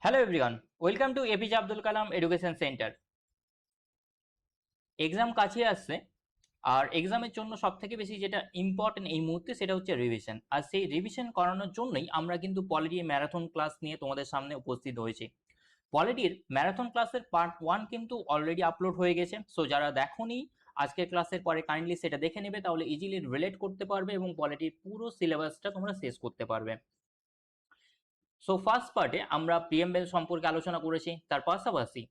Hello everyone, welcome to APJ Abdul Kalam education centre. Exam কাছে আসছে, আর এক্সামের জন্য সব থেকে বেশি যেটা ইম্পর্টেন্ট এই মুহূর্তে সেটা হচ্ছে রিভিশন। আর সেই রিভিশন করানোর জন্যই আমরা কিন্তু পলিটি ম্যারাথন ক্লাস নিয়ে তোমাদের সামনে উপস্থিত হয়েছি। পলিটির ম্যারাথন ক্লাসের পার্ট 1 কিন্তু অলরেডি আপলোড হয়ে গেছে। সো যারা দেখোনি আজকের ক্লাসের পরে কাইন্ডলি সেটা দেখে নেবে, তাহলে ইজিলি রিলেট করতে পারবে এবং পলিটির পুরো সিলেবাসটা তোমরা শেষ করতে পারবে। সো ফার্স্ট পার্টে আমরা প্রিএমবেল সম্পর্কে আলোচনা করেছি, তার পাশাপাশি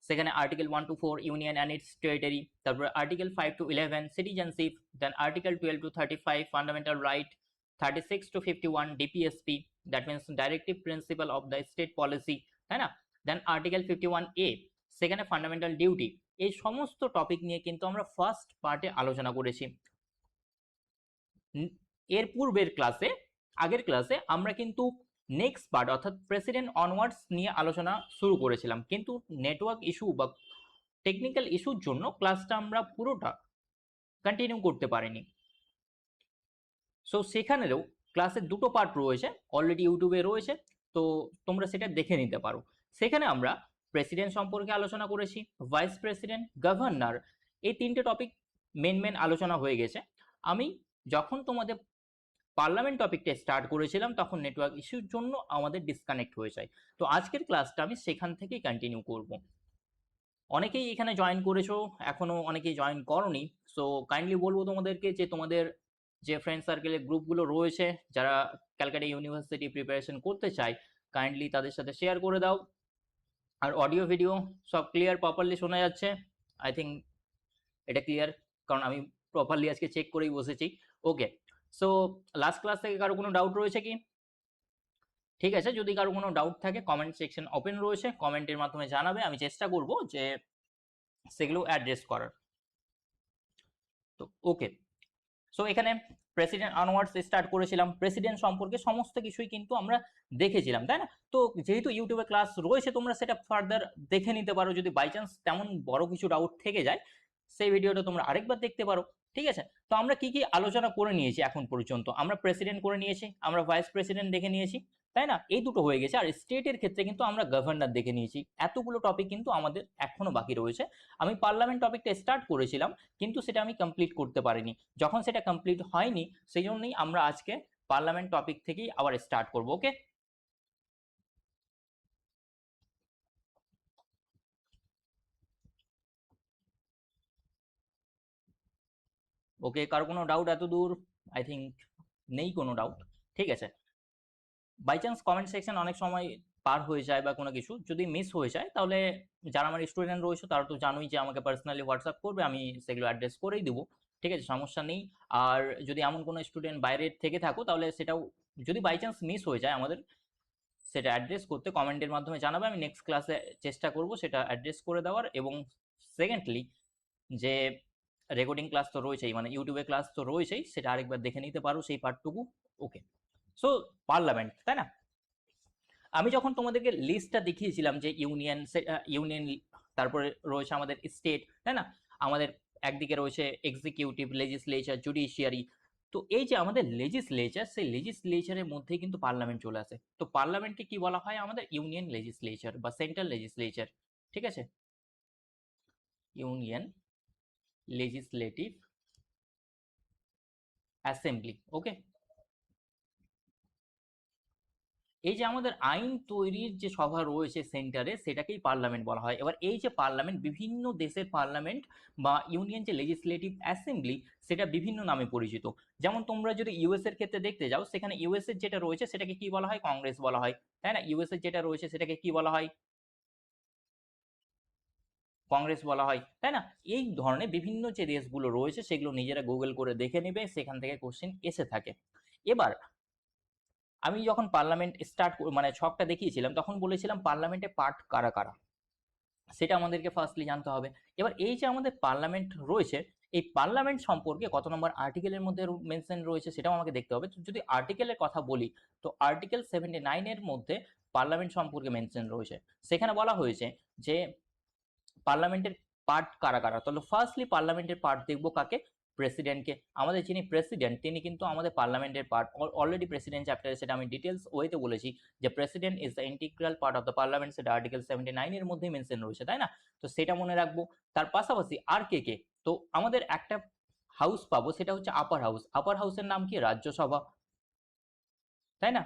সেখানে article 1 to 4 union and its territory, তারপরে article 5 to 11 citizenship, then article 12 to 35 fundamental right, 36 to 51 DPSP, that means directive principle of the state policy, তাই না? দেন আর্টিকেল 51A সেখানে ফান্ডামেন্টাল ডিউটি। এই সমস্ত টপিক নিয়ে কিন্তু আমরা ফার্স্ট পার্টে আলোচনা করেছি। এর পূর্বের ক্লাসে, আগের ক্লাসে আমরা কিন্তু নেক্সট পার্ট অর্থাৎ প্রেসিডেন্ট অনওয়ার্ডস নিয়ে আলোচনা শুরু করেছিলাম, কিন্তু নেটওয়ার্ক ইস্যু বা টেকনিক্যাল ইস্যুর জন্য ক্লাসটা আমরা পুরোটা কন্টিনিউ করতে পারিনি। সো সেখানেও ক্লাসের দুটো পার্ট রয়েছে, অলরেডি ইউটিউবে রয়েছে, তো তোমরা সেটা দেখে নিতে পারো। সেখানে আমরা প্রেসিডেন্ট সম্পর্কে আলোচনা করেছি, ভাইস প্রেসিডেন্ট, গভর্নর, এই তিনটে টপিক মেন আলোচনা হয়ে গেছে। আমি যখন তোমাদের পার্লামেন্ট টপিকটা স্টার্ট করেছিলাম তখন নেটওয়ার্ক ইস্যুর জন্য আমাদের ডিসকানেক্ট হয়ে যায়। তো আজকের ক্লাসটা আমি সেখান থেকেই কন্টিনিউ করব। অনেকেই এখানে জয়েন করেছো, এখনো অনেকেই জয়েন করোনি। সো কাইন্ডলি বলবো তোমাদেরকে যে তোমাদের যে ফ্রেন্ড সার্কেলের গ্রুপগুলো রয়েছে যারা ক্যালকাটা ইউনিভার্সিটি প্রিপারেশন করতে চায়, কাইন্ডলি তাদের সাথে শেয়ার করে দাও। আর অডিও ভিডিও সব ক্লিয়ার প্রপারলি শোনা যাচ্ছে? আই থিঙ্ক এটা ক্লিয়ার, কারণ আমি প্রপারলি আজকে চেক করেই বসেছি। ওকে, সো লাস্ট ক্লাস থেকে কারো কোনো ডাউট রয়েছে কি? ঠিক আছে, যদি কারো কোনো ডাউট থাকে কমেন্ট সেকশন ওপেন রয়েছে, কমেন্টের মাধ্যমে জানাবে, আমি চেষ্টা করব যে সেগুলো অ্যাড্রেস করার। তো ওকে, সো এখানে প্রেসিডেন্ট অনওয়ার্ডস স্টার্ট করেছিলাম, প্রেসিডেন্ট সম্পর্কে সমস্ত কিছুই কিন্তু আমরা দেখেছিলাম, তাই না? তো যেহেতু ইউটিউবে ক্লাস রয়েছে তোমরা সেটা ফার্দার দেখে নিতে পারো, যদি বাই চান্স তেমন বড় কিছু ডাউট থেকে যায় সেই ভিডিওটা তোমরা আরেকবার দেখতে পারো। ঠিক আছে, তো আমরা কি কি আলোচনা করে নিয়েছি এখন পর্যন্ত? আমরা প্রেসিডেন্ট করে নিয়েছি, আমরা ভাইস প্রেসিডেন্ট দেখে নিয়েছি, তাই না? এই দুটো হয়ে গেছে। আর স্টেটের ক্ষেত্রে কিন্তু আমরা গভর্নর দেখে নিয়েছি। এতগুলো টপিক কিন্তু আমাদের এখনো বাকি রয়েছে। আমি পার্লামেন্ট টপিকটা স্টার্ট করেছিলাম, কিন্তু সেটা আমি কমপ্লিট করতে পারিনি। যখন সেটা কমপ্লিট হয়নি সেই জন্যই আমরা আজকে পার্লামেন্ট টপিক থেকেই আবার স্টার্ট করব। ওকে, ওকে, কারো কোনো ডাউট এত দূর? আই থিঙ্ক নেই কোনো ডাউট। ঠিক আছে, বাই চান্স কমেন্ট সেকশন অনেক সময় পার হয়ে যায় বা কোনো কিছু যদি মিস হয়ে যায়, তাহলে যারা আমার স্টুডেন্ট রয়েছে তারা তো জানোই যে আমাকে পার্সোনালি হোয়াটসঅ্যাপ করবে, আমি সেগুলো অ্যাড্রেস করেই দেবো। ঠিক আছে, সমস্যা নেই। আর যদি এমন কোনো স্টুডেন্ট বাইরের থেকে থাকো তাহলে সেটাও যদি বাই চান্স মিস হয়ে যায় আমাদের সেটা অ্যাড্রেস করতে কমেন্টের মাধ্যমে জানাবে, আমি নেক্সট ক্লাসে চেষ্টা করব সেটা অ্যাড্রেস করে দেওয়ার। এবং সেকেন্ডলি যে রেকর্ডিং ক্লাস তো রয়েছেই, মানে ইউটিউবে ক্লাস তো রয়েছেই, সেটা আরেকবার দেখে নিতে পারো সেই পার্টটুকু। ওকে, সো পার্লামেন্ট, তাই না? আমি যখন তোমাদেরকে লিস্টটা দেখিয়েছিলাম যে ইউনিয়ন, তারপরে রয়েছে আমাদের স্টেট, তাই না? আমাদের একদিকে রয়েছে এক্সিকিউটিভ, লেজিসলেচার, জুডিশিয়ারি। তো এই যে আমাদের লেজিসলেচার, সেই লেজিসলেচারের মধ্যে কিন্তু পার্লামেন্ট চলে আসে। তো পার্লামেন্টকে কি বলা হয়? আমাদের ইউনিয়ন লেজিসলেচার বা সেন্ট্রাল লেজিসলেচার। ঠিক আছে, ইউনিয়ন লেজিসলেটিভ অ্যাসেম্বলি। ওকে, এই যে আমাদের আইন তৈরির যে সভা রয়েছে সেন্টারে, সেটাকেই পার্লামেন্ট বলা হয়। এবার এই যে পার্লামেন্ট, বিভিন্ন দেশের পার্লামেন্ট বা ইউনিয়ন যে লেজিসলেটিভ অ্যাসেম্বলি, সেটা বিভিন্ন নামে পরিচিত। যেমন তোমরা যদি ইউএস এর ক্ষেত্রে দেখতে যাও, সেখানে ইউএস এর যেটা রয়েছে সেটাকে কি বলা হয়? কংগ্রেস বলা হয়, তাই না? ইউএস এর যেটা রয়েছে সেটাকে কি বলা হয়? কংগ্রেস বলা হয়, তাই না? এই ধরনের বিভিন্ন যে দেশগুলো রয়েছে সেগুলো নিজেরা গুগল করে দেখে নেবে, সেখান থেকে কোশ্চেন এসে থাকে। এবার আমি যখন পার্লামেন্ট স্টার্ট মানে ছকটা দেখিয়েছিলাম তখন বলেছিলাম পার্লামেন্টে পার্ট কারা কারা, সেটা আমাদেরকে ফার্স্টলি জানতে হবে। এবার এই যে আমাদের পার্লামেন্ট রয়েছে, এই পার্লামেন্ট সম্পর্কে কত নম্বর আর্টিকেলের মধ্যে মেনশন রয়েছে সেটাও আমাকে দেখতে হবে। তো যদি আর্টিকেলের কথা বলি, তো আর্টিকেল 79 এর মধ্যে পার্লামেন্ট সম্পর্কে মেনশন রয়েছে। সেখানে বলা হয়েছে যে পার্লামেন্টের পার্ট কারা কারা। তাহলে ফার্স্টলি পার্লামেন্টের পার্ট দেখবো কাকে? প্রেসিডেন্টকে, আমাদের যিনি প্রেসিডেন্ট তিনি কিন্তু আমাদের পার্লামেন্টের পার্ট। অলরেডি প্রেসিডেন্ট চ্যাপ্টারে সেটা আমি ডিটেলস ওয়েতে বলেছি যে president is the integral part of the parliament, সেটা আর্টিকেল 79 এর মধ্যেই মেনশন রয়েছে, তাই না? তো সেটা মনে রাখবো। তার পাশাপাশি আর কে, তো আমাদের একটা হাউস পাবো, সেটা হচ্ছে আপার হাউস। আপার হাউসের নাম কি? রাজ্যসভা, তাই না?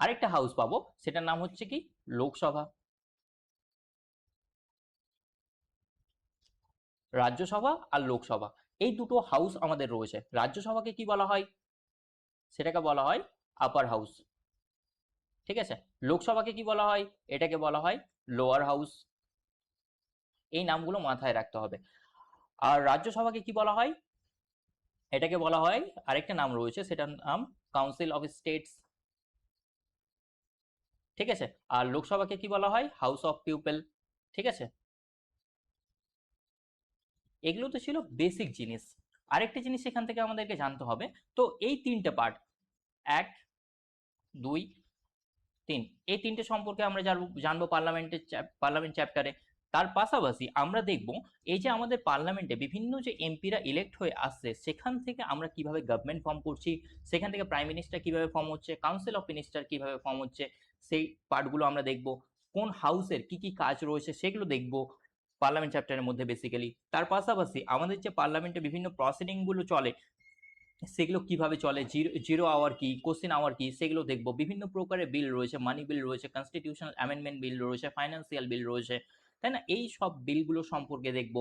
আরেকটা হাউস পাবো, সেটার নাম হচ্ছে কি? লোকসভা। রাজ্যসভা আর লোকসভা, এই দুটো হাউস আমাদের রয়েছে। রাজ্যসভাকে কি বলা হয়? সেটাকে বলা হয় আপার হাউস, ঠিক আছে। লোকসভাকে কি বলা হয়? এটাকে বলা হয় লোয়ার হাউস। এই নামগুলো মাথায় রাখতে হবে। আর রাজ্যসভাকে কি বলা হয়? এটাকে বলা হয়, আরেকটা নাম রয়েছে, সেটার নাম কাউন্সিল অফ স্টেটস, ঠিক আছে। আর লোকসভাকে কি বলা হয়? হাউস অফ পিপল, ঠিক আছে। এগুলো তো ছিল বেসিক জিনিস। আরেকটা জিনিস এখান থেকে আমাদেরকে জানতে হবে। তো এই তিনটে পার্ট, 1, 2, 3, এই তিনটে সম্পর্কে আমরা জানবো পার্লামেন্ট চ্যাপ্টারে। তার পাশাপাশি আমরা দেখব এই যে আমাদের পার্লামেন্টে বিভিন্ন যে এমপিরা ইলেক্ট হয়ে আসছে, সেখান থেকে আমরা কিভাবে গভর্নমেন্ট ফর্ম করছি, সেখান থেকে প্রাইম মিনিস্টার কিভাবে ফর্ম হচ্ছে, কাউন্সিল অফ মিনিস্টার কিভাবে ফর্ম হচ্ছে, সেই পার্টগুলো আমরা দেখব। কোন হাউসের কি কি কাজ রয়েছে সেগুলো দেখব পার্লামেন্ট চ্যাপ্টারের মধ্যে বেসিক্যালি। তার পাশাপাশি আমাদের যে পার্লামেন্টে বিভিন্ন প্রসিডিং গুলো চলে, সেগুলো কিভাবে চলে, জিরো আওয়ার কি, কোশ্চেন আওয়ার কি, সেগুলো দেখবো। বিভিন্ন প্রকারের বিল রয়েছে, মানি বিল রয়েছে, কনস্টিটিউশনাল অ্যামেন্ডমেন্ট বিল রয়েছে, ফাইন্যান্সিয়াল বিল রয়েছে, তাই না? এই সব বিলগুলো সম্পর্কে দেখবো।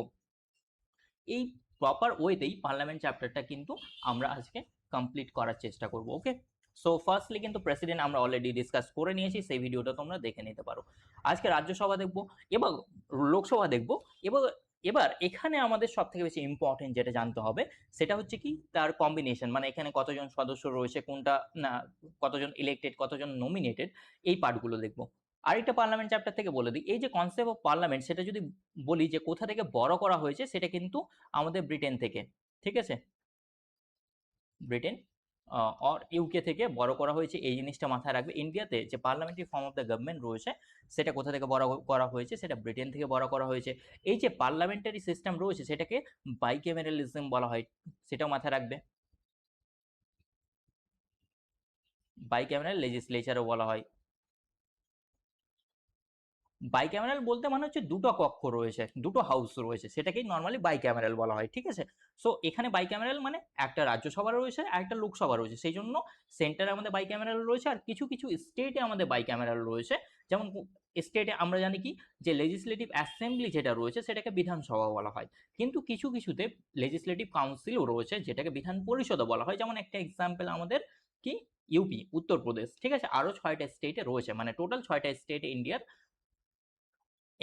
এই প্রপার ওয়েতেই পার্লামেন্ট চ্যাপ্টারটা কিন্তু আমরা আজকে কমপ্লিট করার চেষ্টা করব। ওকে, সো ফার্স্টলি কিন্তু প্রেসিডেন্ট আমরা অলরেডি ডিসকাস করে নিয়েছি, সেই ভিডিওটা তোমরা দেখে নিতে পারো। আজকে রাজ্যসভা দেখবো, এবার লোকসভা দেখবো। এবার এবার এখানে আমাদের সব থেকে বেশি ইম্পর্টেন্ট যেটা জানতে হবে, সেটা হচ্ছে কি তার কম্বিনেশন, মানে এখানে কতজন সদস্য রয়েছে, কোনটা না কতজন ইলেক্টেড, কতজন নমিনেটেড, এই পার্টগুলো দেখবো। আরেকটা পার্লামেন্ট চ্যাপ্টার থেকে বলে দিই, এই যে কনসেপ্ট অফ পার্লামেন্ট, সেটা যদি বলি যে কোথা থেকে বড় করা হয়েছে, সেটা কিন্তু আমাদের ব্রিটেন থেকে, ঠিক আছে। ব্রিটেন অর ইউকে থেকে বড় করা হয়েছে, এই জিনিসটা মাথায় রাখবে। ইন্ডিয়াতে যে parliamentary form of the government রয়েছে, সেটা কোথা থেকে বড় করা হয়েছে? সেটা ব্রিটেন থেকে বড় করা হয়েছে। এই যে পার্লামেন্টারি সিস্টেম রয়েছে, সেটাকে বাইক্যামেরালিজম বলা হয়, সেটাও মাথায় রাখবে। বাইক্যামেরাল লেজিসলেচারও বলা হয়। বাইক্যামেরাল বলতে মানে হচ্ছে দুটো কক্ষ রয়েছে, দুটো হাউস রয়েছে, সেটাকেই নর্মালি বাইক্যামেরাল বলা হয়, ঠিক আছে। সো এখানে বাইক্যামেরাল মানে একটা রাজ্যসভা রয়েছে আর একটা লোকসভা রয়েছে, সেই জন্য সেন্টারে আমাদের বাইক্যামেরাল রয়েছে। আর কিছু কিছু স্টেটে আমাদের বাইক্যামেরাল রয়েছে। যেমন স্টেটে আমরা জানি কি, যে লেজিসলেটিভ অ্যাসেম্বলি যেটা রয়েছে সেটাকে বিধানসভা বলা হয়, কিন্তু কিছু কিছুতে লেজিসলেটিভ কাউন্সিলও রয়েছে, যেটাকে বিধান পরিষদও বলা হয়। যেমন একটা এক্সাম্পল আমাদের কি, ইউপি, উত্তরপ্রদেশ, ঠিক আছে। আরো 6টা স্টেটে রয়েছে, মানে টোটাল 6টা স্টেটে ইন্ডিয়ার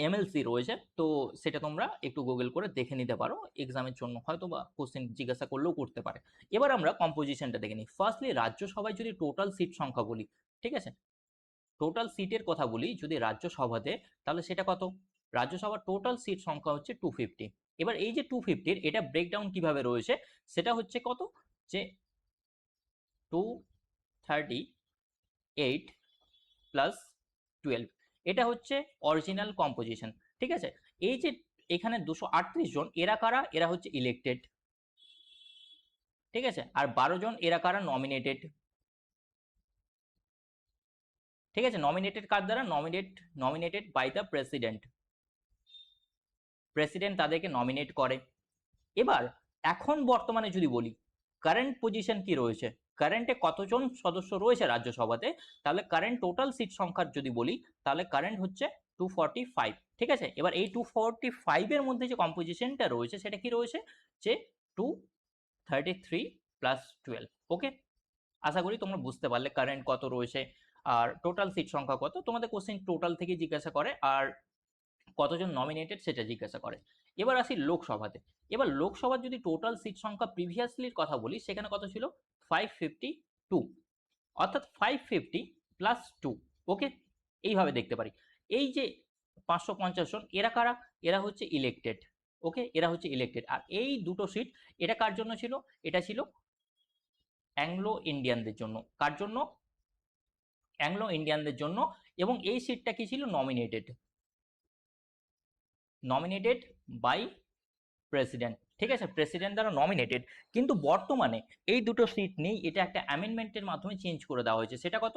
এমএলসি রয়েছে। তো সেটা তোমরা একটু গুগল করে দেখে নিতে পারো, এক্সামের জন্য হয়তো বা কোশ্চেন জিজ্ঞাসা করলেও করতে পারে। এবার আমরা কম্পোজিশনটা দেখে নিই। ফার্স্টলি রাজ্যসভায় যদি টোটাল সিট সংখ্যা বলি, ঠিক আছে, টোটাল সিটের কথা বলি যদি রাজ্যসভাতে, তাহলে সেটা কত? রাজ্যসভার টোটাল সিট সংখ্যা হচ্ছে 250। এবার এই যে 250, এটা ব্রেকডাউন কিভাবে রয়েছে, সেটা হচ্ছে কত, যে 238 প্লাস 12, এটা হচ্ছে অরিজিনাল কম্পোজিশন, ঠিক আছে। এই যে এখানে 238 জন, এরা কারা? এরা হচ্ছে ইলেক্টেড, ঠিক আছে। আর 12 জন এরা কারা? নমিনেটেড, ঠিক আছে। নমিনেটেড কার দ্বারা? Nominated by the president. President তাদেরকে নমিনেট করে। এবার এখন বর্তমানে যদি বলি কারেন্ট পজিশন কি রয়েছে, কারেন্টে কতজন সদস্য রয়েছে রাজ্যসভাতে, তাহলে কারেন্ট টোটাল সিট সংখ্যা যদি বলি, তাহলে কারেন্ট হচ্ছে 245, ঠিক আছে। এবার এই 245 এর মধ্যে যে কম্পোজিশনটা রয়েছে, সেটা কি রয়েছে, যে 233 প্লাস 12। ওকে, আশা করি তোমরা বুঝতে পারলে কারেন্ট কত রয়েছে আর টোটাল সিট সংখ্যা কত। তোমাদের কোশ্চেন টোটাল থেকে জিজ্ঞাসা করে, আর কতজন নমিনেটেড সেটা জিজ্ঞাসা করে। এবার আসি লোকসভাতে। এবার লোকসভার যদি টোটাল সিট সংখ্যা প্রিভিয়াসলির কথা বলি, সেখানে কত ছিল? 552, অর্থাৎ 550 প্লাস 2। ওকে, এইভাবে দেখতে পারি। এই যে 550 জন, এরা কারা? এরা হচ্ছে ইলেক্টেড। ওকে, এরা হচ্ছে ইলেক্টেড। আর এই দুটো সিট, এটা কার জন্য ছিল? এটা ছিল অ্যাংলো ইন্ডিয়ানদের জন্য। কার জন্য? অ্যাংলো ইন্ডিয়ানদের জন্য। এবং এই সিটটা কি ছিল? Nominated, nominated by president. ঠিক আছে, প্রেসিডেন্ট দ্বারা নমিনেটেড। কিন্তু বর্তমানে এই দুটো সিট নেই, এটা একটা অ্যামেন্ডমেন্টের মাধ্যমে চেঞ্জ করে দেওয়া হয়েছে। সেটা কত?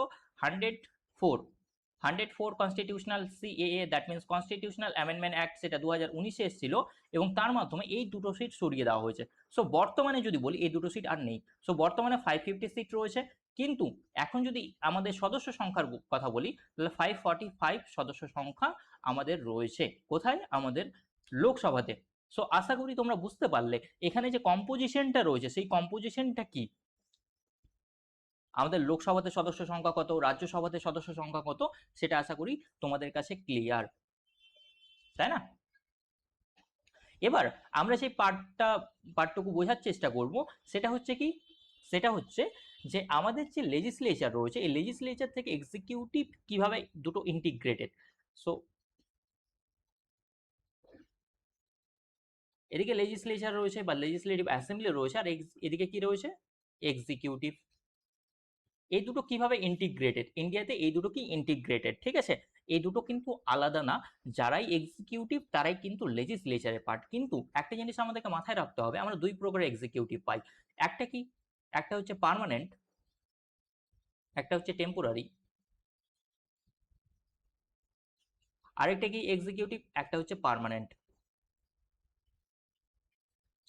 104 constitutional CAA, that means constitutional amendment act, সেটা 2019-এ এসেছিল এবং তার মাধ্যমে এই দুটো সিট সরিয়ে দেওয়া হয়েছে। সো বর্তমানে যদি বলি এই দুটো সিট আর নেই। সো বর্তমানে 550 সিট রয়েছে। কিন্তু এখন যদি আমাদের সদস্য সংখ্যার কথা বলি তাহলে 545 সদস্য সংখ্যা আমাদের রয়েছে। কোথায়? আমাদের লোকসভাতে। সো আশা করি তোমরা বুঝতে পারলে এখানে যে কম্পোজিশনটা রয়েছে সেই কম্পোজিশনটা কি। আমাদের লোকসভাতে সদস্য সংখ্যা কত, রাজ্যসভাতে সদস্য সংখ্যা কত, সেটা আশা করি তোমাদের কাছে ক্লিয়ার, তাই না? এবার আমরা সেই পার্টটুকু বোঝার চেষ্টা করব। সেটা হচ্ছে কি? সেটা হচ্ছে যে আমাদের যে লেজিসলেচার রয়েছে এই লেজিসলেচার থেকে এক্সিকিউটিভ কিভাবে দুটো ইন্টিগ্রেটেড। সো এদিকে লেজিসলেচার রয়েছে বা লেজিসলেটিভ অ্যাসেম্বলি রয়েছে, আর এদিকে কি রয়েছে? এক্সিকিউটিভ। এই দুটো কিভাবে ইন্টিগ্রেটেড? ইন্ডিয়াতে এই দুটো কি ইন্টিগ্রেটেড, ঠিক আছে? এই দুটো কিন্তু আলাদা না। যারাই এক্সিকিউটিভ তারাই কিন্তু লেজিসলেচারের পার্ট। কিন্তু একটা জিনিস আমাদেরকে মাথায় রাখতে হবে, আমরা দুই প্রকারের এক্সিকিউটিভ পাই। একটা কি? একটা হচ্ছে পার্মানেন্ট, একটা হচ্ছে টেম্পোরারি। আরেকটা কি এক্সিকিউটিভ? একটা হচ্ছে পার্মানেন্ট।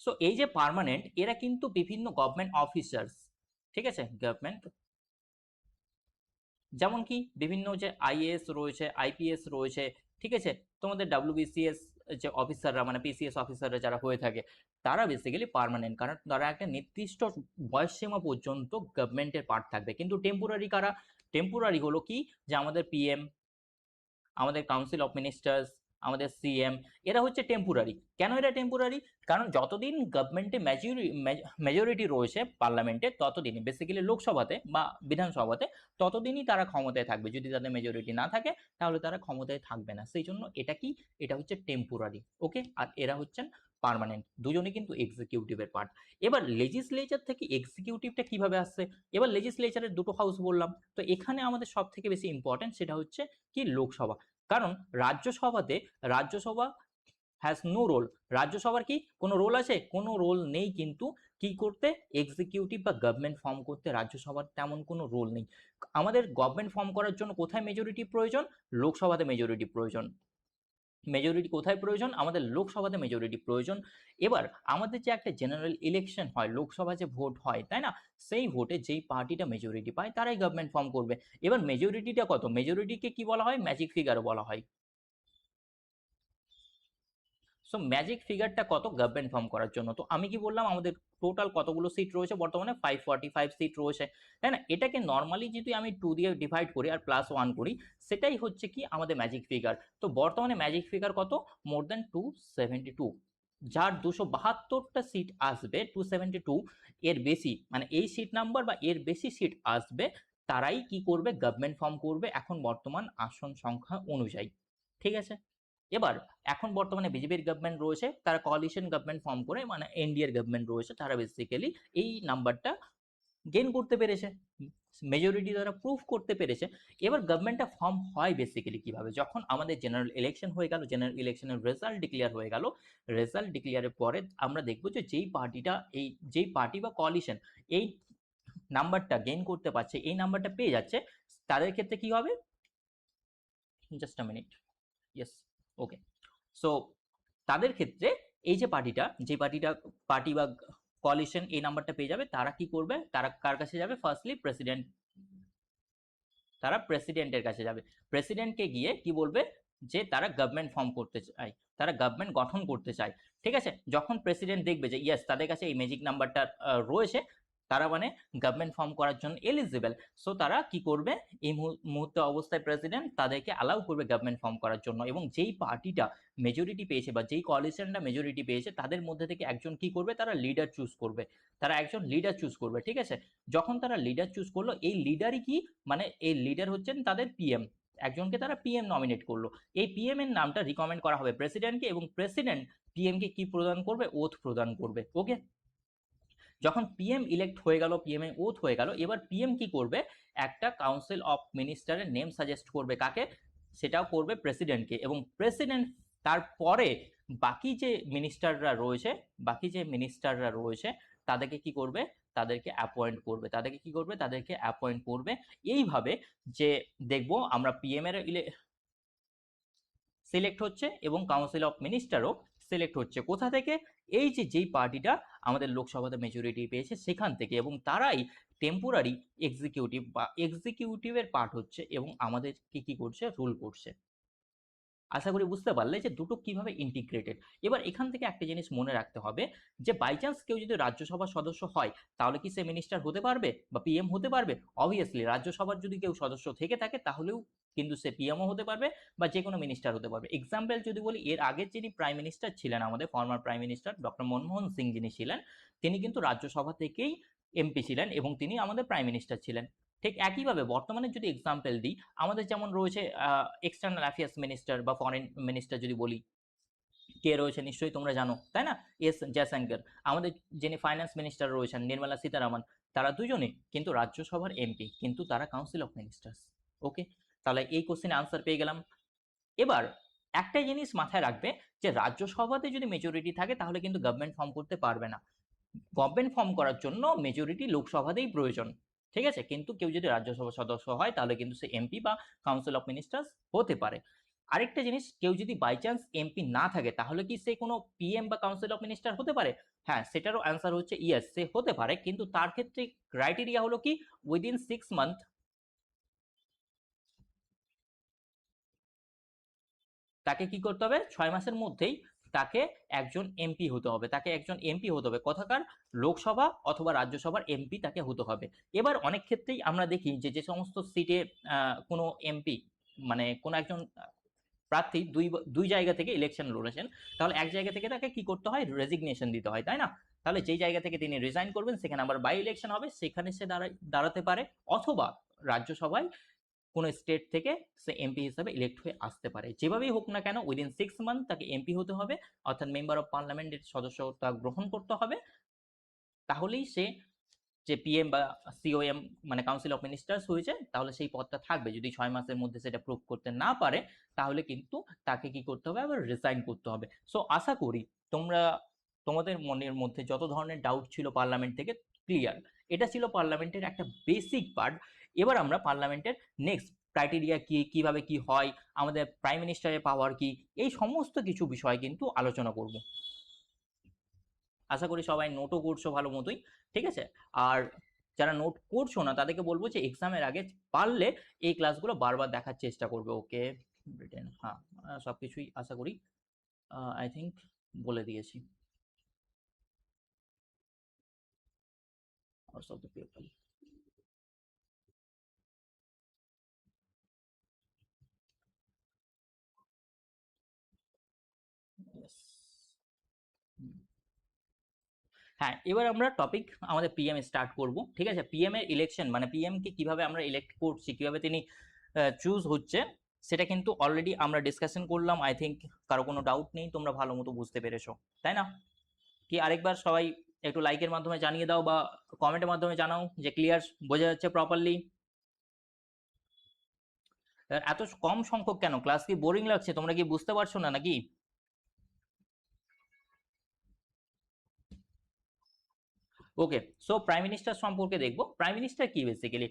সো এই যে পার্মানেন্ট, এরা কিন্তু বিভিন্ন গভর্নমেন্ট অফিসার্স, ঠিক আছে? গভর্নমেন্ট, যেমন কি বিভিন্ন যে আইএএস রয়েছে, আইপিএস রয়েছে, ঠিক আছে? তোমাদের ডাব্লিউবিসিএস যে অফিসাররা মানে পিসিএস অফিসাররা যারা হয়ে থাকে তারা বেসিক্যালি পার্মানেন্ট, কারণ তারা একটা নির্দিষ্ট বয়সসীমা পর্যন্ত গভর্নমেন্টের পার্ট থাকবে। কিন্তু টেম্পোরারি কারা? টেম্পোরারি হলো কি, যে আমাদের পিএম, আমাদের কাউন্সিল অফ মিনিস্টার্স, আমাদের সিএম, এরা হচ্ছে টেম্পোরারি। কেন এরা টেম্পোরারি? কারণ যতদিন গভর্নমেন্টে মেজরিটি রয়েছে পার্লামেন্টে, ততদিনই বেসিক্যালি লোকসভাতে বা বিধানসভাতে ততদিনই তারা ক্ষমতায় থাকবে। যদি তাদের মেজরিটি না থাকে তাহলে তারা ক্ষমতায় থাকবে না। সেই জন্য এটা কি? এটা হচ্ছে টেম্পোরারি। ওকে, আর এরা হচ্ছেন পার্মানেন্ট। দুজনে কিন্তু এক্সিকিউটিভের পার্ট। এবার লেজিসলেচার থেকে এক্সিকিউটিভটা কিভাবে আসছে? এবার লেজিসলেচারের দুটো হাউস বললাম, তো এখানে আমাদের সব থেকে বেশি ইম্পর্টেন্ট সেটা হচ্ছে কি? লোকসভা। কারণ রাজ্যসভা হ্যাজ নো রোল। রাজ্যসভার কি কোনো রোল আছে? কোনো রোল নেই। কিন্তু কি করতে? এক্সিকিউটিভ বা গভর্নমেন্ট ফর্ম করতে রাজ্যসভার তেমন কোনো রোল নেই। আমাদের গভর্নমেন্ট ফর্ম করার জন্য কোথায় মেজরিটি প্রয়োজন? লোকসভাতে মেজরিটি প্রয়োজন। মেজরিটি কোথায় প্রয়োজন? আমাদের লোকসভাতে মেজরিটি প্রয়োজন। এবার আমাদের যে একটা জেনারেল ইলেকশন হয়, লোকসভা যে ভোট হয়, তাই না? সেই ভোটে যেই পার্টিটা মেজরিটি পায় তারাই গভর্নমেন্ট ফর্ম করবে। এবার মেজরিটিটা কত? মেজরিটিকে কি বলা হয়? ম্যাজিক ফিগার বলা হয়। সো ম্যাজিক ফিগারটা কত গভর্নমেন্ট ফর্ম করার জন্য? তো আমি কি বললাম, আমাদের টোটাল কতগুলো সিট রয়েছে? বর্তমানে 545 সিট রয়েছে, তাই না? এটাকে নর্মালি যদি আমি 2 দিয়ে ডিভাইড করি আর +1 করি, সেটাই হচ্ছে কি আমাদের ম্যাজিক ফিগার। তো বর্তমানে ম্যাজিক ফিগার কত? More than 272। যার 272টা সিট আসবে, 272 এর বেশি, মানে এই সিট নাম্বার বা এর বেশি সিট আসবে, তারাই কি করবে? গভর্নমেন্ট ফর্ম করবে এখন বর্তমান আসন সংখ্যা অনুযায়ী, ঠিক আছে? এবার এখন বর্তমানে বিজেপির গভর্নমেন্ট রয়েছে, তারা কোয়ালিশন গভর্নমেন্ট ফর্ম করে, মানে এনডিএর গভর্নমেন্ট রয়েছে, তারা বেসিক্যালি এই নাম্বারটা গেইন করতে পেরেছে, মেজরিটি দ্বারা প্রুভ করতে পেরেছে। এবার গভর্নমেন্টটা ফর্ম হয় বেসিক্যালি কিভাবে? যখন আমাদের জেনারেল ইলেকশন হয়ে গেল, জেনারেল ইলেকশনের রেজাল্ট ডিক্লেয়ার হয়ে গেল, রেজাল্ট ডিক্লেয়ারের পরে আমরা দেখবো যে যেই পার্টি বা কোয়ালিশন এই নাম্বারটা গেইন করতে পারছে, এই নাম্বারটা পেয়ে যাচ্ছে, তাদের ক্ষেত্রে কি হবে? Just a minute, yes, okay. So তাদের ক্ষেত্রে এই যে পার্টি বা কোয়ালিশন এই নাম্বারটা পেয়ে যাবে, তারা কি করবে? তারা কার কাছে যাবে? ফার্স্টলি প্রেসিডেন্ট, তারা প্রেসিডেন্টের কাছে যাবে। প্রেসিডেন্টকে গিয়ে কি বলবে? যে তারা গভর্নমেন্ট ফর্ম করতে চায়, তারা গভর্নমেন্ট গঠন করতে চায়, ঠিক আছে? যখন প্রেসিডেন্ট দেখবে যে ইয়েস তাদের কাছে এই ম্যাজিক নাম্বারটা রয়েছে, তারা মানে গভর্নমেন্ট ফর্ম করার জন্য এলিজিবল, সো তারা কি করবে? এই মুহূর্তে অবস্থায় প্রেসিডেন্ট তাদেরকে অ্যালাউ করবে গভর্নমেন্ট ফর্ম করার জন্য। এবং যেই পার্টিটা মেজরিটি পেয়েছে বা যেই কোয়ালিশনটা মেজরিটি পেয়েছে তাদের মধ্যে থেকে একজন কি করবে? তারা লিডার চুজ করবে, তারা একজন লিডার চুজ করবে, ঠিক আছে? যখন তারা লিডার চুজ করলো, এই লিডারই কি, মানে এই লিডার হচ্ছেন তাদের পিএম, একজনকে তারা পিএম নমিনেট করলো। এই পিএম এর নামটা রিকমেন্ড করা হবে প্রেসিডেন্টকে, এবং প্রেসিডেন্ট পিএম কে কি প্রদান করবে? ওথ প্রদান করবে। ওকে, যখন পিএম ইলেক্ট হয়ে গেল, পিএম এ ওথ হয়ে গেল, এবার পিএম কি করবে? একটা কাউন্সিল অফ মিনিস্টারের নেম সাজেস্ট করবে, কাকে? সেটাও করবে প্রেসিডেন্টকে, এবং প্রেসিডেন্ট তারপরে বাকি যে মিনিস্টাররা রয়েছে তাদেরকে কি করবে, তাদেরকে অ্যাপয়েন্ট করবে। এইভাবে যে দেখবো আমরা পিএম এর সিলেক্ট হচ্ছে এবং কাউন্সিল অফ মিনিস্টারও সিলেক্ট হচ্ছে কোথা থেকে, এই যে যেই পার্টিটা আমাদের লোকসভাতে মেজরিটি পেয়েছে সেখান থেকে, এবং তারাই টেম্পোরারি এক্সিকিউটিভ বা এক্সিকিউটিভের পার্ট হচ্ছে এবং আমাদের কি করছে, রুল করছে। আশা করি বুঝতে পারলে যে দুটো কিভাবে ইন্টিগ্রেটেড। এবার এখান থেকে একটা জিনিস মনে রাখতে হবে যে বাই চান্স কেউ যদি রাজ্যসভার সদস্য হয় তাহলে কি সে মিনিস্টার হতে পারবে বা পিএম হতে পারবে? অবভিয়াসলি রাজ্যসভার যদি কেউ সদস্য থেকে থাকে তাহলেও কিন্তু সে পিএমও হতে পারবে বা যে কোনো মিনিস্টার হতে পারবে। এক্সাম্পল যদি বলি, এর আগের যিনি প্রাইম মিনিস্টার ছিলেন, আমাদের former prime minister doctor Manmohan Singh যিনি ছিলেন, তিনি কিন্তু রাজ্যসভা থেকেই এমপি ছিলেন এবং তিনি আমাদের প্রাইম মিনিস্টার ছিলেন। ঠিক একইভাবে বর্তমানে যদি এক্সাম্পল দিই, আমাদের যেমন রয়েছে এক্সটার্নাল অ্যাফেয়ার্স মিনিস্টার বা ফরেন মিনিস্টার যদি বলি, কে রয়েছে নিশ্চয়ই তোমরা জানো, তাই না? এস জয়শঙ্কর। আমাদের যিনি ফাইন্যান্স মিনিস্টার রয়েছেন নির্মলা সীতারামন, তারা দুজনে কিন্তু রাজ্যসভার এমপি, কিন্তু তারা কাউন্সিল অফ মিনিস্টার্স। ওকে, তাহলে এই কোশ্চেনে আনসার পেয়ে গেলাম। এবার একটা জিনিস মাথায় রাখবে যে রাজ্যসভাতে যদি মেজরিটি থাকে তাহলে কিন্তু গভর্নমেন্ট ফর্ম করতে পারবে না। গভর্নমেন্ট ফর্ম করার জন্য মেজরিটি লোকসভাতেই প্রয়োজন, ঠিক আছে? কিন্তু কেউ যদি রাজ্যসভার সদস্য হয় তাহলে কিন্তু সে এমপি বা কাউন্সিল অফ মিনিস্টার্স হতে পারে। আরেকটা জিনিস, কেউ যদি বাই চান্স এমপি না থাকে তাহলে কি সে কোনো পিএম বা কাউন্সিল অফ মিনিস্টার হতে পারে? হ্যাঁ, সেটারও অ্যান্সার হচ্ছে ইয়েস, সে হতে পারে, কিন্তু তার ক্ষেত্রে ক্রাইটেরিয়া হলো কি, উইদিন 6 মান্থ তাকে কি করতে হবে, 6 মাসের মধ্যেই তাকে একজন এমপি হতে হবে, কোথাকার, লোকসভা অথবা রাজ্যসভার এমপি তাকে হতে হবে। এবার অনেক ক্ষেত্রেই আমরা দেখি যে যে সমস্ত সিটে কোনো এমপি মানে কোনো একজন প্রার্থী দুই জায়গা থেকে ইলেকশন লড়েছেন, তাহলে এক জায়গা থেকে তাকে কি করতে হয়, রেজিগনেশন দিতে হয়, তাই না? তাহলে যেই জায়গা থেকে তিনি রিজাইন করবেন সেখানে আবার বাই ইলেকশন হবে, সেখানে সে দাঁড়াতে পারে, অথবা রাজ্যসভায় কোনো স্টেট থেকে সে এমপি হিসাবে ইলেক্ট হয়ে আসতে পারে। যেভাবেই হোক না কেন উইদিন 6 মান্থ তাকে এমপি হতে হবে, অর্থাৎ মেম্বার অফ পার্লামেন্টের সদস্যতা গ্রহণ করতে হবে। তাহলেই সে যে পিএম বা সিওএম মানে কাউন্সিল অফ মিনিস্টার্স হয়েছে, তাহলে সেই পদটা থাকবে। যদি 6 মাসের মধ্যে সেটা প্রুভ করতে না পারে তাহলে কিন্তু তাকে কি করতে হবে, আবার রিজাইন করতে হবে। সো আশা করি তোমরা, তোমাদের মনের মধ্যে যত ধরনের ডাউট ছিল পার্লামেন্ট থেকে ক্লিয়ার। এটা ছিল পার্লামেন্টের একটা বেসিক পার্ট। এবার আমরা পার্লামেন্টের নেক্সট ক্রাইটেরিয়া কি, কিভাবে কি হয়, আমাদের প্রাইম মিনিস্টারের পাওয়ার কি, এই সমস্ত কিছু বিষয় কিন্তু আলোচনা করব। আশা করি সবাই নোটও করছো ভালো মতোই, ঠিক আছে? আর যারা নোট করছো না তাদেরকে বলবো যে এক্সামের আগে পারলে এই ক্লাসগুলো বারবার দেখার চেষ্টা করবে। ওকে, ব্রিটেন, হ্যাঁ, সবকিছুই আশা করি আই থিঙ্ক বলে দিয়েছি। Hours of the people. Yes. হ্যাঁ, এবার আমরা টপিক আমাদের পিএম স্টার্ট করব, ঠিক আছে? পিএম এর ইলেকশন মানে পিএম কে কিভাবে আমরা ইলেক্ট করছি, কিভাবে তিনি চুজ হচ্ছে, সেটা কিন্তু অলরেডি আমরা ডিসকাশন করলাম। আই থিঙ্ক কারো কোনো ডাউট নেই, তোমরা ভালো মতো বুঝতে পেরেছো, তাই না? কি আরেকবার সবাই একটু লাইকের মাধ্যমে জানিয়ে দাও বা কমেন্টের মাধ্যমে জানাও যে ক্লিয়ার, বোঝা যাচ্ছে প্রপারলি। এত কম সংখ্যক কেন? ক্লাস কি বোরিং লাগছে? তোমরা কি বুঝতে পারছো না নাকি? ওকে, সো প্রাইম মিনিস্টার সম্পর্কে দেখবো। প্রাইম মিনিস্টার কি বেসিক্যালি,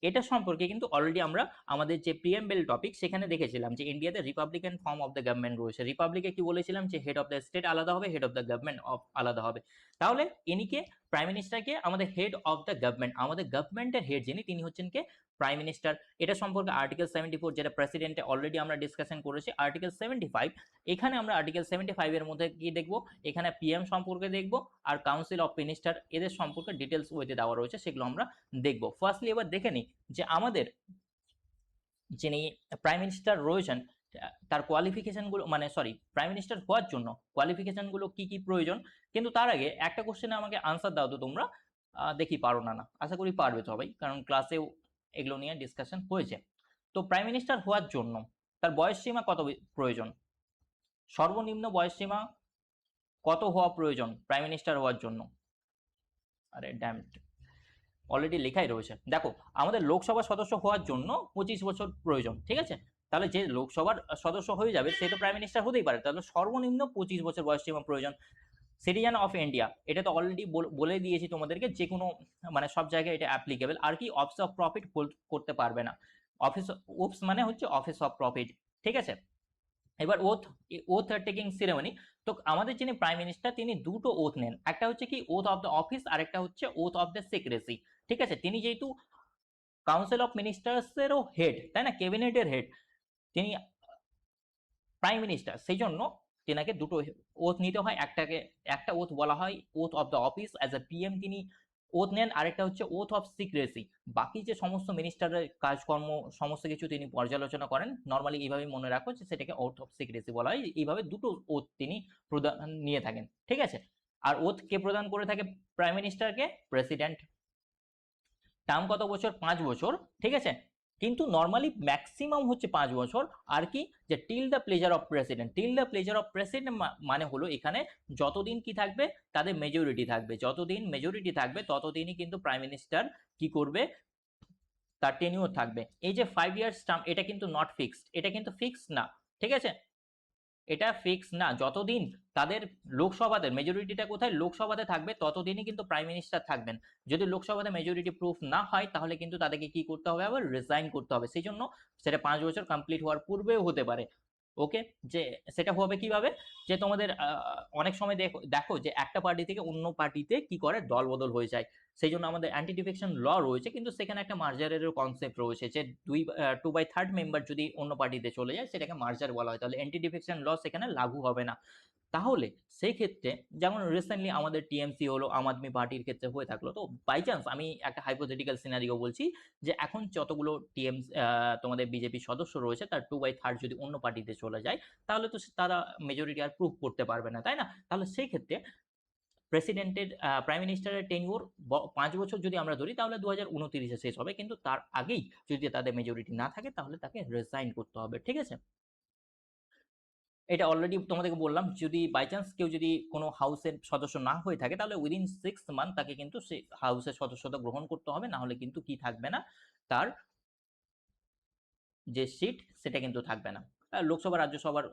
এটা সম্পর্কে কিন্তু অলরেডি আমরা আমাদের যে প্রিএমবেল টপিক সেখানে দেখেছিলাম যে ইন্ডিয়াতে Republican form of the government রয়েছে। রিপাবলিকে কি বলেছিলাম যে হেড অফ দ্য স্টেট আলাদা হবে, head of the government of আলাদা হবে। তাহলে ইনিকে প্রাইম মিনিস্টারকে আমাদের হেড অফ দ্য গভর্নমেন্ট, আমাদের গভর্নমেন্টের হেড যিনি তিনি হচ্ছেন কে, প্রাইম মিনিস্টার। এটা সম্পর্কে আর্টিকেল 74 যেটা প্রেসিডেন্টে অলরেডি আমরা ডিসকাশন করেছি, আর্টিকেল 75, এখানে আমরা আর্টিকেল 75 এর মধ্যে কি দেখবো, এখানে পিএম সম্পর্কে দেখবো আর কাউন্সিল অফ মিনিস্টার এদের সম্পর্কে ডিটেলস ওইতে দেওয়া রয়েছে, সেগুলো আমরা দেখবো। ফার্স্টলি এবার দেখে নিই যে আমাদের যিনি প্রাইম মিনিস্টার রয়েছেন তার কোয়ালিফিকেশনগুলো, মানে সরি, প্রাইম মিনিস্টার হওয়ার জন্য কোয়ালিফিকেশনগুলো কি কি প্রয়োজন। কিন্তু তার আগে একটা কোশ্চেনে আমাকে আনসার দাও তো তোমরা, দেখি পারো না, আশা করি পারবে সবাই, কারণ ক্লাসেও এগুলো নিয়ে ডিসকাশন হয়েছে। তো প্রাইম মিনিস্টার হওয়ার জন্য তার বয়স সীমা কত প্রয়োজন, সর্বনিম্ন বয়স সীমা কত হওয়া প্রয়োজন প্রাইম মিনিস্টার হওয়ার জন্য? আরে ড্যাম, অলরেডি লেখাই রয়েছে, দেখো আমাদের লোকসভা সদস্য হওয়ার জন্য 25 বছর প্রয়োজন, ঠিক আছে? তাহলে যে লোকসভার সদস্য হয়ে যাবে সে তো প্রাইম মিনিস্টার হতেই পারে, তাহলে সর্বনিম্ন 25 বছর বয়স সীমা প্রয়োজন। সিটিজেন অফ ইন্ডিয়া, এটা তো অলরেডি বলে দিয়েছি তোমাদেরকে, যে কোনো মানে সব জায়গায় এটা অ্যাপ্লিকেবল। আর কি অফিস অফ প্রফিট হোল্ড করতে পারবে না, অফিস ওপস মানে হচ্ছে অফিস অফ প্রফিট, ঠিক আছে। এবার ওথ টেকিং সিরেমনি, তো আমাদের যিনি প্রাইম মিনিস্টার তিনি দুটো ওথ নেন, একটা হচ্ছে কি ওথ অফ দ্য অফিস আর একটা হচ্ছে ওথ অফ দ্য সিক্রেসি, ঠিক আছে। তিনি যেহেতু কাউন্সিল অফ মিনিস্টার্সেরও হেড, তাই না, ক্যাবিনেটের হেড, তিনি প্রাইম মিনিস্টার, সেই জন্য তেনাকে দুটো ওথ নিতে হয়। একটা ওথ বলা হয় oath of the office, as a PM তিনি ওথ নেন, আরেকটা হচ্ছে ওথ অফ সিক্রেসি, বাকি যে সমস্ত মিনিস্টারের কাজকর্ম সমস্ত কিছু তিনি পর্যালোচনা করেন। নর্মালি এইভাবেই মনে রাখো যে সেটাকে ওথ অফ সিক্রেসি বলা হয়। এইভাবে দুটো ওথ তিনি প্রদান নিয়ে থাকেন, ঠিক আছে। আর ওথ কে প্রদান করে থাকে প্রাইম মিনিস্টারকে? প্রেসিডেন্ট। টার্ম কত বছর? 5 বছর, ঠিক আছে। কিন্তু নর্মালি ম্যাক্সিমাম হচ্ছে 5 বছর। আর কি, যে till the pleasure of president, till the pleasure of president মানে হলো এখানে যতদিন কি থাকবে তাদের মেজরিটি থাকবে, যতদিন মেজরিটি থাকবে ততদিনই কিন্তু প্রাইম মিনিস্টার কি করবে, তার টেনিউর থাকবে। এই যে 5 ইয়ার্স টার্ম, এটা কিন্তু নট ফিক্সড, এটা কিন্তু ফিক্সড না, ঠিক আছে, এটা ফিক্স না। যতদিন তাদের লোকসভাতে মেজরিটিটা কোথায় লোকসভাতে থাকবে ততদিনই কিন্তু প্রাইম মিনিস্টার থাকবেন। যদি লোকসভাতে মেজরিটি প্রুফ না হয় তাহলে কিন্তু তাদেরকে কি করতে হবে, আবার রিজাইন করতে হবে। সেই জন্য সেটা 5 বছর কমপ্লিট হওয়ার পূর্বেও হতে পারে। ওকে, যে সেটা হবে কিভাবে, যে তোমাদের অনেক সময় দেখো যে একটা পার্টি থেকে অন্য পার্টিতে কি করে দল বদল হয়ে যায়। সেই জন্য আমাদের অ্যান্টি ডিফেকশন ল রয়েছে, কিন্তু সেখানে একটা মার্জারেরও কনসেপ্ট রয়েছে, যে 2/3 মেম্বার যদি অন্য পার্টিতে চলে যায় সেটাকে মার্জার বলা হয়, তাহলে অ্যান্টি ডিফেকশন ল সেখানে লাগু হবে না। তাহলে সেই ক্ষেত্রে যেমন রিসেন্টলি আমাদের টিএমসি হলো, আম আদমি পার্টির ক্ষেত্রে হয়ে থাকলো, তো বাই চান্স আমি একটা হাইপোথেটিক্যাল সিনারিও বলছি, যে এখন যতগুলো তোমাদের বিজেপি সদস্য রয়েছে তার 2/3 যদি অন্য পার্টিতে চলে যায়, তাহলে তো তারা মেজরিটি আর প্রুভ করতে পারবে না, তাই না। তাহলে সেই ক্ষেত্রে প্রেসিডেন্টের প্রাইম মিনিস্টারের টেনিউর 5 বছর যদি আমরা ধরি তাহলে 2029-এ শেষ হবে, কিন্তু তার আগেই যদি তাদের মেজরিটি না থাকে তাহলে তাকে রিজাইন করতে হবে, ঠিক আছে। এটা অলরেডি তোমাদেরকে বললাম, যদি বাই চান্স কেউ যদি কোনো হাউসের সদস্য না হয়ে থাকে তাহলে উইদিন 6 মান্থ তাকে কিন্তু সেই হাউসের সদস্যতা গ্রহণ করতে হবে, না হলে কিন্তু কি থাকবে না, তার যে সিট সেটা কিন্তু থাকবে না। লোকসভা রাজ্যসভার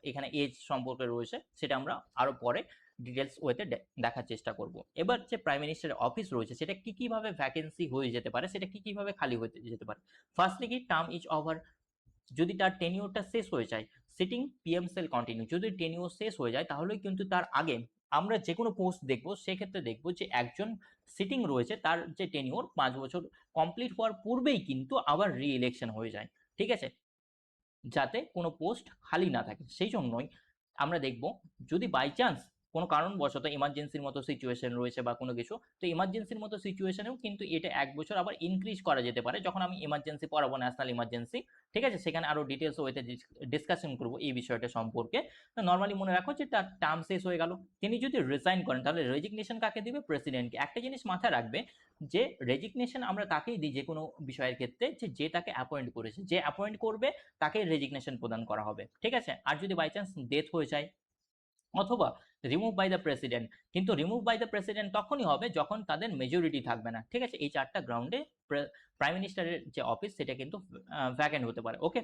এখানে এজ সম্পর্কে রয়েছে, সেটা আমরা আরো পরে ডিটেলস ওয়েতে দেখার চেষ্টা করব। এবার যে প্রাইম মিনিস্টারের অফিস রয়েছে সেটা কি কিভাবে ভ্যাকেন্সি হয়ে যেতে পারে, সেটা কি কিভাবে খালি হয়ে যেতে পারে। ফার্স্টলি কি, টার্ম ইজ ওভার, যদি তার টেনিউরটা শেষ হয়ে যায়, সিটিং পিএম সেল কন্টিনিউ, যদি টেনিউর শেষ হয়ে যায় তাহলে কিন্তু তার আগে আমরা যে কোনো পোস্ট দেখবো সেক্ষেত্রে দেখবো যে একজন সিটিং রয়েছে তার যে টেনিউর 5 বছর কমপ্লিট হওয়ার পূর্বেই কিন্তু আবার রি ইলেকশন হয়ে যায়, ঠিক আছে, যাতে কোনো পোস্ট খালি না থাকে। সেই জন্যই আমরা দেখব, যদি বাই চান্স কোনো কারণবশত ইমার্জেন্সির মতো সিচুয়েশন রয়েছে বা কোনো কিছু, তো ইমার্জেন্সির মতো সিচুয়েশনেও কিন্তু এটা 1 বছর আবার ইনক্রিজ করা যেতে পারে, যখন আমি ইমার্জেন্সি পড়াবো, ন্যাশনাল ইমার্জেন্সি, ঠিক আছে, সেখানে আরো ডিটেলস ওয়েতে ডিসকাশন করবো এই বিষয়টা সম্পর্কে। তো নর্মালি মনে রাখো যে তার টার্ম শেষ হয়ে গেল, তিনি যদি রিজাইন করেন তাহলে রেজিগনেশন কাকে দিবে? প্রেসিডেন্টকে। একটা জিনিস মাথায় রাখবে, যে রেজিগনেশন আমরা তাকেই দিই যে কোনো বিষয়ের ক্ষেত্রে, যে তাকে অ্যাপয়েন্ট করেছে, যে অ্যাপয়েন্ট করবে তাকে রেজিগনেশন প্রদান করা হবে, ঠিক আছে। আর যদি বাই চান্স ডেথ হয়ে যায় অথবা রিমুভ বাই দ্য প্রেসিডেন্ট, কিন্তু রিমুভ বাই দ্য প্রেসিডেন্ট তখনই হবে যখন তাদের মেজরিটি থাকবে না, ঠিক আছে। এই 4টা গ্রাউন্ডে প্রাইম মিনিস্টারের যে অফিস সেটা কিন্তু ভ্যাকেন্ট হতে পারে। ওকে,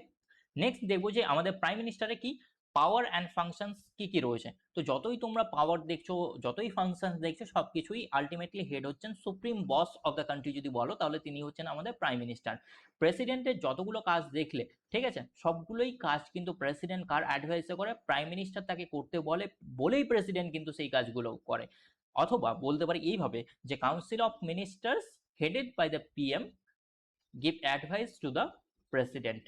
নেক্সট দেখবো যে আমাদের প্রাইম মিনিস্টারের কি পাওয়ার অ্যান্ড ফাংশনস কি কি রয়েছে। তো যতই তোমরা পাওয়ার দেখছো, যতই ফাংশনস দেখছো, সবকিছুই আলটিমেটলি হেড হচ্ছেন supreme boss of the country যদি বলো, তাহলে তিনি হচ্ছেন আমাদের প্রাইম মিনিস্টার। প্রেসিডেন্টের যতগুলো কাজ দেখলে, ঠিক আছে, সবগুলোই কাজ কিন্তু প্রেসিডেন্ট কার অ্যাডভাইসে করে? প্রাইম মিনিস্টার তাকে করতে বলে, বলেই প্রেসিডেন্ট কিন্তু সেই কাজগুলো করে। অথবা বলতে পারি এইভাবে, যে council of ministers headed by the PM give advice to the president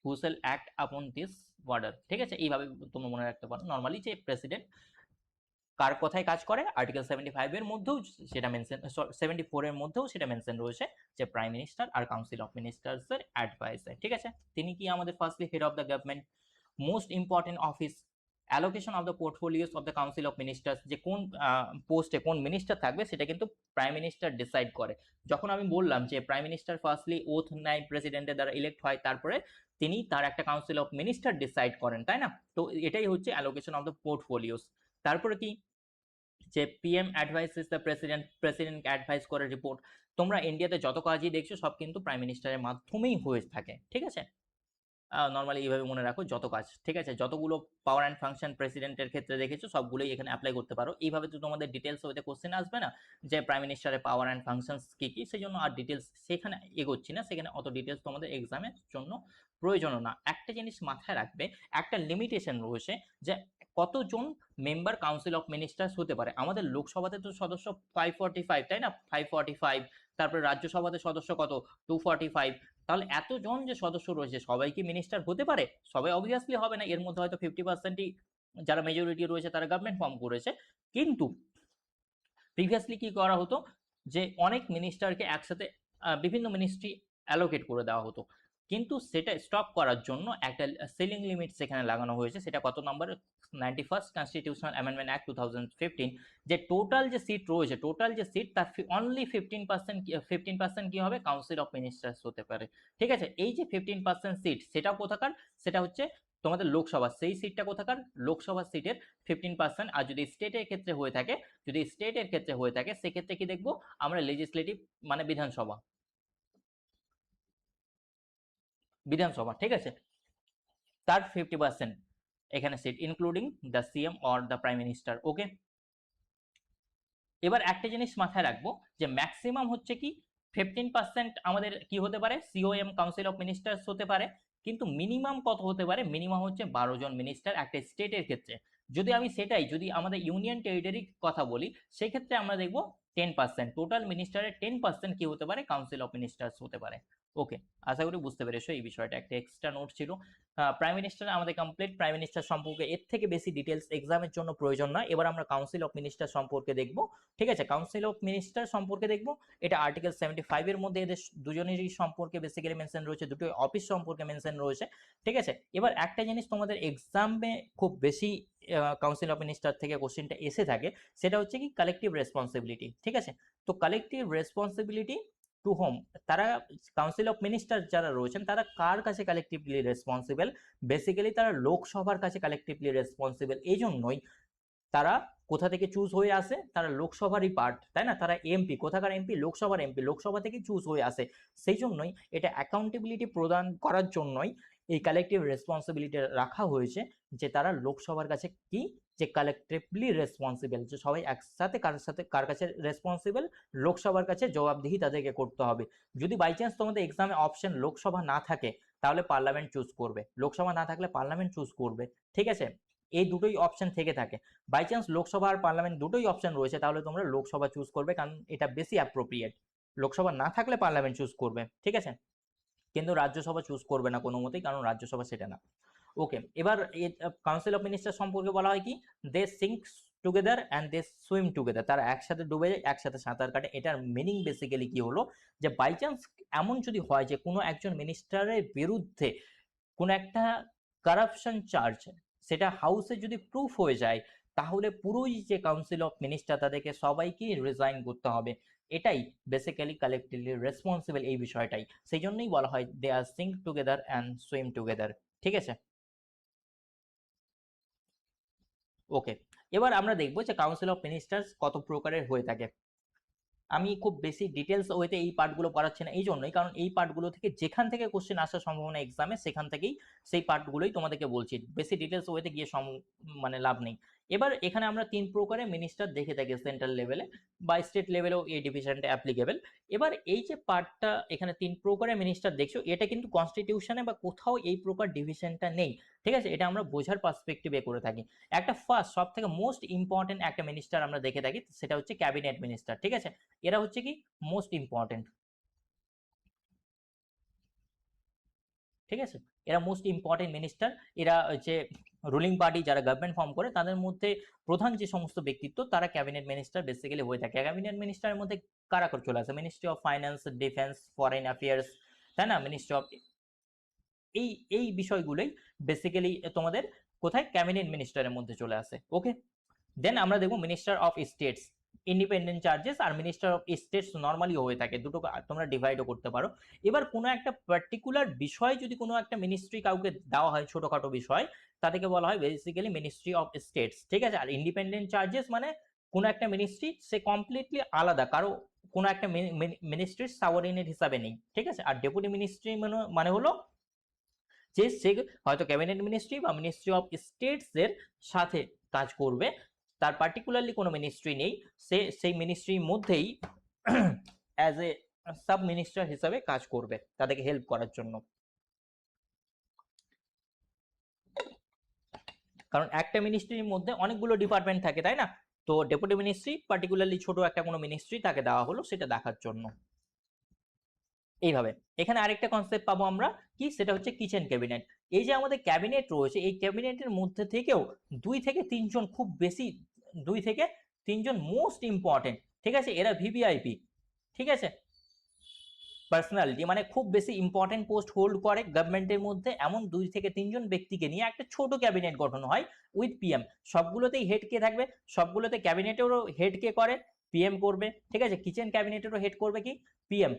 who shall act upon this order, ঠিক আছে। এইভাবে তোমরা মনে রাখতে পারো নর্মালি, যে প্রেসিডেন্ট কার কথায় কাজ করে, আর্টিকেল 75 এর মধ্যেও সেটা মেনশন, 74 এর মধ্যেও সেটা মেনশন রয়েছে, যে প্রাইম মিনিস্টার আর কাউন্সিল অফ মিনিস্টার্স এর অ্যাডভাইসে, ঠিক আছে। তিনি কি আমাদের firstly head of the government, most important office, allocation of the portfolios of the council of ministers, যে কোন পোস্টে কোন মিনিস্টার থাকবে সেটা কিন্তু প্রাইম মিনিস্টার ডিসাইড করে। যখন আমি বললাম যে প্রাইম মিনিস্টার ফার্স্টলি ওথ নেয়, প্রেসিডেন্টের দ্বারা ইলেক্ট হয়, তারপরে তিনি তার একটা কাউন্সিল অফ মিনিস্টার ডিসাইড করেন, তাই না। তো এটাই হচ্ছে অ্যালোকেশন অফ দ্য পোর্টফোলিওস। তারপরে কি, যে পিএম অ্যাডভাইসেস দ্য প্রেসিডেন্ট, প্রেসিডেন্টকে অ্যাডভাইস করে রিপোর্ট। তোমরা ইন্ডিয়াতে যত কাজই দেখছো সব কিন্তু প্রাইম মিনিস্টারের মাধ্যমেই হয়ে থাকে, ঠিক আছে। নর্মালি এইভাবে মনে রাখো যত কাজ, ঠিক আছে, যতগুলো পাওয়ার অ্যান্ড ফাংশন প্রেসিডেন্টের ক্ষেত্রে দেখেছো সবগুলোই এখানে অ্যাপ্লাই করতে পারো। এইভাবে তো তোমাদের ডিটেলস হইতে কোশ্চেন আসবে না যে প্রাইম মিনিস্টারের পাওয়ার অ্যান্ড ফাংশনস কি কি, সেই জন্য আর ডিটেলস সেখানে এগোচ্ছি না, সেখানে অত ডিটেলস তোমাদের এক্সামের জন্য প্রয়োজনও না। একটা জিনিস মাথায় রাখবে, একটা লিমিটেশন রয়েছে যে কতজন মেম্বার কাউন্সিল অফ মিনিস্টার্স হতে পারে। আমাদের লোকসভাতে তো সদস্য 545, তাই না, 545। তারপরে রাজ্যসভাতে সদস্য কত, 245। তাহলে এতজন যে সদস্য রয়েছে সবাই কি মিনিস্টার হতে পারে? সবাই অবভিয়াসলি হবে না, এর মধ্যে হয়তো 50%ই যারা মেজরিটি রয়েছে তারা গভর্নমেন্ট ফর্ম করেছে। কিন্তু প্রিভিয়াসলি কি করা হতো যে অনেক মিনিস্টারকে একসাথে বিভিন্ন মিনিস্ট্রি অ্যালোকেট করে দেওয়া হতো, কিন্তু সেটা স্টপ করার জন্য একটা সিলিং লিমিট সেখানে লাগানো হয়েছে। সেটা কত নম্বর, 91st কনস্টিটিউশনাল অ্যামেন্ডমেন্ট অ্যাক্ট 2015, যে টোটাল যে সিট রয়েছে, টোটাল যে সিট তার অনলি 15% কি হবে, কাউন্সিল অফ মিনিস্টার্স হতে পারে। ঠিক আছে, এই যে 15% সিট সেটা কোথাকার, সেটা হচ্ছে তোমাদের লোকসভা, সেই সিটটা কোথাকার, লোকসভা সিটের 15%। আর যদি স্টেটের ক্ষেত্রে হয়ে থাকে, যদি স্টেটের ক্ষেত্রে হয়ে থাকে সেক্ষেত্রে কি দেখবো আমরা, লেজিসলেটিভ মানে বিধানসভা, বিধানসভা, ঠিক আছে, তার 50% এখানে seat, including the CM or the prime minister. Okay, এবার একটা জিনিস মাথায় রাখবো যে ম্যাক্সিমাম হচ্ছে কি 15% আমাদের কি হতে পারে, সিওএম কাউন্সিল অফ মিনিস্টার্স হতে পারে। কিন্তু মিনিমাম কত হতে পারে, মিনিমাম হচ্ছে 12 জন মিনিস্টার একটা স্টেটের ক্ষেত্রে। যদি আমি সেটাই যদি আমাদের ইউনিয়ন টেরিটরি কথা বলি, সেক্ষেত্রে আমরা দেখবো 10%, টোটাল মিনিস্টারের 10% কি হতে পারে, কাউন্সিল অফ মিনিস্টার্স হতে পারে। ওকে, আশা করি বুঝতে পেরেছো এই বিষয়টা, একটা এক্সট্রা নোট ছিল। প্রাইম মিনিস্টার আমাদের কমপ্লিট, প্রাইম মিনিস্টার সম্পর্কে এর থেকে বেশি ডিটেলস এক্সামের জন্য প্রয়োজন নয়। এবার আমরা কাউন্সিল অফ মিনিস্টার সম্পর্কে দেখবো। ঠিক আছে, কাউন্সিল অফ মিনিস্টার সম্পর্কে দেখবো। এটা আর্টিকেল 75 এর মধ্যে এদের দুজনেরই সম্পর্কে বেসিক্যালি মেনশন রয়েছে, দুটো অফিস সম্পর্কে মেনশন রয়েছে। ঠিক আছে, এবার একটা জিনিস তোমাদের এক্সামে খুব বেশি কাউন্সিল অফ মিনিস্টার থেকে কোশ্চেনটা এসে থাকে, সেটা হচ্ছে কি কালেকটিভ রেসপন্সিবিলিটি। ঠিক আছে, তো কালেকটিভ রেসপন্সিবিলিটি টু হোম, তারা কাউন্সিল অফ মিনিস্টার যারা রয়েছেন তারা কার কাছে কালেকটিভলি রেসপন্সিবল, বেসিক্যালি তারা লোকসভার কাছে কালেকটিভলি রেসপন্সিবল। এই জন্যই তারা কোথা থেকে চুজ হয়ে আসে, তারা লোকসভারই পার্ট, তাই না, তারা এমপি, কোথাকার এমপি, লোকসভার এমপি, লোকসভা থেকে চুজ হয়ে আসে। সেই জন্যই এটা অ্যাকাউন্টেবিলিটি প্রদান করার জন্যই এই কালেকটিভ রেসপন্সিবিলিটি রাখা হয়েছে, যে তারা লোকসভার কাছে কি, যে কালেকটিভলি রেসপন্সিবল, যে সবাই একসাথে কার কাছে রেসপন্সিবল, লোকসভার কাছে জবাবদিহি তাদেরকে করতে হবে। যদি বাই চান্স তোমাদের এক্সামে অপশন লোকসভা না থাকে তাহলে পার্লামেন্ট চুজ করবে, লোকসভা না থাকলে পার্লামেন্ট চুজ করবে। ঠিক আছে, এই দুটোই অপশন থেকে থাকে। বাই চান্স লোকসভা আর পার্লামেন্ট দুটোই অপশন রয়েছে, তাহলে তোমরা লোকসভা চুজ করবে, কারণ এটা বেশি অ্যাপ্রোপ্রিয়েট। লোকসভা না থাকলে পার্লামেন্ট চুজ করবে, ঠিক আছে, কিন্তু রাজ্যসভা চুজ করবে না কোনো মতেই, কারণ রাজ্যসভা সেটা না। ওকে, এবার কাউন্সিল অফ মিনিস্টার সম্পর্কে বলা হয় কি, they sink together and they swim together, তারা একসাথে ডুবে যায়, একসাথে সাঁতার কাটে। এটার মিনিং বেসিক্যালি কি হলো, যে বাই চান্স এমন যদি হয় যে কোনো একজন মিনিস্টারের বিরুদ্ধে কোনো একটা কারাপশন চার্জ, সেটা হাউসে যদি প্রুফ হয়ে যায়, তাহলে পুরোই যে কাউন্সিল অফ মিনিস্টার তাদেরকে সবাইকে রিজাইন করতে হবে। এটাই বেসিক্যালি কালেক্টিভলি রেসপন্সিবল, এই বিষয়টাই, সেই জন্যই বলা হয় they are sink together and swim together. ঠিক আছে, ওকে, এবার আমরা দেখবো যে কাউন্সিল অফ মিনিস্টার্স কত প্রকারের হয়ে থাকে। আমি খুব বেশি ডিটেলস ওয়েতে এই পার্টগুলো পড়াচ্ছি না, এই জন্যই কারণ এই পার্টগুলো থেকে যেখান থেকে কোশ্চেন আসার সম্ভাবনা এক্সামে, সেখান থেকেই সেই পার্টগুলোই তোমাদেরকে বলছি, বেশি ডিটেলস ওয়েতে গিয়ে মানে লাভ নেই। এবার এখানে আমরা 3 প্রকারের মিনিস্টার দেখে থাকি, সেন্ট্রাল লেভেলে বা স্টেট লেভেলেও এই ডিভিশনটা অ্যাপ্লিকেবল। এবার এই যে পার্টটা এখানে 3 প্রকারের মিনিস্টার দেখছো, এটা কিন্তু কনস্টিটিউশনে বা কোথাও এই প্রকার ডিভিশনটা নেই। ঠিক আছে, এটা আমরা বোঝার পার্সপেক্টিভে করে থাকি। একটা ফার্স্ট সব থেকে মোস্ট ইম্পর্টেন্ট একটা মিনিস্টার আমরা দেখে থাকি, সেটা হচ্ছে ক্যাবিনেট মিনিস্টার। ঠিক আছে, এরা হচ্ছে কি মোস্ট ইম্পর্টেন্ট। ঠিক আছে, এরা মোস্ট ইম্পর্টেন্ট মিনিস্টার। এরা হচ্ছে রুলিং পার্টি যারা গভর্নমেন্ট ফর্ম করে তাদের মধ্যে প্রধান যে সমস্ত ব্যক্তিত্ব, তারা ক্যাবিনেট মিনিস্টার বেসিক্যালি হয়ে থাকে। ক্যাবিনেট মিনিস্টারের মধ্যে কারা করে চলে আসে, ministry of finance, defence, foreign affairs, তাই না, মিনিস্ট্রি অফ, এই এই বিষয়গুলোই বেসিক্যালি তোমাদের কোথায়, ক্যাবিনেট মিনিস্টারের মধ্যে চলে আসে। ওকে, দেন আমরা দেখবো minister of states, independent charges আর মিনিস্টার অফ স্টেটস নর্মালি হয়ে থাকে, দুটো তোমরা ডিভাইডও করতে পারো। এবার কোনো একটা পার্টিকুলার বিষয় যদি কোনো একটা মিনিস্ট্রি কাউকে দেওয়া হয়, ছোটখাটো বিষয়, তাদেরকে বলা হয় বেসিক্যালি মিনিস্ট্রি অফ স্টেটস। ঠিক আছে, আর ইন্ডিপেন্ডেন্ট চার্জেস মানে কোনো একটা মিনিস্ট্রি সে কমপ্লিটলি আলাদা, কারো কোনো একটা মিনিস্ট্রির সাবঅর্ডিনেট হিসাবে নেই। ঠিক আছে, আর ডেপুটি মিনিস্ট্রি মানে হলো যে সে হয়তো ক্যাবিনেট মিনিস্ট্রি বা মিনিস্ট্রি অফ স্টেটস এর সাথে কাজ করবে, তার পার্টিকুলারলি কোনো মিনিস্ট্রি নেই, সে সেই মিনিস্ট্রির মধ্যেই অ্যাজ এ সাব মিনিস্টার হিসাবে কাজ করবে তাদেরকে হেল্প করার জন্য। কারণ একটা মিনিস্ট্রির মধ্যে অনেকগুলো ডিপার্টমেন্ট থাকে, তাই না? তো ডেপুটি মিনিস্ট্রি পার্টিকুলারলি ছোট একটা কোনো মিনিস্ট্রি তাকে দেওয়া হলো সেটা দেখার জন্য। এইভাবে এখানে আরেকটা কনসেপ্ট পাবো আমরা, কি সেটা হচ্ছে কিচেন ক্যাবিনেট। এই যে আমাদের ক্যাবিনেট রয়েছে, এই ক্যাবিনেটের মধ্যে থেকেও 2 থেকে 3 জন খুব বেশি, 2 থেকে 3 জন মোস্ট ইম্পর্টেন্ট, ঠিক আছে, এরা ভিভিআইপি, ঠিক আছে, পার্সোনালিটি, মানে খুব বেশি ইম্পর্টেন্ট পোস্ট হোল্ড করে গভর্নমেন্টের মধ্যে, এমন 2 থেকে 3 জন ব্যক্তিকে নিয়ে একটা ছোট ক্যাবিনেট গঠন হয় উইথ পিএম। সবগুলোতেই হেড কে থাকবে, সবগুলোতে ক্যাবিনেটেরও হেড কে করে, পিএম করবে, ঠিক আছে, কিচেন ক্যাবিনেটেরও হেড করবে কি পিএম,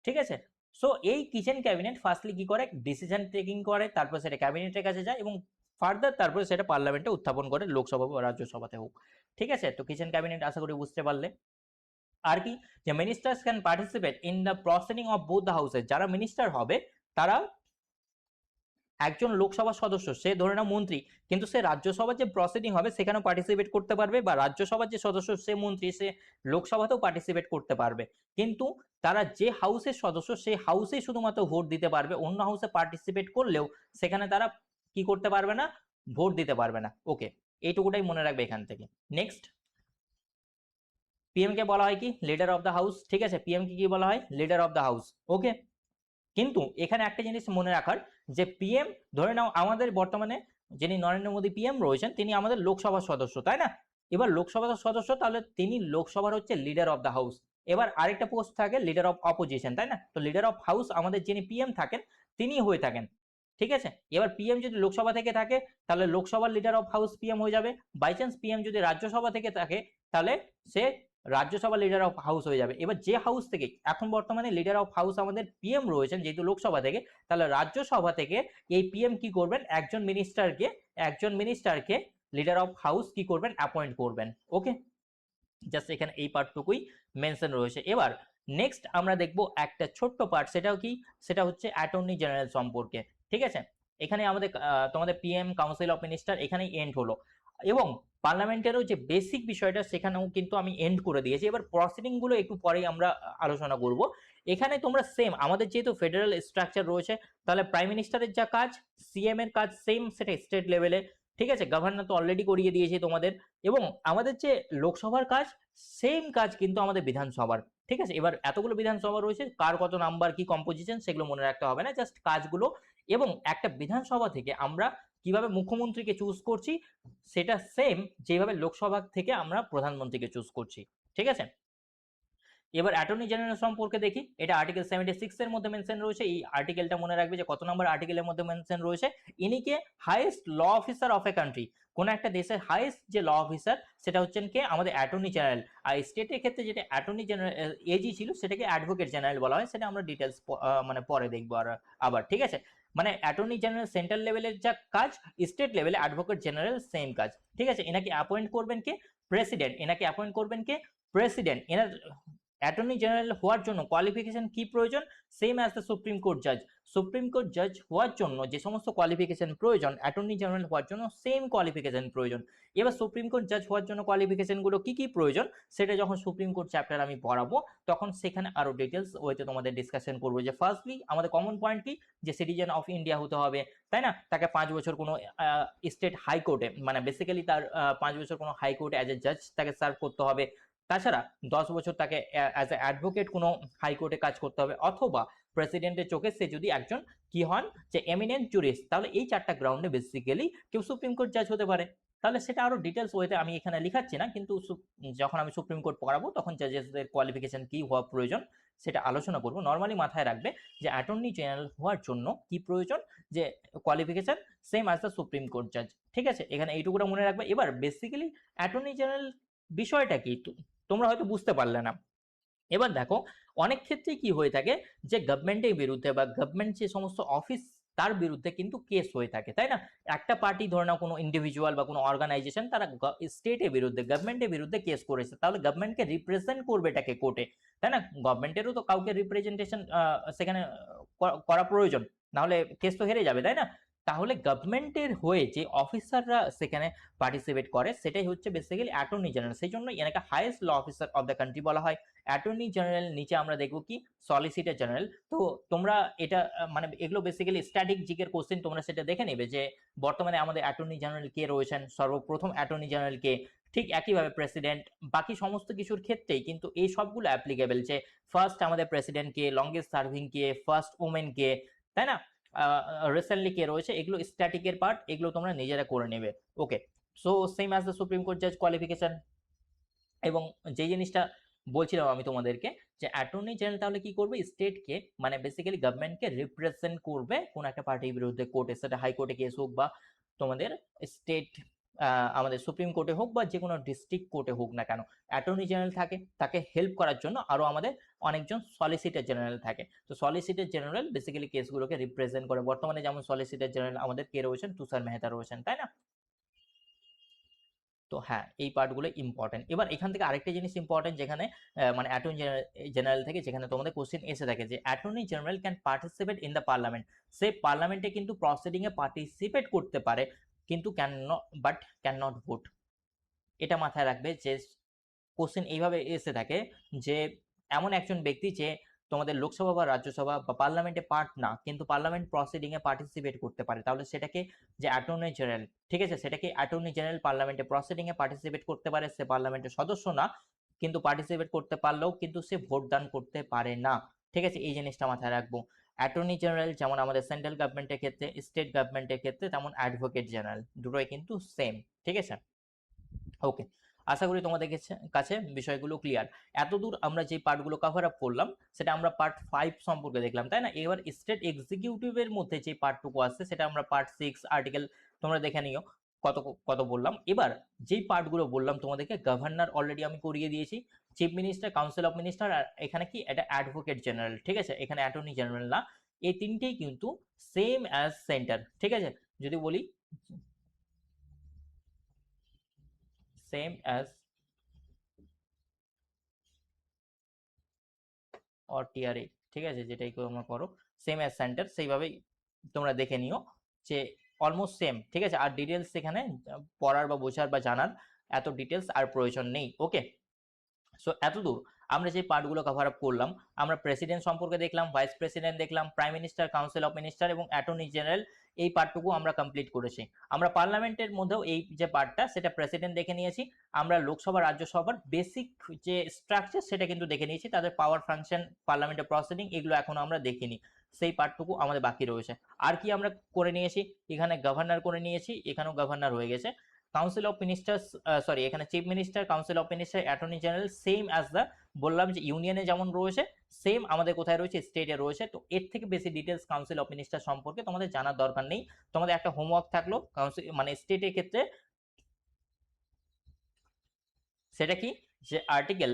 ঠিক আছে। সো এই কিচেন ক্যাবিনেট ফার্স্টলি কি করে, ডিসিশন টেকিং করে, তারপর সেটা ক্যাবিনেটের কাছে যায় এবং ফার্দার তারপরে সেটা পার্লামেন্টে উত্থাপন করে, লোকসভা বা রাজ্যসভাতে হোক, ঠিক আছে। তো কিচেন ক্যাবিনেট আশা করি বুঝতে পারলে। আর কি, যে ministers can participate in the proceeding of both the houses, যারা মিনিস্টার হবে তারা, একজন লোকসভা সদস্য সে ধরে নাও মন্ত্রী, কিন্তু সে রাজ্যসভার যে প্রসিডিং হবে সেখানেও পার্টিসিপেট করতে পারবে, বা রাজ্যসভার যে সদস্য সে মন্ত্রী সে লোকসভাতেও পার্টিসিপেট করতে পারবে, কিন্তু তারা যে হাউসের সদস্য সেই হাউসেই শুধুমাত্র ভোট দিতে পারবে, অন্য হাউসে পার্টিসিপেট করলেও সেখানে তারা কি করতে পারবে না, ভোট দিতে পারবে না। ওকে, এইটুকুটাই মনে রাখবে এখান থেকে। নেক্সট, পিএম কে বলা হয় কি লিডার অফ দ্য হাউস, ঠিক আছে, পিএম কে কি বলা হয় লিডার অফ দ্য হাউস। ওকে, কিন্তু এখানে একটা জিনিস মনে রাখার, যে পিএম, ধরে নাও আমাদের বর্তমানে যিনি নরেন্দ্র মোদী পিএম রয়েছেন তিনি আমাদের লোকসভার সদস্য, তাই না? এবার লোকসভার সদস্য, তাহলে তিনি লোকসভার হচ্ছে লিডার অফ দ্য হাউস। এবার আরেকটা পোস্ট থাকে লিডার অফ অপোজিশন, তাই না? তো লিডার অফ হাউস আমাদের যিনি পিএম থাকেন তিনি হয়ে থাকেন, ঠিক আছে। এবার পিএম যদি লোকসভা থেকে থাকে তাহলে লোকসভার লিডার অফ হাউস পিএম হয়ে যাবে, বাই চান্স পিএম যদি রাজ্যসভা থেকে থাকে তাহলে সে রাজ্যসভা লিডার অফ হাউস হয়ে যাবে। এবার যে হাউস থেকে এখন বর্তমানে লিডার অফ হাউস আমাদের পিএম রয়েছেন যেহেতু লোকসভা থেকে, তাহলে রাজ্যসভা থেকে এই পিএম কি করবেন, একজন মিনিস্টারকে লিডার অফ হাউস কি করবেন, অ্যাপয়েন্ট করবেন। ওকে, জাস্ট এখানে এই পার্টটুকুই মেনশন রয়েছে। এবার নেক্সট আমরা দেখব একটা ছোট্ট পার্ট, সেটাও কি, সেটা হচ্ছে অ্যাটর্নি জেনারেল সম্পর্কে, ঠিক আছে। এখানে আমাদের তোমাদের পিএম কাউন্সিল অফ মিনিস্টার এখানেই এন্ড হলো, এবং পার্লামেন্টেরও যে বেসিক বিষয়টা সেখানেও কিন্তু আমি এন্ড করে দিয়েছি। এবার প্রসিডিং গুলো একটু পরেই আমরা আলোচনা করব। এখানে তোমরা সেম, আমাদের যেহেতু ফেডারেল স্ট্রাকচার রয়েছে, তাহলে প্রাইম মিনিস্টারের যা কাজ, সিএম এর কাজ সেম, সেটা স্টেট লেভেলে, ঠিক আছে, গভর্নর তো অলরেডি করিয়ে দিয়েছে তোমাদের, এবং আমাদের যে লোকসভার কাজ সেম কাজ কিন্তু আমাদের বিধানসভার, ঠিক আছে। এবার এতগুলো বিধানসভা রয়েছে, কার কত নাম্বার কি কম্পোজিশন সেগুলো মনে রাখতে হবে না, জাস্ট কাজগুলো। এবং একটা বিধানসভা থেকে আমরা কিভাবে মুখ্যমন্ত্রীকে চুজ করছি সেটা সেম যেভাবে লোকসভা থেকে আমরা প্রধানমন্ত্রীকে চুজ করছি, ঠিক আছে। এবার অ্যাটর্নি জেনারেল সম্পর্কে দেখি, এটা আর্টিকেল 76 এর মধ্যে মেনশন রয়েছে। এই আর্টিকেলটা মনে রাখবে যে কত নম্বর আর্টিকেলের মধ্যে মেনশন রয়েছে, ইনি কে highest law officer of a country, কোন একটা দেশের হাইয়েস্ট যে ল অফিসার সেটা হচ্ছেন কে, আমাদের অ্যাটর্নি জেনারেল। আর স্টেটের ক্ষেত্রে যেটা অ্যাটর্নি জেনারেল এজি ছিল সেটাকে অ্যাডভোকেট জেনারেল বলা হয়, সেটা আমরা ডিটেলস মানে পরে দেখবো আবার, ঠিক আছে। মানে অ্যাটর্নি জেনারেল সেন্ট্রাল লেভেলের যা কাজ, স্টেট লেভেলে অ্যাডভোকেট জেনারেল সেম কাজ, ঠিক আছে। এনাকে অ্যাপয়েন্ট করবেন কে, প্রেসিডেন্ট, এনাকে অ্যাপয়েন্ট করবেন কে, প্রেসিডেন্ট। এনার অ্যাটর্নি জেনারেল হওয়ার জন্য কোয়ালিফিকেশন কি প্রয়োজন, same as the supreme court জাজ। সুপ্রিম কোর্ট জাজ হওয়ার জন্য যে সমস্ত কোয়ালিফিকেশন প্রয়োজন, অ্যাটর্নি জেনারেল হওয়ার জন্য সেম কোয়ালিফিকেশন প্রয়োজন। এবার সুপ্রিম কোর্ট জাজ হওয়ার জন্য কোয়ালিফিকেশনগুলো কি কি প্রয়োজন সেটা যখন সুপ্রিম কোর্ট চ্যাপ্টার আমি পড়াবো তখন সেখানে আরো ডিটেলস ওইতে তোমাদের ডিসকাশন করবো। যে ফার্স্টলি আমাদের কমন পয়েন্ট কি, যে সিটিজেন অফ ইন্ডিয়া হতে হবে, তাই না? তাকে 5 বছর কোনো স্টেট হাইকোর্টে, মানে বেসিক্যালি তার 5 বছর কোনো হাইকোর্টে অ্যাজ এ জাজ তাকে সার্ভ করতে হবে। তাছাড়া 10 বছর তাকে অ্যাজ এ অ্যাডভোকেট কোনো হাইকোর্টে কাজ করতে হবে, অথবা প্রেসিডেন্টের চোখে সে যদি একজন কি হন, যে এমিনেন্ট জুরিস্ট। তাহলে এই 4টা গ্রাউন্ডে বেসিক্যালি কেউ সুপ্রিম কোর্ট জাজ হতে পারে। তাহলে সেটা আরো ডিটেলস ওয়েতে আমি এখানে লিখাচ্ছি না, কিন্তু যখন আমি সুপ্রিম কোর্ট পড়াবো তখন জাজেসদের কোয়ালিফিকেশন কি হওয়া প্রয়োজন সেটা আলোচনা করব। নর্মালি মাথায় রাখবে যে অ্যাটর্নি জেনারেল হওয়ার জন্য কি প্রয়োজন, যে qualification same as the supreme court জাজ, ঠিক আছে। এখানে এইটুকুটা মনে রাখবে। এবার বেসিক্যালি অ্যাটর্নি জেনারেল বিষয়টা কি তোমরা হয়তো বুঝতে পারলে না। এবার দেখো, অনেক ক্ষেত্রে কি হয়ে থাকে, যে গভর্নমেন্টের বিরুদ্ধে বা গভর্নমেন্ট যে সমস্ত অফিস তার বিরুদ্ধে কিন্তু কেস হয়ে থাকে, তাই না? একটা পার্টি ধরে নাও কোনো ইন্ডিভিজুয়াল বা কোনো অর্গানাইজেশন তারা স্টেটের বিরুদ্ধে, গভর্নমেন্টের বিরুদ্ধে কেস করেছে, তাহলে গভর্নমেন্টকে রিপ্রেজেন্ট করবে এটাকে কোর্টে, তাই না? গভর্নমেন্টেরও তো কাউকে রিপ্রেজেন্টেশন সেখানে করা প্রয়োজন, নাহলে কেস তো হেরে যাবে, তাই না? তাহলে গভর্নমেন্টের হয়ে যে অফিসাররা সেখানে পার্টিসিপেট করে সেটাই হচ্ছে বেসিক্যালি অ্যাটর্নি জেনারেল। সেই জন্য এনাকে highest law officer of the country বলা হয়। অ্যাটর্নি জেনারেল নিচে আমরা দেখবো কি সলিসিটর জেনারেল। তো তোমরা এটা মানে এগুলো বেসিক্যালি স্ট্যাটিক জিকের কোশ্চেন, তোমরা সেটা দেখে নেবে যে বর্তমানে আমাদের অ্যাটর্নি জেনারেল কে রয়েছেন, সর্বপ্রথম অ্যাটর্নি জেনারেল কে, ঠিক একইভাবে প্রেসিডেন্ট, বাকি সমস্ত কিছুর ক্ষেত্রেই কিন্তু এই সবগুলো অ্যাপ্লিকেবল, যে ফার্স্ট আমাদের প্রেসিডেন্ট কে, লংগেস্ট সার্ভিং কে, ফার্স্ট ওমেন কে, তাই না, রিসেন্টলি কে রয়েছে, এগুলো স্ট্যাটিকের পার্ট, এগুলো তোমরা নিজেরা করে নেবে। Okay, so same as the supreme court জাজ কোয়ালিফিকেশন। এবং যে জিনিসটা বলছিলাম আমি তোমাদেরকে, যে অ্যাটর্নি জেনারেল তাহলে কি করবে, স্টেটকে মানে বেসিক্যালি গভর্নমেন্টকে রিপ্রেজেন্ট করবে কোন একটা পার্টির বিরুদ্ধে কোর্টে, সেটা হাইকোর্টে কেস হোক বা তোমাদের স্টেট আমাদের সুপ্রিম কোর্টে হোক বা যে কোনো ডিস্ট্রিক্ট কোর্টে হোক না কেন, অ্যাটর্নি জেনারেল থাকে, তাকে হেল্প করার জন্য আরো আমাদের অনেকজন সলিসিটর জেনারেল থাকে। তো সলিসিটর জেনারেল বেসিক্যালি কেসগুলোকে রিপ্রেজেন্ট করে। বর্তমানে যেমন সলিসিটর জেনারেল আমাদের কে রয়েছেন, তুষার মেহতা রয়েছেন, তাই না? তো হ্যাঁ, এই পার্টগুলো ইম্পর্টেন্ট। এবার এখান থেকে আরেকটা জিনিস ইম্পর্টেন্ট, যেখানে মানে অ্যাটর্নি জেনারেল থেকে যেখানে তোমাদের কোশ্চেন এসে থাকে যে attorney general can participate in the parliament, সে পার্লামেন্টে কিন্তু প্রসিডিং এ পার্টিসিপেট করতে পারে কিন্তু ক্যান নট ভোট। এটা মাথায় রাখবে যে কোশ্চেন এইভাবে এসে থাকে যে এমন একজন ব্যক্তি যে তোমাদের লোকসভা বা রাজ্যসভা বা পার্লামেন্টে পার্ট না, কিন্তু পার্লামেন্ট প্রসিডিং এ পার্টিসিপেট করতে পারে, তাহলে সেটাকে যে অ্যাটর্নি জেনারেল, ঠিক আছে, সেটাকে অ্যাটর্নি জেনারেল পার্লামেন্টে প্রসিডিং এ পার্টিসিপেট করতে পারে, সে পার্লামেন্টের সদস্য না, কিন্তু পার্টিসিপেট করতে পারলেও কিন্তু সে ভোট দান করতে পারে না। ঠিক আছে, এই জিনিসটা মাথায় রাখবো। অ্যাটর্নি জেনারেল যেমন আমাদের সেন্ট্রাল গভর্নমেন্টের ক্ষেত্রে, স্টেট গভর্নমেন্টের ক্ষেত্রে, তেমন অ্যাডভোকেট জেনারেল, দুটোই কিন্তু সেম। ঠিক আছে, ওকে, আশা করি তোমাদের কাছে বিষয়গুলো ক্লিয়ার। এতদূর আমরা যে পার্টগুলো কভার আপ করলাম সেটা আমরা পার্ট 5 সম্পর্কে দেখলাম, তাই না? এবার স্টেট এক্সিকিউটিভের মধ্যে যে পার্টটুকু আছে সেটা আমরা পার্ট 6 আর্টিকেল, তোমরা দেখে নিও কত কত বললাম। এবার যেই পার্টগুলো বললাম তোমাদেরকে, গভর্নর অলরেডি আমি করিয়ে দিয়েছি, chief minister, council of minister, আর এখানে কি এটা অ্যাডভোকেট জেনারেল, ঠিক আছে, এখানে অ্যাটর্নি জেনারেল না। এই তিনটেই কিন্তু সেম অ্যাজ সেন্টার, ঠিক আছে। যদি বলি সেম অ্যাজ অর টিআরএ, ঠিক আছে, যেটাই তোমরা করো সেম অ্যাজ সেন্টার, সেইভাবেই তোমরা দেখে নিও যে অলমোস্ট সেম। ঠিক আছে, আর ডিটেলস এখানে পড়ার বা বোঝার বা জানার এত ডিটেলস আর প্রয়োজন নেই। ওকে, সো এতদূর আমরা যে পার্টগুলো কভার আপ করলাম, আমরা প্রেসিডেন্ট সম্পর্কে দেখলাম, ভাইস প্রেসিডেন্ট দেখলাম, prime minister, council of minister এবং অ্যাটর্নি জেনারেল, এই পার্টটুকু আমরা কমপ্লিট করেছি। আমরা পার্লামেন্টের মধ্যেও এই যে পার্টটা, সেটা প্রেসিডেন্ট দেখে নিয়েছি। আমরা লোকসভা রাজ্যসভার বেসিক যে স্ট্রাকচার সেটা কিন্তু দেখে নিয়েছি, তাদের পাওয়ার ফাংশন, পার্লামেন্টের প্রসিডিং, এগুলো এখনো আমরা দেখিনি, সেই পার্টটুকু আমাদের বাকি রয়েছে। আর কি আমরা করে নিয়েছি, এখানে গভর্নর করে নিয়েছি, এখানেও গভর্নর হয়ে গেছে। কাউন্সিল অফ মিনিস্টার্স, সরি, এখানে chief minister, council of minister, attorney general, same as the বললাম যে ইউনিয়নে যেমন রয়েছে সেম আমাদের কোথায় রয়েছে, স্টেটে রয়েছে। তো এর থেকে বেশি ডিটেলস কাউন্সিল অফ মিনিস্টার সম্পর্কে তোমাদের জানার দরকার নেই। তোমাদের একটা হোমওয়ার্ক থাকলো কাউন্সিল মানে স্টেটের ক্ষেত্রে, সেটা কি, যে আর্টিকেল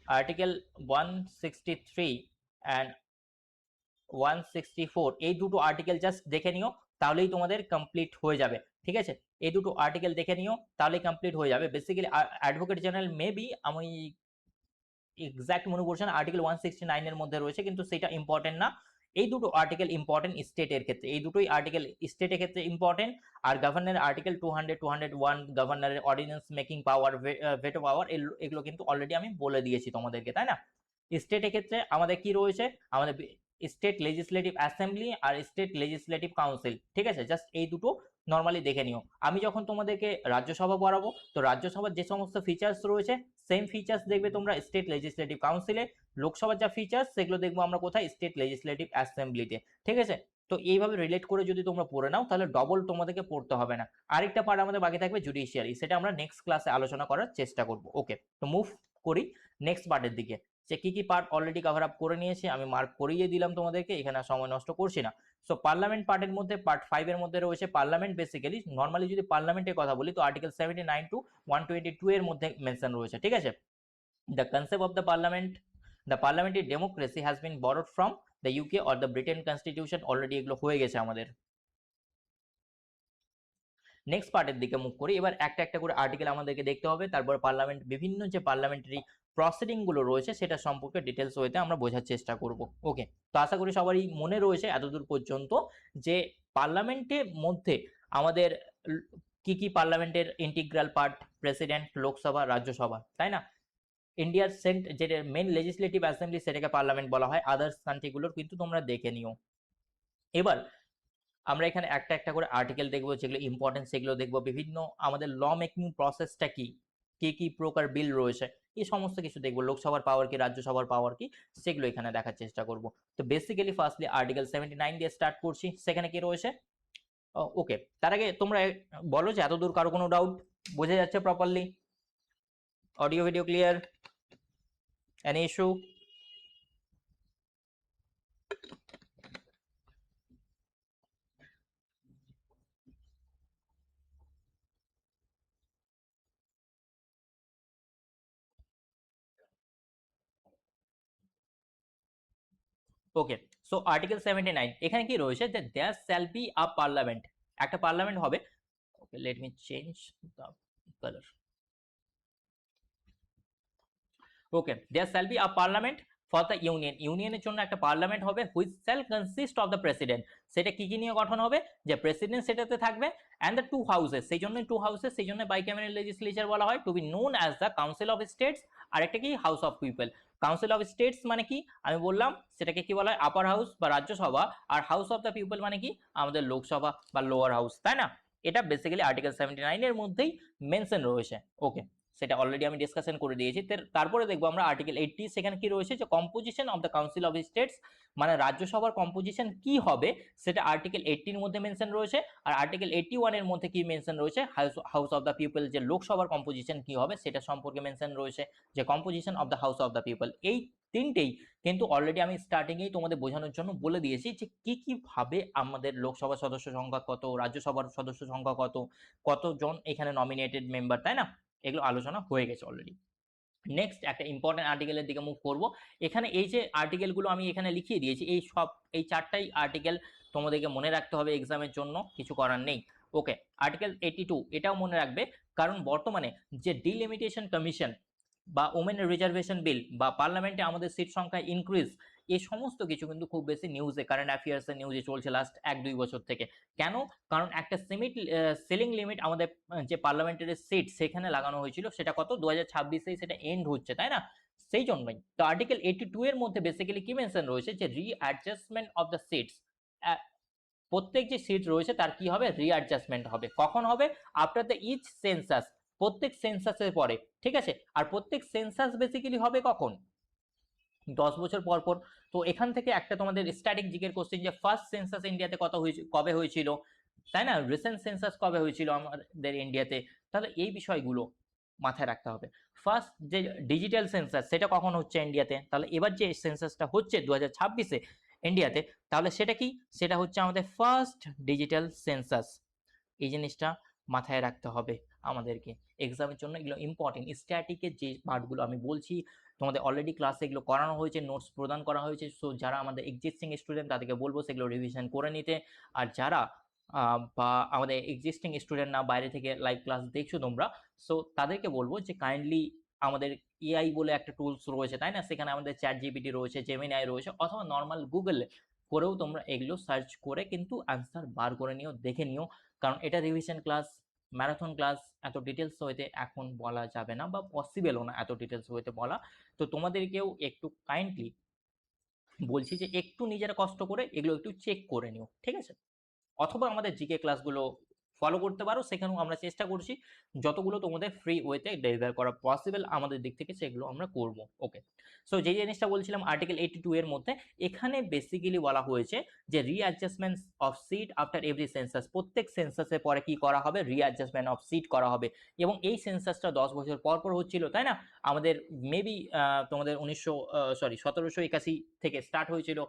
আর্টিকেল 163 অ্যান্ড 164, এই দুটো আর্টিকেল জাস্ট দেখে নিও, তাহলেই তোমাদের কমপ্লিট হয়ে যাবে। ঠিক আছে, এই দুটো আর্টিকেল দেখে নিও, তাহলেই কমপ্লিট হয়ে যাবে। বেসিক্যালি অ্যাডভোকেট জেনারেল মেবি আমি এক্সাক্ট মনে পড়ছে না, আর্টিকেল 169 এর মধ্যে রয়েছে, কিন্তু সেটা ইম্পর্টেন্ট না। এই দুটো আর্টিকেল ইম্পর্টেন্ট স্টেটের ক্ষেত্রে, এই দুটোই আর্টিকেল স্টেটের ক্ষেত্রে ইম্পর্টেন্ট। আর গভর্নরের আর্টিকেল 200, 201, গভর্নরের ordinance making power, veto power, এগুলো কিন্তু অলরেডি আমি বলে দিয়েছি তোমাদেরকে, তাই না? স্টেটের ক্ষেত্রে আমাদের কি রয়েছে, আমাদের স্টেট লেজিসলেটিভ অ্যাসেম্বলি আর স্টেট লেজিসলেটিভ কাউন্সিল, ঠিক আছে, জাস্ট এই দুটো নর্মালি দেখে নিও। আমি যখন তোমাদেরকে রাজ্যসভা পড়াবো, তো রাজ্যসভার যে সমস্ত ফিচার্স রয়েছে সেম ফিচার্স দেখবে তোমরা স্টেট লেজিসলেটিভ কাউন্সিলে, লোকসভার যা ফিচার্স সেগুলো দেখবো আমরা কোথায়, স্টেট লেজিসলেটিভ অ্যাসেম্বলিতে। ঠিক আছে, তো এইভাবে রিলেট করে যদি তোমরা পড়ে নাও তাহলে ডবল তোমাদেরকে পড়তে হবে না। আরেকটা পার্ট আমাদের বাকি থাকবে জুডিশিয়ারি, সেটা আমরা নেক্সট ক্লাসে আলোচনা করার চেষ্টা করব। ওকে, তো মুভ করি নেক্সট পার্টের দিকে, যে কি কি পার্ট অলরেডি কভার আপ করে নিয়েছি, আমি মার্ক করিয়ে দিলাম তোমাদেরকে, এখানে সময় নষ্ট করছি না। সো পার্লামেন্ট পার্টের মধ্যে পার্ট 5 এর মধ্যে রয়েছে পার্লামেন্ট। বেসিক্যালি নর্মালি যদি পার্লামেন্টের কথা বলি তো আর্টিকেল 79 টু 122 এর মধ্যে মেনশন রয়েছে। ঠিক আছে, the concept of the parliament, the parliamentary democracy has been borrowed from the UK or the Britain constitution, already এগুলো হয়ে গেছে আমাদের। নেক্সট পার্টের দিকে মুভ করি, এবার একটা একটা করে আর্টিকেল আমাদেরকে দেখতে হবে, তারপর পার্লামেন্ট, বিভিন্ন যে পার্লামেন্টারি প্রসিডিং গুলো রয়েছে সেটা সম্পর্কে ডিটেলস ওয়েতে আমরা বোঝার চেষ্টা করব। ওকে, তো আশা করি সবারই মনে রয়েছে এতদূর পর্যন্ত যে পার্লামেন্টের মধ্যে আমাদের কি কি পার্লামেন্টের integral part, president, Lok Sabha, Rajya Sabha, তাই না? ইন্ডিয়ার যেটা মেন লেজিসলেটিভ অ্যাসেম্বলি সেটাকে পার্লামেন্ট বলা হয়, আদার্স কান্ট্রিগুলোর কিন্তু তোমরা দেখে নিও। এবার আমরা এখানে একটা একটা করে আর্টিকেল দেখবো, যেগুলো ইম্পর্টেন্ট সেগুলো দেখবো, বিভিন্ন আমাদের ল মেকিং প্রসেসটা কি, কি কি প্রকার বিল রয়েছে, এই সমস্ত কিছু দেখবো, লোকসভার পাওয়ার কি, রাজ্যসভার পাওয়ার কি, সেগুলো এখানে দেখার চেষ্টা করব। তো বেসিক্যালি ফার্স্টলি আর্টিকেল 79 দিয়ে স্টার্ট করছি। সেখানে কি রয়েছে? ওকে, তার আগে তোমরা বলো যে এতদূর কারো কোনো ডাউট, বোঝা যাচ্ছে properly? Audio video clear? Any issue? Okay, so article 79 এখানে কি রয়েছে যে there shall be a parliament, একটা পার্লামেন্ট হবে। Okay, let me change the colour. Okay, there shall be a parliament for the union, ইউনিয়নের জন্য একটা পার্লামেন্ট হবে, which shall consist of the president, সেটা কি কি নিয়ে গঠন হবে, যে প্রেসিডেন্ট সেটাতে থাকবে, অ্যান্ড দ্য টু হাউসেস, সেই জন্য টু হাউসেস, সেই জন্য বাইক্যামেরাল লেজিসলেচার বলা হয়, to be known as the council of states, আর একটা কি house of people. Council of states মানে কি আমি বললাম, সেটাকে কি বলা হয়, আপার হাউস বা রাজ্যসভা, আর হাউস অফ দ্য পিপল মানে কি আমাদের লোকসভা বা লোয়ার হাউস, তাই না? এটা বেসিক্যালি আর্টিকেল 79 এর মধ্যেই মেনশন রয়েছে। ওকে, সেটা অলরেডি আমি ডিসকাশন করে দিয়েছি। তারপরে দেখবো আমরা আর্টিকেল 80, সেখানে কি রয়েছে যে composition of the council of states, মানে রাজ্যসভার কম্পোজিশন কি হবে সেটা আর্টিকেল 80 এর মধ্যে মেনশন রয়েছে। আর আর্টিকেল 81 এর মধ্যে কি মেনশন রয়েছে, হাউস অফ দ্য পিপল, যে লোকসভার কম্পোজিশন কি হবে সেটা সম্পর্কে মেনশন রয়েছে, যে composition of the house of the people. এই তিনটেই কিন্তু অলরেডি আমি স্টার্টিংয়েই তোমাদের বোঝানোর জন্য বলে দিয়েছি যে কি কি ভাবে আমাদের লোকসভার সদস্য সংখ্যা কত, রাজ্যসভার সদস্য সংখ্যা কত, কতজন এখানে নমিনেটেড মেম্বার, তাই না? এগুলো আলোচনা হয়ে গেছে অলরেডি। নেক্সট একটা ইম্পর্টেন্ট আর্টিকেলের দিকে মুভ করব। এখানে এই যে আর্টিকেলগুলো আমি এখানে লিখিয়ে দিয়েছি, এই চারটাই আর্টিকেল তোমাদেরকে মনে রাখতে হবে এক্সামের জন্য, কিছু করার নেই। ওকে, আর্টিকেল 82 এটাও মনে রাখবে, কারণ বর্তমানে যে ডিলিমিটেশন কমিশন বা ওমেন রিজার্ভেশন বিল বা পার্লামেন্টে আমাদের সিট সংখ্যা ইনক্রিজ, এই সমস্ত কিছু কিন্তু খুব বেশি নিউজে, কারেন্ট অ্যাফেয়ার্সে নিউজে চলছে লাস্ট 1-2 বছর থেকে। কেন? কারণ একটা সিলিং লিমিট আমাদের যে পার্লামেন্টের সিট সেখানে লাগানো হয়েছিল, সেটা কত 2026-এই সেটা এন্ড হচ্ছে, তাই না? সেই জন্যই তো আর্টিকেল 82 এর মধ্যে বেসিক্যালি কি মেনশন রয়েছে, যে রিঅ্যাডজাস্টমেন্ট অফ দ্য সিটস, প্রত্যেক যে সিট রয়েছে তার কি হবে, রিঅ্যাডজাস্টমেন্ট হবে। কখন হবে? আফটার দ্য ইচ সেন্সাস, প্রত্যেক সেন্সাসের পরে, ঠিক আছে? আর প্রত্যেক সেন্সাস বেসিক্যালি হবে কখন, 10 বছর পর পর। তো এখান থেকে একটা তোমাদের স্ট্যাটিক জিকের কোশ্চেন, যে ফার্স্ট সেন্সাস ইন্ডিয়াতে কবে হয়েছিল, তাই না? রিসেন্ট সেন্সাস কবে হয়েছিল আমাদের ইন্ডিয়াতে, তাহলে এই বিষয়গুলো মাথায় রাখতে হবে। ফার্স্ট যে ডিজিটাল সেন্সাস সেটা কখন হচ্ছে ইন্ডিয়াতে, তাহলে এবার যে সেন্সাসটা হচ্ছে 2026-এ ইন্ডিয়াতে, তাহলে সেটা কি, সেটা হচ্ছে আমাদের ফার্স্ট ডিজিটাল সেন্সাস। এই জিনিসটা মাথায় রাখতে হবে আমাদেরকে এক্সামের জন্য, এগুলো ইম্পর্টেন্ট। স্ট্যাটিকের যে পার্টগুলো আমি বলছি তোমাদের অলরেডি ক্লাসে এগুলো করানো হয়েছে, নোটস প্রদান করা হয়েছে। সো যারা আমাদের এক্সিস্টিং স্টুডেন্ট তাদেরকে বলবো সেগুলো রিভিশন করে নিতে, আর যারা বা আমাদের এক্সিস্টিং স্টুডেন্ট না, বাইরে থেকে লাইভ ক্লাস দেখছো তোমরা, সো তাদেরকে বলবো যে কাইন্ডলি আমাদের এআই বলে একটা টুলস রয়েছে, তাই না? সেখানে আমাদের চ্যাট জিপিটি রয়েছে, জেমিনাই রয়েছে, অথবা নর্মাল গুগলে করেও তোমরা এগুলো সার্চ করে কিন্তু অ্যান্সার বার করে নিও, দেখে নিও। কারণ এটা রিভিশন ক্লাস, ম্যারাথন ক্লাস, এত ডিটেলস হইতে এখন বলা যাবে না, বা পসিবলও না এত ডিটেলস হইতে বলা। তো তোমাদেরকেও একটু কাইন্ডলি বলছি যে একটু নিজেরা কষ্ট করে এগুলো একটু চেক করে নিও, ঠিক আছে? অথবা আমাদের জিকে ক্লাসগুলো ফলো করতে পারো, সেখানেও আমরা চেষ্টা করছি যতগুলো তোমাদের ফ্রি ওয়েতে ডেলিভার করা পসিবল আমাদের দিক থেকে সেগুলো আমরা করব। ওকে, সো যে জিনিসটা বলছিলাম আর্টিকেল 82 এর মধ্যে, এখানে বেসিক্যালি বলা হয়েছে যে readjustment of seat after every census, প্রত্যেক সেন্সাসের পরে কি করা হবে, রিঅ্যাডজাস্টমেন্ট অফ সিট করা হবে। এবং এই সেন্সাসটা 10 বছর পর পর হচ্ছিল, তাই না? আমাদের মেবি তোমাদের 1781 থেকে স্টার্ট হয়েছিল,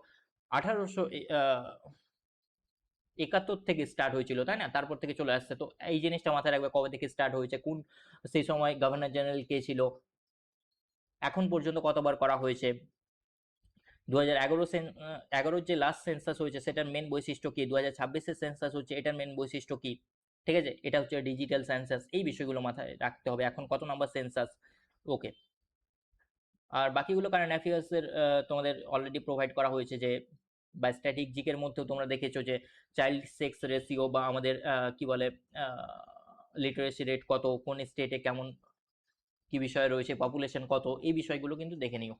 1871 থেকে স্টার্ট হয়েছিল, তাই না? তারপর থেকে চলে আসছে। তো এই জিনিসটা মাথায় রাখবে, কবে থেকে স্টার্ট হয়েছে, কোন সেই সময় গভর্নর জেনারেল কে ছিল, এখন পর্যন্ত কতবার করা হয়েছে, 2011 যে লাস্ট সেন্সাস হয়েছে সেটার মেন বৈশিষ্ট্য কি, 2026-এর সেন্সাস হচ্ছে এটার মেন বৈশিষ্ট্য কি, ঠিক আছে? এটা হচ্ছে ডিজিটাল সেন্সাস, এই বিষয়গুলো মাথায় রাখতে হবে। এখন কত নাম্বার সেন্সাস? ওকে, আর বাকিগুলো কারেন্ট অ্যাফেয়ার্স এর তোমাদের অলরেডি প্রোভাইড করা হয়েছে, যে বা স্ট্র্যাটেজিক এর মধ্যেও তোমরা দেখেছো যে চাইল্ড সেক্স রেশিও বা আমাদের কি বলে লিটারেসি রেট কত, কোন স্টেটে কেমন কি বিষয় রয়েছে, পপুলেশন কত, এই বিষয়গুলো কিন্তু দেখে নিও।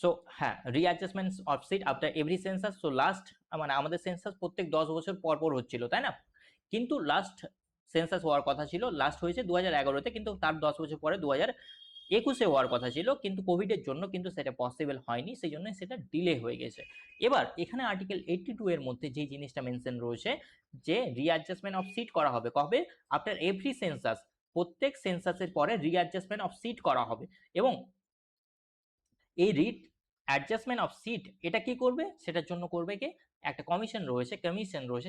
সো হ্যাঁ, readjustments of seat after every census. So last মানে আমাদের সেন্সাস প্রত্যেক 10 বছর পর পর হচ্ছিল, তাই না? কিন্তু লাস্ট সেন্সাস হওয়ার কথা ছিল, লাস্ট হয়েছে 2011-তে, কিন্তু তার 10 বছর পরে 2021-এ হওয়ার কথা ছিল, কিন্তু কোভিডের জন্য কিন্তু সেটা পসিবল হয়নি, সেই জন্য সেটা ডিলে হয়ে গেছে। এবার এখানে আর্টিকেল 82 এর মধ্যে যে জিনিসটা মেনশন রয়েছে যে রিঅ্যাডজাস্টমেন্ট অফ সিট করা হবে কবে, আফটার এভরি সেন্সাস, প্রত্যেক সেন্সাসের পরে রিঅ্যাডজাস্টমেন্ট অফ সিট করা হবে। এবং এই অ্যাডজাস্টমেন্ট অফ সিট এটা কি করবে, সেটার জন্য করবে কি একটা কমিশন রয়েছে,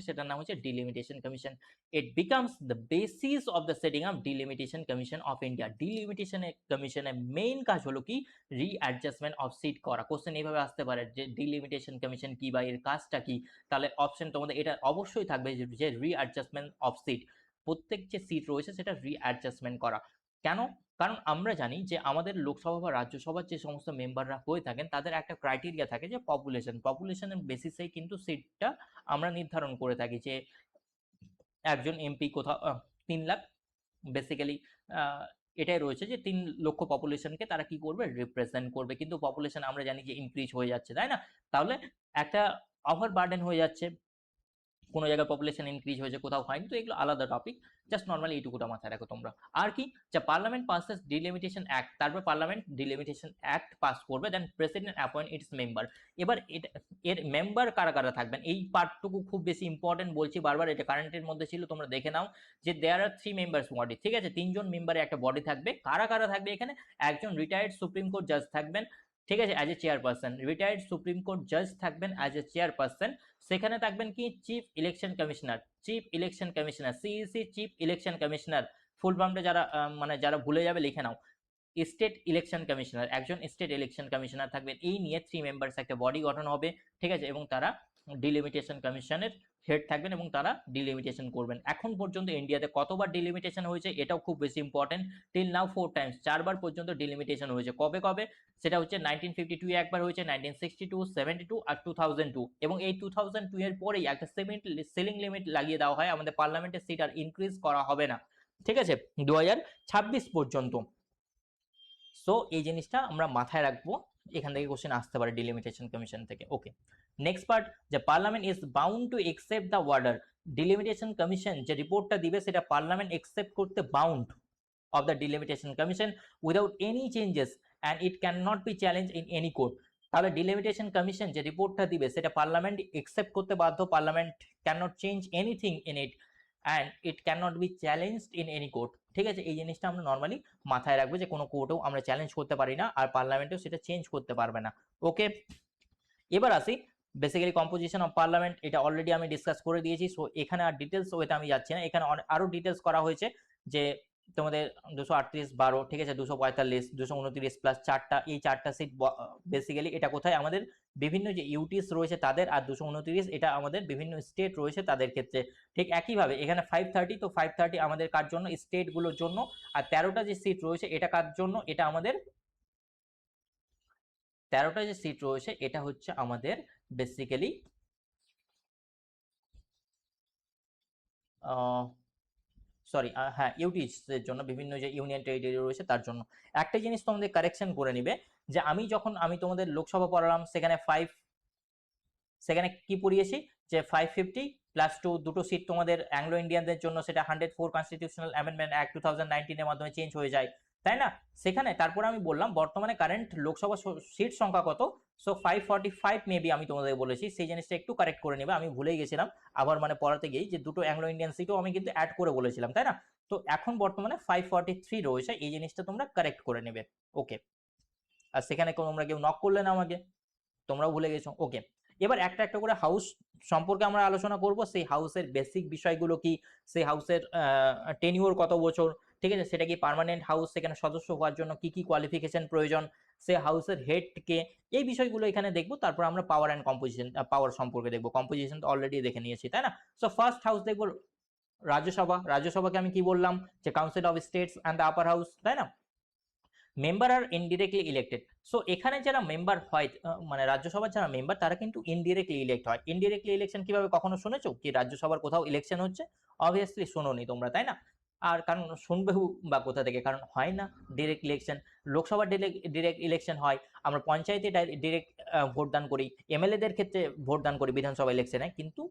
সেটার নাম হচ্ছে delimitation commission. It becomes the basis of the setting up delimitation commission of India. Delimitation কমিশনের মেইন কাজ হলো কি রিঅ্যাডজাস্টমেন্ট অফ সিট করা। কোশ্চেন এইভাবে আসতে পারে যে ডিলিমিটেশন কমিশন কি বা এর কাজটা কি, তাহলে অপশন তোমাদের এটা অবশ্যই থাকবে যে রিঅ্যাডজাস্টমেন্ট অফ সিট, প্রত্যেক যে সিট রয়েছে সেটা রিঅ্যাডজাস্টমেন্ট করা। কেন? কারণ আমরা জানি যে আমাদের লোকসভা বা রাজ্যসভার যে সমস্ত মেম্বাররা হয়ে থাকেন তাদের একটা ক্রাইটেরিয়া থাকে যে পপুলেশনের বেসিসেই কিন্তু সিটটা আমরা নির্ধারণ করে থাকি, যে একজন এমপি কোথাও 3 লাখ বেসিক্যালি এটাই রয়েছে যে 3 লক্ষ পপুলেশনকে তারা কি করবে, রিপ্রেজেন্ট করবে। কিন্তু পপুলেশন আমরা জানি যে ইনক্রিজ হয়ে যাচ্ছে, তাই না? তাহলে একটা ওভার বার্ডেন হয়ে যাচ্ছে, কোনো জায়গায় পপুলেশন ইনক্রিজ হয়েছে, কোথাও হয়নি, তো এগুলো আলাদা টপিক, জাস্ট নর্মালি এইটুকুটা মাথায় রাখো তোমরা। আর কি, যে পার্লামেন্ট পাসেস ডিলিমিটেশন অ্যাক্ট, তারপর পার্লামেন্ট ডিলিমিটেশন অ্যাক্ট পাস করবে, দেন প্রেসিডেন্ট অ্যাপয়েন্ট ইটস মেম্বার। এবার এটা এর মেম্বার কারা কারা থাকবেন, এই পার্টটুকু খুব বেশি ইম্পর্টেন্ট, বলছি বারবার, এটা কারেন্টের মধ্যে ছিল, তোমরা দেখে নাও যে দেয়ার আর 3 মেম্বার্স বডি, ঠিক আছে? 3জন মেম্বারে একটা বডি থাকবে। কারা কারা থাকবে এখানে? একজন রিটায়ার্ড সুপ্রিম কোর্ট জাজ থাকবেন, ঠিক আছে, as a chairperson. Retired supreme court জাজ থাকবেন অ্যাজ এ চেয়ারপারসন। সেখানে থাকবেন কি chief election commissioner, CEC, chief election commissioner. Full ফর্মটা যারা মানে যারা ভুলে যাবে লিখে নাও। স্টেট ইলেকশন কমিশনার, একজন স্টেট ইলেকশন কমিশনার থাকবেন। এই নিয়ে 3 মেম্বার্স একটা বডি গঠন হবে, ঠিক আছে? এবং তারা ডিলিমিটেশন কমিশনের হেড থাকবেন এবং তারা ডিলিমিটেশন করবেন। এখন পর্যন্ত ইন্ডিয়াতে কতবার ডিলিমিটেশন হয়েছে এটাও খুব বেশি ইম্পর্টেন্ট। টিল নাও 4 টাইমস, 4বার পর্যন্ত ডিলিমিটেশন হয়েছে। কবে কবে? সেটা হচ্ছে 1952 একবার হয়েছে, 1962, 72 আর 2002। এবং এই 2002 এর পরেই একটা সিলিং লিমিট লাগিয়ে দেওয়া হয়, আমাদের পার্লামেন্টের সিট আর ইনক্রিজ করা হবে না, ঠিক আছে, 2026 পর্যন্ত। সো এই জিনিসটা আমরা মাথায় রাখবো, এখান থেকে কোশ্চেন আসতে পারে ডিলিমিটেশন কমিশন থেকে। ওকে, নেক্সট পার্ট, যে parliament is bound to accept the order. Delimitation commission যে রিপোর্টটা দিবে সেটা পার্লামেন্ট একসেপ্ট করতে bound of the delimitation commission without any changes and it can not be challenge in any court. তাহলে delimitation commission যে রিপোর্টটা দিবে সেটা পার্লামেন্ট একসেপ্ট করতে বাধ্য, parliament can not change anything in it and it can not be challenged in any court, ঠিক আছে? এই জিনিসটা আমরা নর্মালি মাথায় রাখবো যে কোনো কোর্টেও আমরা চ্যালেঞ্জ করতে পারি না, আর পার্লামেন্টেও সেটা চেঞ্জ করতে পারবে না। ওকে, এবার আসি বেসিক্যালি কম্পোজিশন অফ পার্লামেন্ট, এটা অলরেডি আমি ডিসকাস করে দিয়েছি, সো এখানে আর ডিটেলস ওইতে আমি যাচ্ছি না। এখানে আরো ডিটেলস করা হয়েছে যে তোমাদের 238/12, ঠিক আছে, 245, 229 প্লাস 4টা, এই 4টা সিট বেসিক্যালি এটা কোথায়, আমাদের বিভিন্ন যে ইউটিস রয়েছে তাদের, আর 229 এটা আমাদের বিভিন্ন স্টেট রয়েছে তাদের ক্ষেত্রে। ঠিক একইভাবে এখানে 530, তো 530 আমাদের কার জন্য, স্টেটগুলোর জন্য। আর 13টা যে সিট রয়েছে এটা কার জন্য, এটা আমাদের 13টা যে সিট রয়েছে এটা হচ্ছে আমাদের বেসিক্যালি সরি হ্যাঁ ইউটিস এর জন্য, বিভিন্ন যে ইউনিয়ন টেরিটরি রয়েছে তার জন্য। একটা জিনিস তোমাদের কারেকশন করে নিবে, যে আমি তোমাদের লোকসভা পড়ালাম, সেখানে কি পড়িয়েছি, যে 550 প্লাস 2 দুটো সিট তোমাদের অ্যাংলো ইন্ডিয়ানদের জন্য, সেটা 104 কনস্টিটিউশনাল অ্যামেন্ডমেন্ট অ্যাক্ট 2019 এর মাধ্যমে চেঞ্জ হয়ে যায়, তাই না? সেখানে তারপর আমি বললাম বর্তমানে কারেন্ট লোকসভা সিট সংখ্যা কত, সো 545 মেবি আমি তোমাদের বলেছি, সেই জিনিসটা একটু কারেক্ট করে নেবে, আমি ভুলেই গেছিলাম আবার মানে পড়াতে গিয়ে, যে দুটো অ্যাংলো ইন্ডিয়ান সিটও আমি কিন্তু অ্যাড করে বলেছিলাম, তাই না? তো এখন বর্তমানে 543 রয়েছে, এই জিনিসটা তোমরা কারেক্ট করে নেবে। ওকে, আর সেখানে তোমরা কেউ নক করলে না আমাকে, তোমরাও ভুলে গেছো। ওকে, এবার একটা একটা করে হাউস সম্পর্কে আমরা আলোচনা করব, সেই হাউসের বেসিক বিষয়গুলো কি, সেই হাউসের টেনিউর কত বছর, ঠিক আছে, সেটা কি পার্মানেন্ট হাউস, সেখানে সদস্য হওয়ার জন্য কি কি কোয়ালিফিকেশন প্রয়োজন, সে হাউসের হেড কে, এই বিষয়গুলো এখানে দেখবো। তারপর আমরা পাওয়ার অ্যান্ড কম্পোজিশন, পাওয়ার সম্পর্কে দেখবো, কম্পোজিশন তো অলরেডি দেখে নিয়েছি, তাই না? সো ফার্স্ট হাউস দেখবো রাজ্যসভাকে আমি কি বললাম, যে council of states and the upper house, তাই না? মেম্বার আর ইনডিরেক্টলি ইলেক্টেড। সো এখানে যারা মেম্বার হয় মানে রাজ্যসভার যারা মেম্বার তারা কিন্তু ইনডিরেক্টলি ইলেক্ট হয়। ইনডিরেক্টলি ইলেকশন কিভাবে কখনো শুনেছো কি রাজ্যসভার কোথাও ইলেকশন হচ্ছে? অবভিয়াসলি শোনোনি তোমরা, তাই না? আর কারণ শুনবেও বা কোথা থেকে, কারণ হয় না ডিরেক্ট ইলেকশন। লোকসভার ডিরেক্ট ইলেকশন হয়, আমরা পঞ্চায়েতে ডিরেক্ট ভোটদান করি, এমএলএদের ক্ষেত্রে ভোটদান করি বিধানসভা ইলেকশনে, কিন্তু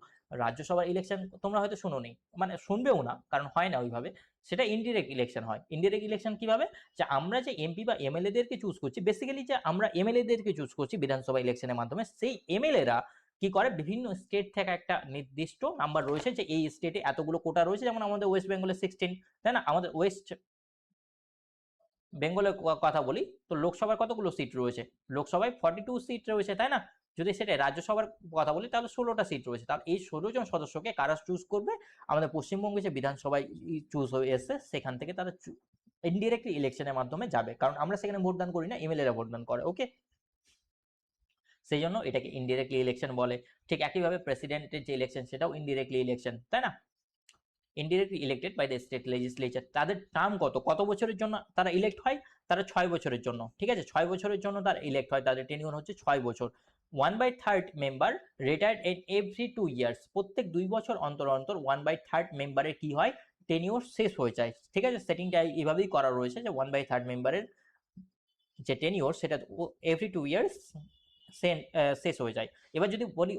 রাজ্যসভার ইলেকশন তোমরা হয়তো শুনোনি, মানে শুনবেও না, কারণ হয় না ওইভাবে। সেটা ইনডিরেক্ট ইলেকশন হয়। ইনডিরেক্ট ইলেকশন কিভাবে? যে আমরা যে এমপি বা এমএলএদেরকে চুজ করছি, বেসিক্যালি যে আমরা এমএলএদেরকে চুজ করছি বিধানসভা ইলেকশনের মাধ্যমে, সেই এমএলএরা কি করে বিভিন্ন স্টেট থেকে একটা নির্দিষ্ট নাম্বার রয়েছে যে এই স্টেটে এতগুলো কোটা রয়েছে, যেমন আমাদের ওয়েস্ট বেঙ্গলে 16, তাই না? আমাদের ওয়েস্ট বেঙ্গলের কথা বলি তো লোকসভার কতগুলো সিট রয়েছে? লোকসভায় 42 সিট রয়েছে, তাই না? যদি সেটা রাজ্যসভার কথা বলি তাহলে 16টা সিট রয়েছে। তাহলে এই 16 জন সদস্যকে কারা চুজ করবে? আমাদের পশ্চিমবঙ্গে যে বিধানসভায় চুজ হয়ে এসছে সেখান থেকে তারা ইনডিরেক্টলি ইলেকশনের মাধ্যমে যাবে, কারণ আমরা সেখানে ভোটদান করি না, এমএলএরা ভোটদান করে। ওকে, সেই জন্য এটাকে ইনডিরেক্টলি ইলেকশন বলে। ঠিক একইভাবে প্রেসিডেন্টের যে ইলেকশন সেটাও ইনডিরেক্টলি ইলেকশন, তাই না? Indirectly elected by the state legislature. তাদের টার্ম কত বছরের জন্য তারা ইলেক্ট হয়? তারা 6 বছরের জন্য, ঠিক আছে? 6 বছরের জন্য তারা ইলেক্ট হয়, তাদের টেনিউর হচ্ছে 6 বছর। 1/3 member retired in every 2 years. প্রত্যেক 2 বছর অন্তর অন্তর 1/3 মেম্বারের কি হয়? টেনিউর শেষ হয়ে যায়, ঠিক আছে? সেটিংটা এইভাবেই করা রয়েছে যে 1/3 মেম্বারের যে টেনিওর সেটা এভরি 2 ইয়ার্স শেষ হয়ে যায়। এবার যদি বলি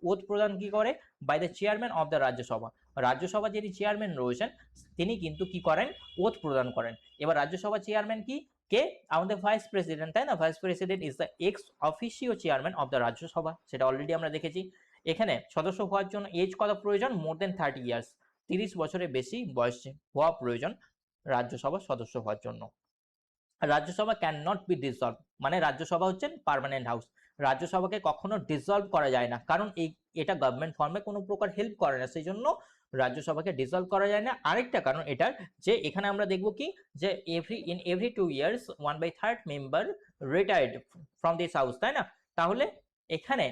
ওথ প্রদান কি করে? By the chairman of the Rajya Sabha. Rajya Sabha যিনি চেয়ারম্যান রয়েছেন তিনি কিন্তু কি করেন? ওথ প্রদান করেন। এবার রাজ্যসভা চেয়ারম্যান কি কে? আমাদের ভাইস প্রেসিডেন্ট, তাই না? Vice president is the x officio chairman of the Rajya Sabha, সেটা অলরেডি আমরা দেখেছি। এখানে সদস্য হওয়ার জন্য এজ কত প্রয়োজন? মোর দেন 30 ইয়ার্স, 30 বছরের বেশি বয়স হওয়া প্রয়োজন রাজ্যসভার সদস্য হওয়ার জন্য। Rajya Sabha can not be dissolve, মানে রাজ্যসভা হচ্ছেন পার্মানেন্ট হাউস। রাজ্যসভাকে কখনো ডিসলভ করা যায় না, কারণ এটা গভর্নমেন্ট ফর্মে কোনো প্রকার হেল্প করে না, সেই জন্য রাজ্যসভাকে ডিসলভ করা যায় না। আরেকটা কারণ এটার যে এখানে আমরা দেখব কি যে every 2 years 1/3 member retired from this house, তাই না? তাহলে এখানে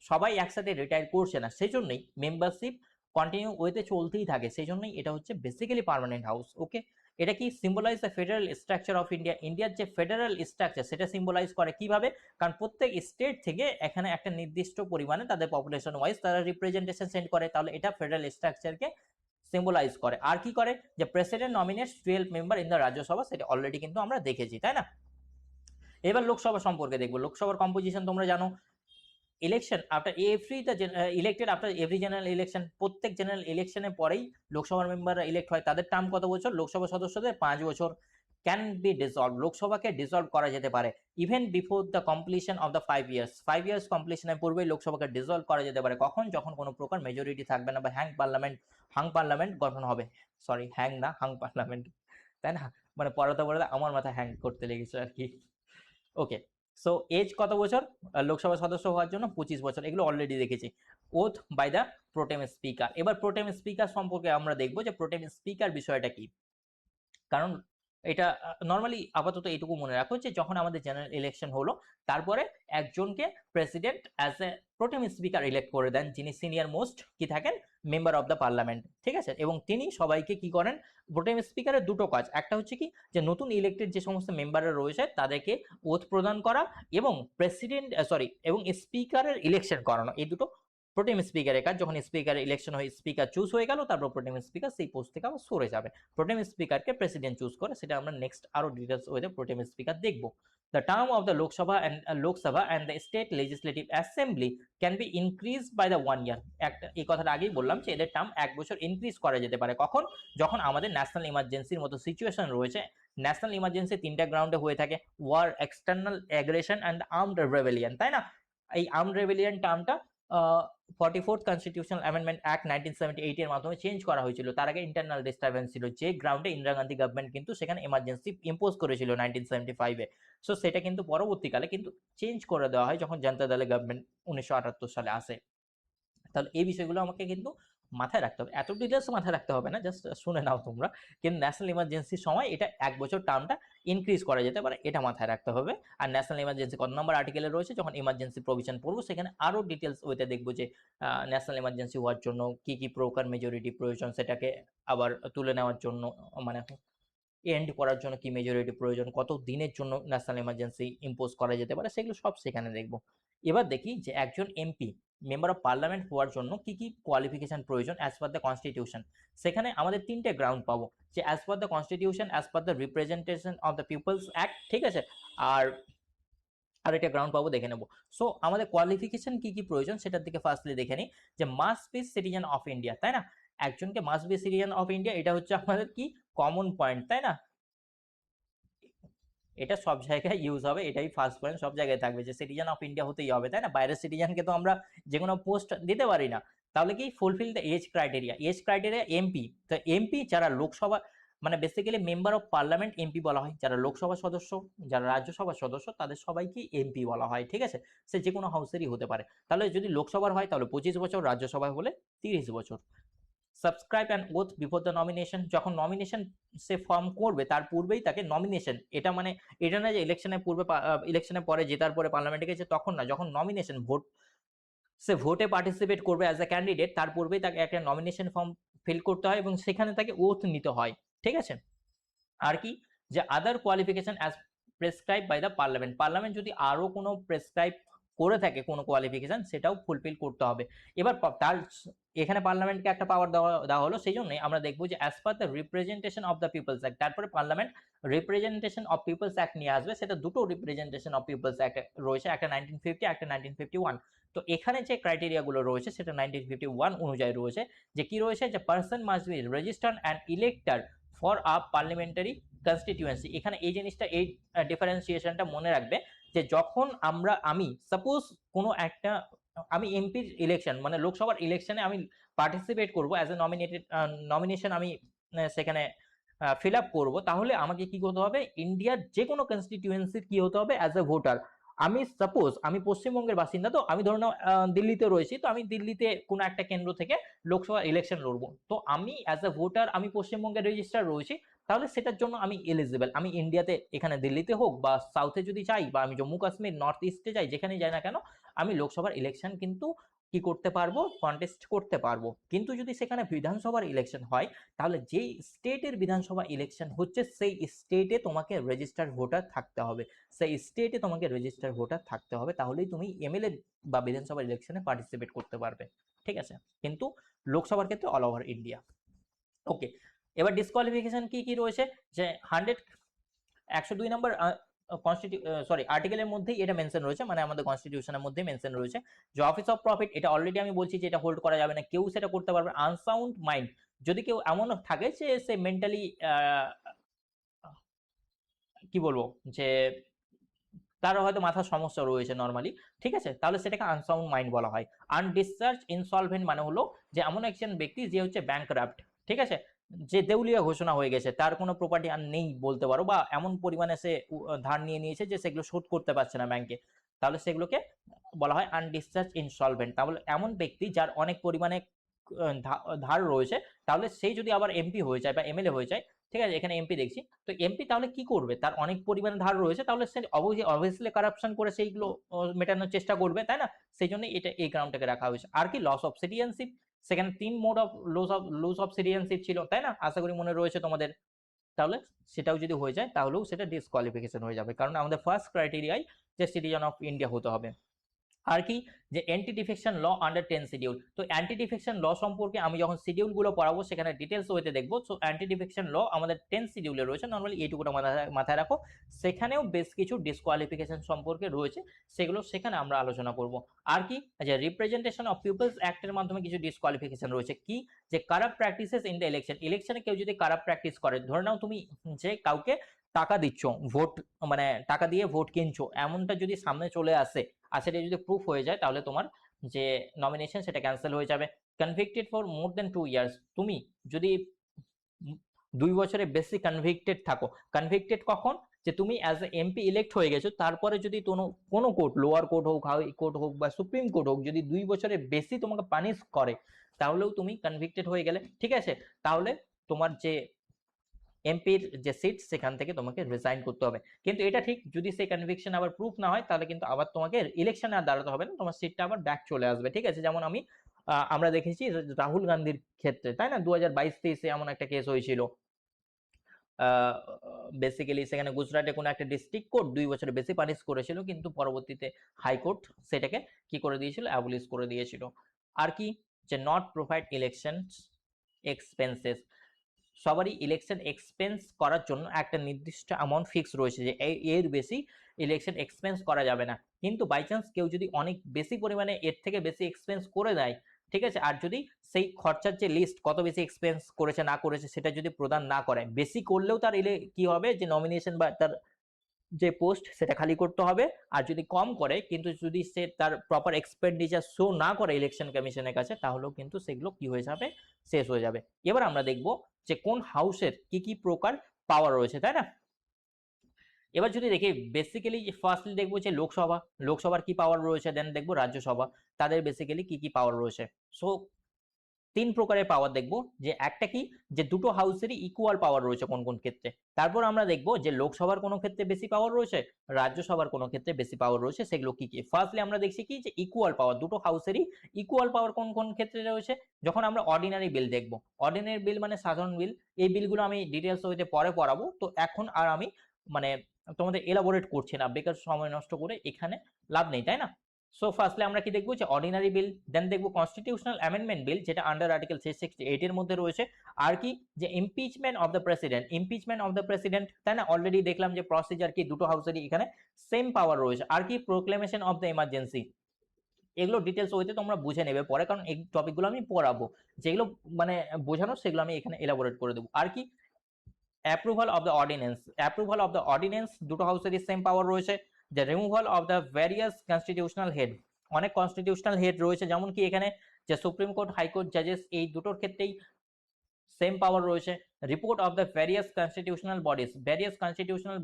সবাই একসাথে রিটায়ার করছে না, সেই জন্যই মেম্বারশিপ কন্টিনিউ ওয়েতে চলতেই থাকে, সেই জন্যই এটা হচ্ছে বেসিক্যালি পার্মানেন্ট হাউস। ওকে, এটা কি symbolise the federal structure of India. ইন্ডিয়ার যে ফেডারেল স্ট্রাকচার সেটা সিম্বলাইজ করে কিভাবে? কারণ প্রত্যেক স্টেট থেকে এখানে একটা নির্দিষ্ট পরিমাণে তাদের পপুলেশন ওয়াইজ তারা রিপ্রেজেন্টেশন সেন্ড করে, তাহলে এটা ফেডারেল স্ট্রাকচারকে সিম্বলাইজ করে। আর কি করে? যে president nominates 12 member in the Rajya Sabha, সেটা অলরেডি কিন্তু আমরা দেখেছি, তাই না? এবার লোকসভা সম্পর্কে দেখবো। লোকসভার কম্পোজিশন তোমরা জানো, election after every the elected after every general election. প্রত্যেক জেনারেল ইলেকশনের পরেই লোকসভার মেম্বাররা ইলেক্ট হয়। তাদের টার্ম কত বছর? লোকসভা সদস্যদের 5 বছর। ক্যান বি ডিসলভ, লোকসভাকে ডিসলভ করা যেতে পারে even before the completion of the 5 years. 5 years কমপ্লিশনের পূর্বেই লোকসভাকে ডিসলভ করা যেতে পারে। কখন? যখন কোনো প্রকার মেজরিটি থাকবে না বা হাং পার্লামেন্ট গঠন হবে। সরি, হ্যাং না, হাং পার্লামেন্ট, তাই না? মানে পড়াতে পড়াতে আমার মাথা হ্যাং করতে লেগেছে আর কি। ওকে, সো এজ কত বছর লোকসভা সদস্য হওয়ার জন্য? 25 বছর, এগুলো অলরেডি দেখেছি। Oath by the pro tem speaker. এবার প্রোটেম স্পিকার সম্পর্কে আমরা দেখবো যে প্রোটেম স্পিকার বিষয়টা কি। কারণ এটা নর্মালি আপাতত এইটুকু মনে রাখো যে যখন আমাদের জেনারেল ইলেকশন হলো তারপরে একজনকে president as a pro tem speaker elect করে দেন, যিনি সিনিয়র মোস্ট কি থাকেন? মেম্বার অফ দ্য পার্লামেন্ট, ঠিক আছে? এবং তিনি সবাইকে কি করেন? প্রোটেম স্পিকারের দুটো কাজ, একটা হচ্ছে কি যে নতুন ইলেক্টেড যে সমস্ত মেম্বাররা রয়েছে তাদেরকে ওথ প্রদান করা এবং এবং স্পিকারের ইলেকশন করানো, এই দুটো প্রোটেম স্পিকারের কাজ। যখন স্পিকারের ইলেকশন হয়ে স্পিকার চুজ হয়ে গেল তারপর প্রোটেম স্পিকার সেই পোস্ট থেকে আবার সরে যাবে। প্রোটেম স্পিকারকে প্রেসিডেন্ট চুজ করে, সেটা আমরা নেক্সট আরো ডিটেলস ওয়েতে প্রোটেম স্পিকার দেখব। The term of the Lok Sabha and the state legislative assembly can be increased by the 1 year. একটা এই কথাটা আগেই বললাম যে এদের টার্ম 1 বছর ইনক্রিজ করা যেতে পারে। কখন? যখন আমাদের ন্যাশনাল ইমার্জেন্সির মতো সিচুয়েশন রয়েছে। ন্যাশনাল ইমার্জেন্সি তিনটা গ্রাউন্ডে হয়ে থাকে: war, external aggression and armed rebellion, তাই না? এই আর্মড রেবেলিয়ন টার্মটা 44th কনস্টিটিউশনাল অ্যামেন্ডমেন্ট অ্যাক্ট 1978 এর মাধ্যমে চেঞ্জ করা হয়েছিল। তার আগে ইন্টারনাল ডিস্টারবেন্স ছিল, যে গ্রাউন্ডে ইন্দিরা গান্ধী গভর্নমেন্ট কিন্তু সেখানে এমার্জেন্সি ইম্পোজ করেছিল 1975 এ। সো সেটা কিন্তু পরবর্তীকালে কিন্তু চেঞ্জ করে দেওয়া হয় যখন জনতা দলের গভর্নমেন্ট 1978 সালে আসে। তাহলে এই বিষয়গুলো আমাকে কিন্তু মাথায় রাখতে হবে, এত ডিটেলস মাথায় রাখতে হবে না, জাস্ট শুনে নাও তোমরা। কিন্তু ন্যাশনাল ইমার্জেন্সির সময় এটা 1 বছর টার্মটা ইনক্রিজ করা যেতে পারে, এটা মাথায় রাখতে হবে। আর ন্যাশনাল ইমার্জেন্সি কত নম্বর আর্টিকেলে রয়েছে, যখন ইমার্জেন্সি প্রভিশন পড়বো সেখানে আরো ডিটেলস ওইতে দেখবো যে ন্যাশনাল ইমার্জেন্সি হওয়ার জন্য কি কি প্রকার মেজরিটি প্রয়োজন, সেটাকে আবার তুলে নেওয়ার জন্য মানে এন্ড করার জন্য কি মেজরিটি প্রয়োজন, কত দিনের জন্য ন্যাশনাল এমার্জেন্সি ইম্পোজ করা যেতে পারে, সেগুলো সব সেখানে দেখব। এবার দেখি যে একজন এমপি মেম্বার অফ পার্লামেন্ট হওয়ার জন্য কি কি কোয়ালিফিকেশন প্রয়োজন অ্যাজ পার দ্য কনস্টিটিউশন। সেখানে আমাদের তিনটে গ্রাউন্ড পাবো, যে as per the constitution, as per the representation of the people's act, ঠিক আছে, আর একটা গ্রাউন্ড পাবো, দেখে নেবো। সো আমাদের কোয়ালিফিকেশন কি কি প্রয়োজন সেটার দিকে ফার্স্টলি দেখে নিই, যে must be citizen of India, তাই না, একজনকে must be citizen of India, এটা হচ্ছে আমাদের কি কমন পয়েন্ট, তাই না, এটা সব জায়গায় ইউজ হবে, এটাই ফার্স্ট পয়েন্ট, সব জায়গায় থাকবে যে সিটিজেন অফ ইন্ডিয়া হতেই হবে, তাই না, বাইরের সিটিজেনকে তো আমরা যে কোনো পোস্ট দিতে পারি না। তাহলে কি fulfil the age criteria, age criteria MP, তো এমপি যারা লোকসভা মানে basically member of parliament MP বলা হয়, যারা লোকসভা সদস্য, যারা রাজ্যসভার সদস্য, তাদের সবাইকে এমপি বলা হয়, ঠিক আছে, সে যে কোনো হাউসেরই হতে পারে। তাহলে যদি লোকসভার হয় তাহলে 25 বছর, রাজ্যসভায় হলে 30 বছর। Subscribe and oath before the nomination, যখন নমিনেশন সে ফর্ম করবে তার পূর্বেই তাকে নমিনেশন, এটা মানে এটা না যে ইলেকশনের পূর্বে ইলেকশনের পরে জেতার পরে পার্লামেন্টে গেছে তখন না, যখন নমিনেশন ভোট সে ভোটে পার্টিসিপেট করবে অ্যাজ এ ক্যান্ডিডেট, তার পূর্বেই তাকে একটা নমিনেশন ফর্ম ফিল করতে হয় এবং সেখানে তাকে ওথ নিতে হয়, ঠিক আছে। আর কি, যে other qualification as prescribe by the parliament, parliament যদি আরো কোনো প্রেসক্রাইব করে থাকে কোনো কোয়ালিফিকেশন, সেটাও ফুলফিল করতে হবে। এবার তার এখানে পার্লামেন্টকে একটা পাওয়ার দেওয়া হলো, সেই জন্যই আমরা দেখবো যে as per the representation of the people's act, তারপরে parliament representation of people's act নিয়ে আসবে, সেটা দুটো রিপ্রেজেন্টেশন অফ পিপলস অ্যাক্ট রয়েছে, একটা 1950, একটা 1951। তো এখানে যে ক্রাইটেরিয়া গুলো রয়েছে সেটা 1951 অনুযায়ী রয়েছে, যে কি রয়েছে, যে person must be registered and elected for a parliamentary constituency. এখানে এই জিনিসটা, এই ডিফারেন্সিয়েশনটা মনে রাখবে, যে যখন আমি সাপোজ কোনো একটা, আমি এমপির ইলেকশন মানে লোকসভার ইলেকশনে আমি পার্টিসিপেট করব অ্যাজ এ নমিনেশন, আমি সেখানে ফিল আপ করবো, তাহলে আমাকে কি করতে হবে, ইন্ডিয়ার যে কোনো কনস্টিটিউয়েন্সির কি হতে হবে, অ্যাজ এ ভোটার। আমি সাপোজ আমি পশ্চিমবঙ্গের বাসিন্দা, তো আমি ধরে নাও দিল্লিতে রয়েছি, তো আমি দিল্লিতে কোনো একটা কেন্দ্র থেকে লোকসভা ইলেকশন লড়বো, তো আমি অ্যাজ এ ভোটার আমি পশ্চিমবঙ্গের রেজিস্টার রয়েছি, তাহলে সেটার জন্য আমি এলিজিবল। আমি ইন্ডিয়াতে এখানে দিল্লিতে হোক বা সাউথে যদি যাই, বা আমি জম্মু কাশ্মীর নর্থ ইস্টে যাই, যেখানেই যাই না কেন, আমি লোকসভার ইলেকশন কিন্তু কি করতে পারবো, কন্টেস্ট করতে পারবো। কিন্তু যদি সেখানে বিধানসভার ইলেকশন হয়, তাহলে যেই স্টেটের বিধানসভা ইলেকশন হচ্ছে সেই স্টেটে তোমাকে রেজিস্টার্ড ভোটার থাকতে হবে, সেই স্টেটে তোমাকে রেজিস্টার্ড ভোটার থাকতে হবে, তাহলেই তুমি এমএলএ বা বিধানসভা ইলেকশনে পার্টিসিপেট করতে পারবে, ঠিক আছে। কিন্তু লোকসভার ক্ষেত্রে অল ওভার ইন্ডিয়া। ওকে, এবার ডিসকোয়ালিফিকেশন কি কি রয়েছে, যে 102 নম্বর আর্টিকেলের মধ্যেই এটা মেনশন রয়েছে, মানে আমাদের কনস্টিটিউশনের মধ্যেই মেনশন রয়েছে, যে অফিস অফ প্রফিট, এটা অলরেডি আমি বলছি যে এটা হোল্ড করা যাবে না, কেউ সেটা করতে পারবে। আনসাউন্ড মাইন্ড, যদি কেউ এমন থাকে যে সে মেন্টালি কি বলবো, যে তার হয়তো মাথার সমস্যা রয়েছে নর্মালি, ঠিক আছে, তাহলে সেটাকে আনসাউন্ড মাইন্ড বলা হয়। আনডিসচার্জ ইনসলভেন্ট মানে হলো যে এমন একজন ব্যক্তি যে হচ্ছে ব্যাংকরাপ্ট, ঠিক আছে, যে দেউলিয়া ঘোষণা হয়ে গেছে, তার কোনো প্রপার্টি আর নেই বলতে পারো, বা এমন পরিমাণে সে ধার নিয়ে নিয়েছে যে সেগুলো শোধ করতে পারছে না ব্যাংকে, তাহলে সেগুলোকে বলা হয় আনডিসচার্জ ইনসলভেন্ট। তাহলে এমন ব্যক্তি যার অনেক পরিমাণে ধার রয়েছে, তাহলে সেই যদি আবার এমপি হয়ে যায় বা এমএলএ হয়ে যায়, ঠিক আছে, এখানে এমপি দেখছি, তো এমপি তাহলে কি করবে, তার অনেক পরিমাণে ধার রয়েছে, তাহলে সে অবভিয়াসলি কারাপশন করে সেইগুলো মেটানোর চেষ্টা করবে, তাই না, সেই জন্য এটা এই গ্রাউন্ডটাকে রাখা হয়েছে। আর কি, লস অফ সিটিজেনশিপ, সেখানে 3 mode of loss of citizenship ছিল, তাই না, আশা করি মনে রয়েছে তোমাদের। তাহলে সেটাও যদি হয়ে যায় তাহলেও সেটা ডিসকোয়ালিফিকেশন হয়ে যাবে, কারণ আমাদের ফার্স্ট ক্রাইটেরিয়াই যে সিটিজেন অফ ইন্ডিয়া হতে হবে। আর কি, যে anti defection law under 10 schedule, তো অ্যান্টি ডিফেকশন ল সম্পর্কে আমি যখন শিডিউল গুলো পড়াবো সেখানে ডিটেলস ওয়েতে দেখবো। সো অ্যান্টি ডিফেকশন ল আমাদের 10 শিডিউলে রয়েছে, নর্মালি এইটুকুটা মাথায় রাখো, সেখানেও বেশ কিছু ডিসকোয়ালিফিকেশন সম্পর্কে রয়েছে, সেগুলো সেখানে আমরা আলোচনা করব। আর কি, যে রিপ্রেজেন্টেশন অফ পিপলস অ্যাক্টের মাধ্যমে কিছু ডিসকোয়ালিফিকেশন রয়েছে, কি, যে corrupt practices in the election, ইলেকশনে কেউ যদি কারাপ্ট প্র্যাকটিস করে, ধরে নাও তুমি যে কাউকে টাকা দিচ্ছ, ভোট মানে টাকা দিয়ে ভোট কিনছো, এমনটা যদি সামনে চলে আসে, আর সেটা যদি প্রুফ হয়ে যায়, তাহলে তোমার যে নমিনেশন সেটা ক্যান্সেল হয়ে যাবে। Convicted for more than 2 years, তুমি যদি 2 বছরের বেশি কনভিক্টেড থাকো, কনভিক্টেড কখন, যে তুমি অ্যাজ এ এমপি ইলেক্ট হয়ে গেছো, তারপরে যদি কোনো কোর্ট, লোয়ার কোর্ট হোক, হাই কোর্ট হোক বা সুপ্রিম কোর্ট হোক, যদি 2 বছরের বেশি তোমাকে পানিশ করে, তাহলেও তুমি কনভিক্টেড হয়ে গেলে, ঠিক আছে, তাহলে তোমার যে এমপির যে সিট সেখান থেকে তোমাকে রিজাইন করতে হবে। কিন্তু এটা ঠিক, যদি সেই কনভিকশন আবার প্রুফ না হয়, তাহলে কিন্তু আবার তোমাকে ইলেকশনে আর দাঁড়াতে হবে না, তোমার সিটটা আবার ব্যাক চলে আসবে, ঠিক আছে। যেমন আমরা দেখেছি রাহুল গান্ধীর ক্ষেত্রে, তাই না, 2022-23 এমন একটা কেস হয়েছিল, বেসিক্যালি সেখানে গুজরাটে কোনো একটা ডিস্ট্রিক্ট কোর্ট 2 বছরের বেশি পানিশ করেছিল, কিন্তু পরবর্তীতে হাইকোর্ট সেটাকে কি করে দিয়েছিল, অ্যাবলিশ করে দিয়েছিল। আর কি, যে নট প্রোভাইড ইলেকশন এক্সপেন্সেস, সবারই ইলেকশন এক্সপেন্স করার জন্য একটা নির্দিষ্ট অ্যামাউন্ট ফিক্স রয়েছে, যে এর বেশি ইলেকশন এক্সপেন্স করা যাবে না। কিন্তু বাই চান্স কেউ যদি অনেক বেশি পরিমাণে এর থেকে বেশি এক্সপেন্স করে দেয়, ঠিক আছে, আর যদি সেই খরচার যে লিস্ট কত বেশি এক্সপেন্স করেছে না করেছে সেটা যদি প্রদান না করে, বেশি করলেও তার কি হবে, যে নমিনেশন বা তার যে পোস্ট সেটা খালি করতে হবে। আর যদি কম করে কিন্তু যদি সে তার প্রপার এক্সপেন্ডিচার শো না করে ইলেকশন কমিশনের কাছে, তাহলেও কিন্তু সেগুলো কি হয়ে যাবে, শেষ হয়ে যাবে। এবার আমরা দেখব যে কোন হাউসের কি কি প্রকার পাওয়ার রয়েছে, তাই না। এবার যদি দেখি বেসিক্যালি ফার্স্টলি দেখবো যে লোকসভার কি পাওয়ার রয়েছে, দেন দেখবো রাজ্যসভা, তাদের বেসিক্যালি কি কি পাওয়ার রয়েছে। সো 3 প্রকারের পাওয়ার দেখবো, যে একটা কি, যে দুটো হাউসেরই ইকুয়াল পাওয়ার রয়েছে কোন কোন ক্ষেত্রে। তারপর আমরা দেখবো যে লোকসভার কোনো ক্ষেত্রে বেশি পাওয়ার রয়েছে, রাজ্যসভার কোনো ক্ষেত্রে বেশি পাওয়ার রয়েছে, সেগুলো কি কি। ফার্স্টলি আমরা দেখছি কি, যে ইকুয়াল পাওয়ার, দুটো হাউসেরই ইকুয়াল পাওয়ার কোন কোন ক্ষেত্রে রয়েছে। যখন আমরা অর্ডিনারি বিল দেখবো, অর্ডিনারি বিল মানে সাধারণ বিল, এই বিলগুলো আমি ডিটেলস হইতে পরে পড়াবো, তো এখন আর আমি মানে তোমাদের এলাবোরেট করছি না, বেকার সময় নষ্ট করে এখানে লাভ নেই, তাই না। সো ফার্স্টলি আমরা কি দেখবো, যে অর্ডিনারি বিল, দেন দেখবো কনস্টিটিউশনাল অ্যামেন্ডমেন্ট বিল, যেটা আন্ডার আর্টিকেল 368 এর মধ্যে রয়েছে। আর কি, যে ইমপিচমেন্ট অফ দ্য প্রেসিডেন্ট, তাই না, অলরেডি দেখলাম যে প্রসিজার কি দুটো হাউসেরই এখানে সেম পাওয়ার রয়েছে। আর কি, প্রোক্লেমেশন অফ দ্য ইমার্জেন্সি, এগুলো ডিটেলস হইতে তোমরা বুঝে নেবে পরে, কারণ এই টপিকগুলো আমি পড়াবো, যেগুলো মানে বোঝানো সেগুলো আমি এখানে এলাবোরেট করে দেবো। আর কি, অ্যাপ্রুভাল অফ দ্য অর্ডিন্যান্স, দুটো হাউসেরই সেম পাওয়ার রয়েছে। The removal of the various constitutional head, অনেক কনস্টিটিউশনাল হেড রয়েছে, যেমন কি এখানে যে সুপ্রিম কোর্ট, হাইকোর্ট জাজেস, এই দুটোর ক্ষেত্রেই সেম পাওয়ার রয়েছে। Report of the various constitutional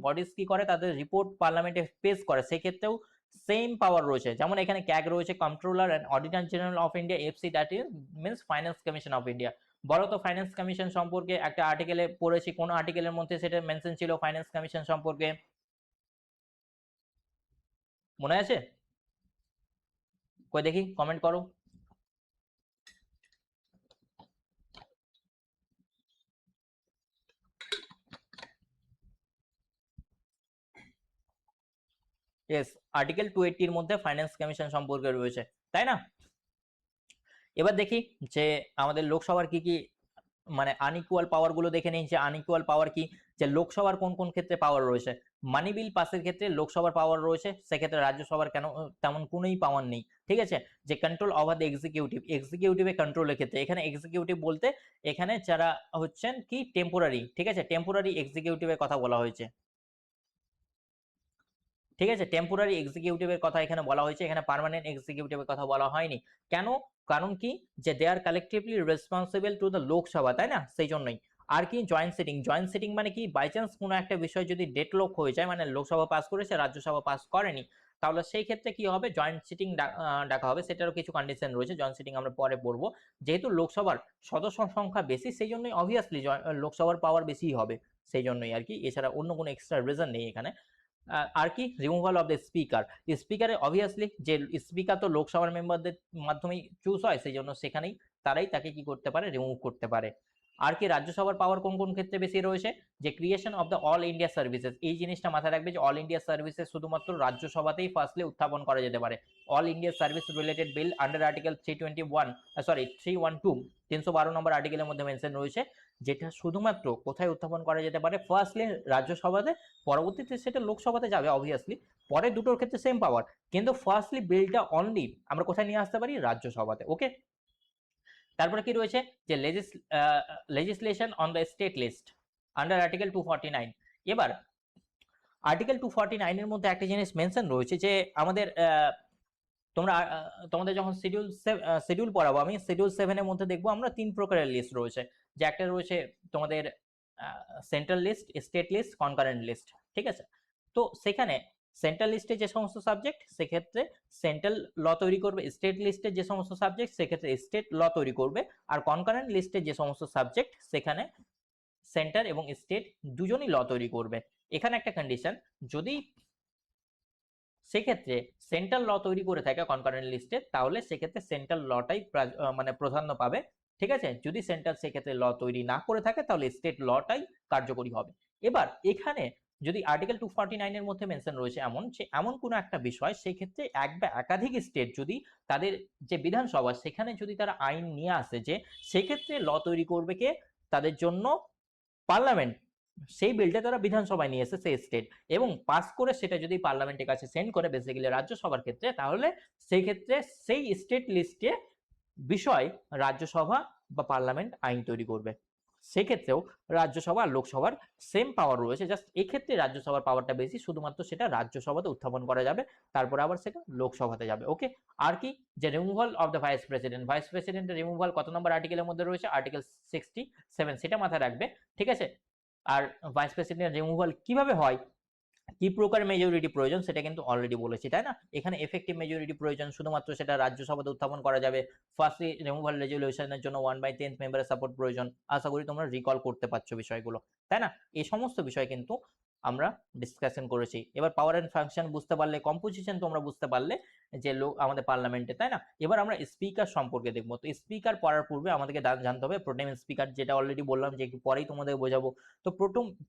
bodies কি করে, তাদের রিপোর্ট পার্লামেন্টে পেশ করে, সেক্ষেত্রেও সেম পাওয়ার রয়েছে। যেমন এখানে ক্যাগ রয়েছে, controller and auditor general of India, FC, that is means finance commission of India. বলো তো ফাইন্যান্স কমিশন সম্পর্কে একটা আর্টিকেলে পড়েছি, কোন আর্টিকেলের মধ্যে সেটা মেনশন ছিল ফাইন্যান্স কমিশন সম্পর্কে, মনে আছে? কই দেখি, কমেন্ট করো। ইয়েস, আর্টিকেল 280 এর মধ্যে ফাইন্যান্স কমিশন সম্পর্কে রয়েছে, তাই না। এবার দেখি যে আমাদের লোকসভার কি কি মানে আনইকুয়াল পাওয়ার গুলো দেখে নিই, যে আনইকুয়াল পাওয়ার কি, যে লোকসভার কোন কোন ক্ষেত্রে পাওয়ার রয়েছে। মানি বিল পাসের ক্ষেত্রে লোকসভার পাওয়ার রয়েছে, সেক্ষেত্রে রাজ্যসভার কেন তেমন কোনোই পাওয়ার নেই, ঠিক আছে। যে কন্ট্রোল ওভার দ্য এক্সিকিউটিভের কন্ট্রোলের ক্ষেত্রে, এখানে এক্সিকিউটিভ বলতে এখানে যারা হচ্ছেন কি টেম্পোরারি, ঠিক আছে, টেম্পোরারি এক্সিকিউটিভের কথা বলা হয়েছে, ঠিক আছে, টেম্পোরারি এক্সিকিউটিভের কথা এখানে বলা হয়েছে, এখানে পার্মানেন্ট এক্সিকিউটিভের কথা বলা হয়নি। কেন? কারণ কি, যে they are collectively responsible to the Lok Sabha, তাই না, সেই জন্যই। আর কি, জয়েন্ট সিটিং মানে কি, বাই চান্স কোনো একটা বিষয় যদি ডেডলক হয়ে যায়, মানে লোকসভা পাস করেছে রাজ্যসভা পাস করেনি, তাহলে সেই ক্ষেত্রে কি হবে, জয়েন্ট সিটিং ডাকা হবে। সেটারও কিছু কন্ডিশন রয়েছে, জয়েন্ট সিটিং আমরা পরে পড়বো। যেহেতু লোকসভার সদস্য সংখ্যা বেশি, সেই জন্যই অবভিয়াসলি লোকসভার পাওয়ার বেশি হবে, সেই জন্যই আর কি, এছাড়া অন্য কোনো এক্সট্রা রিজন নেই এখানে। আর কি, রিমুভাল অফ দ্য স্পিকারে অবভিয়াসলি যে স্পিকার তো লোকসভার মেম্বারদের মাধ্যমেই চুজ হয়, সেই জন্য সেখানেই তারাই তাকে কি করতে পারে, রিমুভ করতে পারে। আর কি, রাজ্যসভার পাওয়ার কোন কোন ক্ষেত্রে বেশি রয়েছে, যে creation of the all India services, এই জিনিসটা মাথায় রাখবে, যে অল ইন্ডিয়া সার্ভিসেস শুধুমাত্র রাজ্যসভাতেই ফার্স্টলি উত্থাপন করা যেতে পারে। অল ইন্ডিয়া সার্ভিস রিলেটেড বিল আন্ডার আর্টিকেল 312 নম্বর আর্টিকেলের মধ্যে মেনশন রয়েছে, যেটা শুধুমাত্র কোথায় উত্থাপন করা যেতে পারে, ফার্স্টলি রাজ্যসভাতে, পরবর্তীতে সেটা লোকসভাতে যাবে অবভিয়াসলি, পরে দুটোর ক্ষেত্রে সেম পাওয়ার, কিন্তু ফার্স্টলি বিলটা অনলি আমরা কোথায় নিয়ে আসতে পারি, রাজ্যসভাতে। ওকে, তারপরে কি রয়েছে, যে legislation on the state list under article 249। এবার আর্টিকেল 249 এর মধ্যে একটা জিনিস মেনশন রয়েছে, যে আমাদের তোমাদের যখন শিডিউল পড়াবো, আমি শিডিউল 7 এর মধ্যে দেখবো আমরা 3 প্রকারের লিস্ট রয়েছে, যে একটা রয়েছে তোমাদের central list, state list, concurrent list, ঠিক আছে। তো সেখানে সেন্ট্রাল লিস্টে যে সমস্ত সাবজেক্ট, সেক্ষেত্রে সেন্ট্রাল ল তৈরি করবে, স্টেট লিস্টে যে সমস্ত সাবজেক্ট, সেক্ষেত্রে স্টেট ল তৈরি করবে, আর কনকারেন্ট লিস্টে যে সমস্ত সাবজেক্ট, সেখানে সেন্টার এবং স্টেট দুজনই ল তৈরি করবে। এখানে একটা কন্ডিশন, যদি সেক্ষেত্রে সেন্ট্রাল ল তৈরি করে থাকে কনকারেন্ট লিস্টে, তাহলে সেক্ষেত্রে সেন্ট্রাল লটাই মানে প্রাধান্য পাবে, ঠিক আছে। যদি সেন্ট্রাল সেক্ষেত্রে ল তৈরি না করে থাকে, তাহলে স্টেট লটাই কার্যকরী হবে। এবার এখানে যদি আর্টিকেল 249 এর মধ্যে মেনশন রয়েছে এমন কোনো একটা বিষয়, সেই ক্ষেত্রে এক বা একাধিক স্টেট যদি তাদের যে বিধানসভা সেখানে যদি তারা আইন নিয়ে আসে, যে সেক্ষেত্রে ল তৈরি করবে কে, তাদের জন্য পার্লামেন্ট, সেই বিলটা তারা বিধানসভায় নিয়ে এসে সেই স্টেট এবং পাস করে সেটা যদি পার্লামেন্টের কাছে সেন্ড করে বেসিক্যালি রাজ্যসভার ক্ষেত্রে, তাহলে সেই ক্ষেত্রে সেই স্টেট লিস্টে বিষয় রাজ্যসভা বা পার্লামেন্ট আইন তৈরি করবে। সেক্ষেত্রেও রাজ্যসভা আর লোকসভার সেম পাওয়ার রয়েছে, জাস্ট এক্ষেত্রে রাজ্যসভার পাওয়ারটা বেশি, শুধুমাত্র সেটা রাজ্যসভাতে উত্থাপন করা যাবে, তারপরে আবার সেটা লোকসভাতে যাবে। ওকে, আর কি, যে removal of the vice president, vice প্রেসিডেন্টের রিমুভাল কত নম্বর আর্টিকেলের মধ্যে রয়েছে, আর্টিকেল 67, সেটা মাথায় রাখবে, ঠিক আছে। আর ভাইস প্রেসিডেন্ট রিমুভাল কিভাবে হয়, কি প্রকার মেজরিটি প্রয়োজন সেটা কিন্তু অলরেডি বলেছি, তাই না। এখানে এফেক্টিভ মেজরিটি প্রয়োজন, শুধুমাত্র সেটা রাজ্যসভাতে উত্থাপন করা যাবে। ফার্স্টলি রিমুভাল রেজলিউশনের জন্য 1/10 মেম্বারের সাপোর্ট প্রয়োজন। আশা করি তোমরা রিকল করতে পারছো বিষয়গুলো, তাই না। এই সমস্ত বিষয় কিন্তু আমরা ডিসকাশন করেছি। এবার পাওয়ার এন্ড ফাংশন বুঝতে পারলে, কম্পোজিশন তোমরা বুঝতে পারলে যে লোক আমাদের পার্লামেন্টে, তাই না। এবার আমরা স্পিকার সম্পর্কে দেখবো। তো স্পিকার পড়ার পূর্বে আমাদেরকে জানতে হবে প্রোটেম স্পিকার, যেটা অলরেডি বললাম যে একটু পরেই তোমাদের বোঝাবো। তো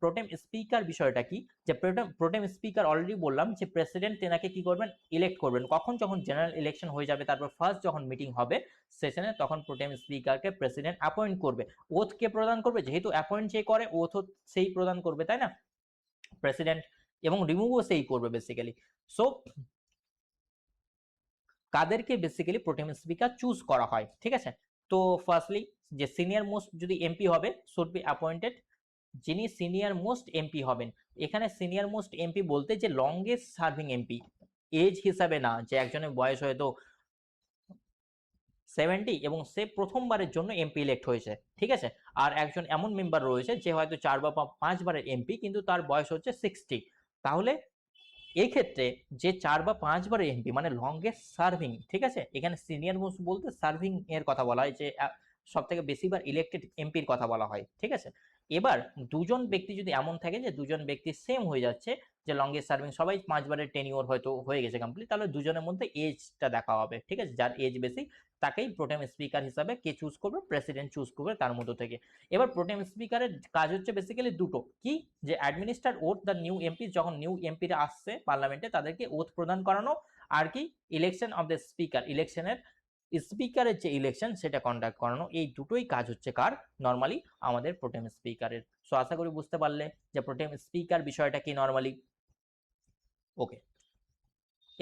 প্রোটেম স্পিকার বিষয়টা কি, যে প্রোটেম স্পিকার অলরেডি বললাম যে প্রেসিডেন্ট তেনাকে কি করবেন, ইলেক্ট করবেন, কখন, যখন জেনারেল ইলেকশন হয়ে যাবে, তারপর ফার্স্ট যখন মিটিং হবে সেশনে, তখন প্রোটেম স্পিকারকে প্রেসিডেন্ট অ্যাপয়েন্ট করবে। ওথ কে প্রদান করবে, যেহেতু অ্যাপয়েন্ট যে করে ওথ সেই প্রদান করবে, তাই না, প্রেসিডেন্ট, এবং রিমুভও সেই করবে বেসিক্যালি। সো কাদেরকে বেসিক্যালি প্রোটেম স্পিকার চুজ করা হয়, ঠিক আছে। তো ফার্স্টলি যে সিনিয়র মোস্ট যদি এমপি হবে শুড বি অ্যাপয়েন্টেড, যিনি সিনিয়র মোস্ট এমপি হবেন। এখানে সিনিয়র মোস্ট এমপি বলতে যে লংগেস্ট সার্ভিং এমপি, এজ হিসাবে না, যে একজনের বয়স হয়তো 70 এবং সে প্রথমবারের জন্য এমপি ইলেক্ট হয়েছে, ঠিক আছে। আর একজন এমন মেম্বার রয়েছে যে হয়তো 4 বা 5 বারের এমপি কিন্তু তার বয়স হচ্ছে 60, তাহলে এই ক্ষেত্রে যে 4 বা 5 বারের এমপি মানে লংগেস্ট সার্ভিং, ঠিক আছে। এখানে সিনিয়র মোস্ট বলতে সার্ভিং এর কথা বলা হয়, যে সব থেকে বেশিবার ইলেক্টেড এমপির কথা বলা হয়, ঠিক আছে। এবার দুজন ব্যক্তি যদি এমন থাকে যে দুজন ব্যক্তি সেম হয়ে যাচ্ছে, যে লংগেস্ট সার্ভিং সবাই 5 বারের টেনিওর হয়তো হয়ে গেছে কমপ্লিট, তাহলে দুজনের মধ্যে এজটা দেখা হবে, ঠিক আছে। যার এজ বেশি তাকেই প্রোটেম স্পিকার হিসাবে কে চুজ করবে, প্রেসিডেন্ট চুজ করবে তার মধ্য থেকে। এবার প্রোটেম স্পিকারের কাজ হচ্ছে বেসিক্যালি দুটো, কি, যে administer oath the new MP, যখন নিউ এমপিরা আসছে পার্লামেন্টে তাদেরকে ওথ প্রদান করানো, আর কি ইলেকশন অফ দ্য স্পিকার, ইলেকশনের স্পিকারের যে ইলেকশন সেটা কন্ডাক্ট করানো। এই দুটোই কাজ হচ্ছে কার, নর্মালি আমাদের প্রোটেম স্পিকারের। সো আশা করি বুঝতে পারলে যে প্রোটেম স্পিকার বিষয়টা কি নর্মালি। ওকে,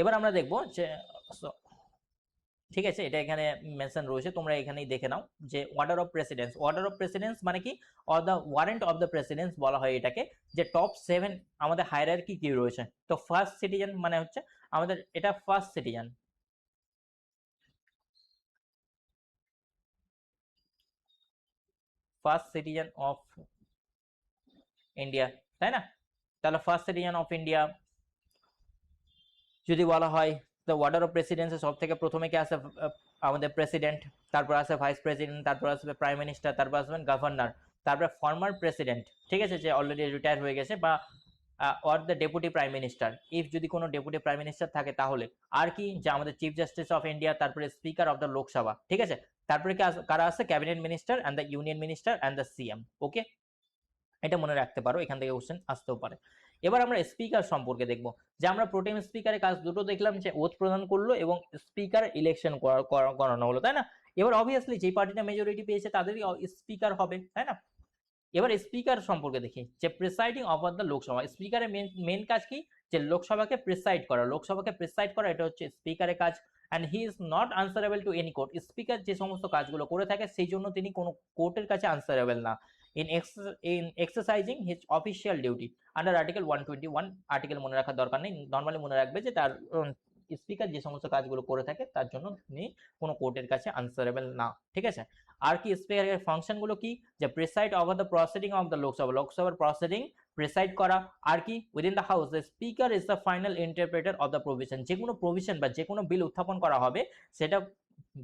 এবার আমরা দেখবো যে ঠিক আছে, এটা এখানে মেনশন রয়েছে, তোমরা এখানেই দেখে নাও, যে order of precedence, order of precedence মানে কি, or the warrant of the precedence বলা হয় এটাকে, যে টপ 7 আমাদের হায়ারার্কি কি রয়েছে। তো ফার্স্ট সিটিজেন মানে হচ্ছে আমাদের এটা first citizen, first citizen of India, তাই না। তাহলে ফার্স্ট সিটিজেন অফ ইন্ডিয়া যদি বলা হয়, দ্য অর্ডার অফ প্রেসিডেন্সে সব থেকে প্রথমে কে আসে, আমাদের প্রেসিডেন্ট, তারপর আসে ভাইস প্রেসিডেন্ট, তারপর আসবে প্রাইম মিনিস্টার, তারপর আসবেন গভর্নর, তারপরে ফর্মার প্রেসিডেন্ট, ঠিক আছে, যে অলরেডি রিটায়ার হয়ে গেছে, বা or the deputy prime minister, if যদি কোনো ডেপুটি প্রাইম মিনিস্টার থাকে তাহলে, আর কি, যে আমাদের চিফ জাস্টিস অফ ইন্ডিয়া, তারপরে স্পিকার অফ দ্য লোকসভা, ঠিক আছে। তারপরে কারা আছে, cabinet minister and the union minister and the CM. Okay, এটা মনে রাখতে পারো, এখান থেকে কোশ্চেন আসতেও পারে। এবার আমরা স্পিকার সম্পর্কে দেখব, যে আমরা প্রোটেম স্পিকারের কাজ দুটো দেখলাম, যে ওথ প্রদান করলো এবং স্পিকার ইলেকশন করানো হলো, তাই না। এবার অবভিয়াসলি যে পার্টিটা মেজরিটি পেয়েছে তাদেরই স্পিকার হবে, তাই না। এবার স্পিকার সম্পর্কে দেখি, যে প্রিসাইডিং ওভার দ্য লোকসভা, স্পিকারের মেন কাজ কি, যে লোকসভাকে প্রিসাইড করা, লোকসভাকে প্রিসাইড করা এটা হচ্ছে স্পিকারের কাজ। And he is not answerable to any court, speaker যে সমস্ত কাজগুলো করে থাকে সেই জন্য তিনি কোনো কোর্টের কাছে আনসারেবল না, in exercising his official duty under article 121, article মনে রাখার দরকার নেই, নর্মালি মনে রাখবে যে তার স্পিকার যে সমস্ত কাজগুলো করে থাকে তার জন্য তিনি কোনো কোর্টের কাছে আনসারেবল না, ঠিক আছে। আর কি স্পিকারের ফাংশন গুলো কি, যে preside over the proceeding of the Lok Sabha, লোকসভার প্রসিডিং প্রিসাইড করা। আর কি within the house the speaker is the final interpreter of the provision, যে কোনো প্রভিশন বা যে কোনো বিল উত্থাপন করা হবে সেটা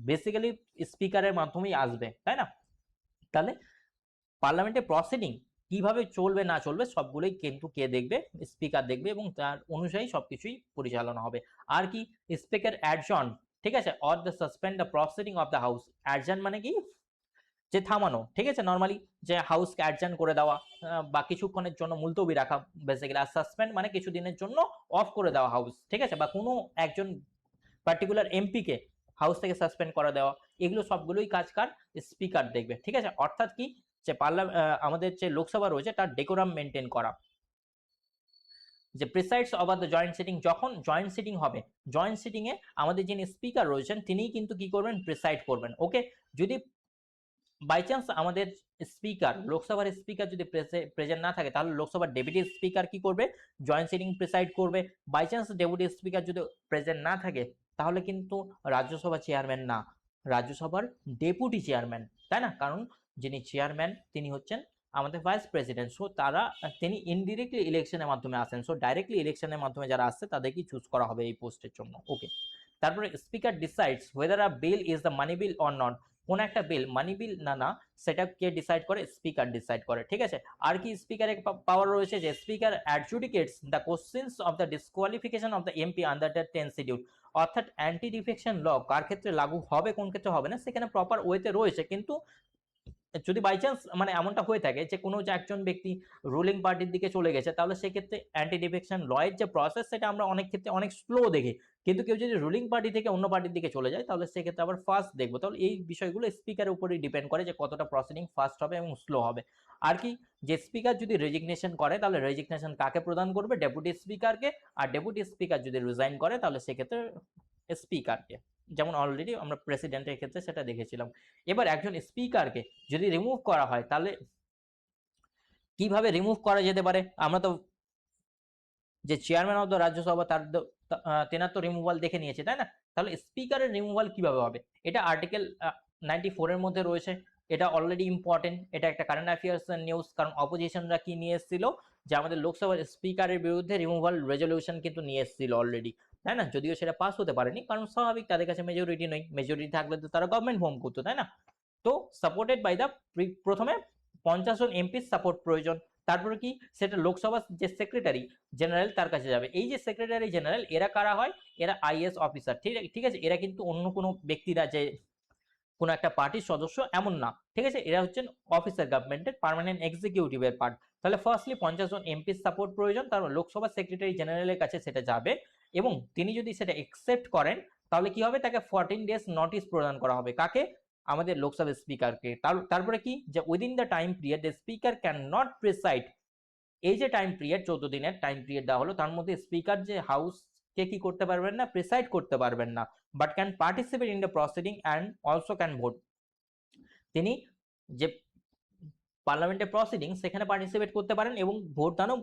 বেসিক্যালি স্পিকারের মাধ্যমেই আসবে, তাই না। তাহলে পার্লামেন্টে প্রসিডিং কিভাবে চলবে না চলবে সবগুলোই কিন্তু কে দেখবে, স্পিকার দেখবে, এবং তার অনুযায়ী সবকিছুই পরিচালনা হবে। আর কি স্পিকার অ্যাডজন, ঠিক আছে, or the suspend the proceeding of the house, adjourn মানে কি, যে থামানো, ঠিক আছে, নর্মালি যে হাউসকে অ্যাডজার্ন করে দেওয়া বা কিছুক্ষণের জন্য মুলতবি রাখা বেসিক্যালি, আর সাসপেন্ড মানে কিছুদিনের জন্য অফ করে দেওয়া হাউস, ঠিক আছে, বা কোনো একজন পার্টিকুলার এমপিকে হাউস থেকে সাসপেন্ড করে দেওয়া, এগুলো সবগুলোই কাজ কার স্পিকার দেখবে, ঠিক আছে। অর্থাৎ কি, যে আমাদের যে লোকসভা রয়েছে তার ডেকোরাম মেনটেন করা। যে presides over the joint sitting, যখন জয়েন্ট সিটিং হবে, জয়েন্ট সিটিং এ আমাদের যিনি স্পিকার রয়েছেন তিনিই কিন্তু কি করবেন, প্রিসাইড করবেন, ওকে। যদি বাই চান্স আমাদের স্পিকার, লোকসভার স্পিকার যদি প্রেজেন্ট না থাকে, তাহলে লোকসভার ডেপুটি স্পিকার কি করবে, জয়েন্ট সিটিং প্রিসাইড করবে। বাই চান্স ডেপুটি স্পিকার যদি প্রেজেন্ট না থাকে, তাহলে কিন্তু রাজ্যসভা চেয়ারম্যান না, রাজ্যসভার ডেপুটি চেয়ারম্যান, তাই না, কারণ যিনি চেয়ারম্যান তিনি হচ্ছেন আমাদের ভাইস প্রেসিডেন্ট। সো তিনি ইনডিরেক্টলি ইলেকশনের মাধ্যমে আসেন, সো ডাইরেক্টলি ইলেকশনের মাধ্যমে যারা আসছে তাদেরকে চুজ করা হবে এই পোস্টের জন্য, ওকে। তারপরে speaker decides whether a bill is the money bill or not, কোন একটা বিল মানি বিল না সেটা কে ডিসাইড করে, স্পিকার ডিসাইড করে, ঠিক আছে। আর কি স্পিকারের পাওয়ার রয়েছে, যে speaker adjudicates the questions of the disqualification of the MP under the 10 schedule, অর্থাৎ অ্যান্টি ডিফেকশন ল কার ক্ষেত্রে লাগু হবে কোন ক্ষেত্রে হবে না সেখানে প্রপার ওয়েতে রয়েছে। কিন্তু যদি বাই চান্স মানে এমনটা হয়ে থাকে যে কোনো যে একজন ব্যক্তি রুলিং পার্টির দিকে চলে গেছে, তাহলে সেক্ষেত্রে অ্যান্টি ডিফেকশন লয়ের যে প্রসেস সেটা আমরা অনেক ক্ষেত্রে অনেক স্লো দেখি। কিন্তু কেউ যদি রুলিং পার্টি থেকে অন্য পার্টির দিকে চলে যায়, তাহলে সেক্ষেত্রে আবার ফাস্ট দেখবো। তাহলে এই বিষয়গুলো স্পিকারের উপরেই ডিপেন্ড করে যে কতটা প্রসিডিং ফাস্ট হবে এবং স্লো হবে। আর কি, যে স্পিকার যদি রেজিগনেশন করে, তাহলে রেজিগনেশন কাকে প্রদান করবে, ডেপুটি স্পিকারকে। আর ডেপুটি স্পিকার যদি রিজাইন করে, তাহলে সেক্ষেত্রে স্পিকারকে, যেমন অলরেডি আমরা প্রেসিডেন্টের ক্ষেত্রে সেটা দেখেছিলাম। এবার একজন স্পিকারকে যদি রিমুভ করা হয়, তাহলে কিভাবে রিমুভ করা যেতে পারে, আমরা তো যে চেয়ারম্যান অফ দ্য রাজ্যসভা তেনার তো রিমুভাল দেখে নিয়েছে, তাই না। তাহলে স্পিকারের রিমুভাল কিভাবে হবে, এটা আর্টিকেল 94 এর মধ্যে রয়েছে। এটা অলরেডি ইম্পর্টেন্ট, এটা একটা কারেন্ট অ্যাফেয়ার্স নিউজ, কারণ অপোজিশনরা কি নিয়ে এসেছিল, যে আমাদের লোকসভার স্পিকারের বিরুদ্ধে রিমুভাল রেজলিউশন কিন্তু নিয়ে এসেছিল অলরেডি, তাই না। যদিও সেটা পাস হতে পারেনি, কারণ স্বাভাবিক তাদের কাছে মেজরিটি নেই, মেজরিটি থাকলে তো তারা গভর্নমেন্ট ফর্ম করতো, তাই না। তো সাপোর্টেড বাই দ্য, প্রথমে 50 জন এমপির সাপোর্ট প্রয়োজন। তারপরে কি, সেটা লোকসভার যে সেক্রেটারি জেনারেল তার কাছে যাবে। এই যে সেক্রেটারি জেনারেল এরা কারা হয়, এরা আইএস অফিসার, ঠিক আছে। এরা কিন্তু অন্য কোনো ব্যক্তিরা যে কোনো একটা পার্টির সদস্য এমন না, ঠিক আছে। এরা হচ্ছেন অফিসার, গভর্নমেন্টের পার্মানেন্ট এক্সিকিউটিভের পার্ট। তাহলে ফার্স্টলি 50 জন এমপির সাপোর্ট প্রয়োজন, তারপর লোকসভা সেক্রেটারি জেনারেলের কাছে সেটা যাবে, এবং তিনি যদি সেটা একসেপ্ট করেন, তাহলে কি হবে, তাকে 14 ডেজ নোটিশ প্রদান করা হবে, কাকে, আমাদের লোকসভা স্পিকারকে। তারপরে কি, যে within the time period the speaker can not preside, এই যে টাইম পিরিয়ড 14 দিনের টাইম পিরিয়ড দেওয়া হলো, তার মধ্যে স্পিকার যে হাউস কে কি করতে পারবেন না, প্রিসাইড করতে পারবেন না, but can participate in the proceeding and also can vote, তিনি যে পার্লামেন্টের প্রসিডিং সেখানে পার্টিসিপেট করতে পারেন এবং ভোটদানও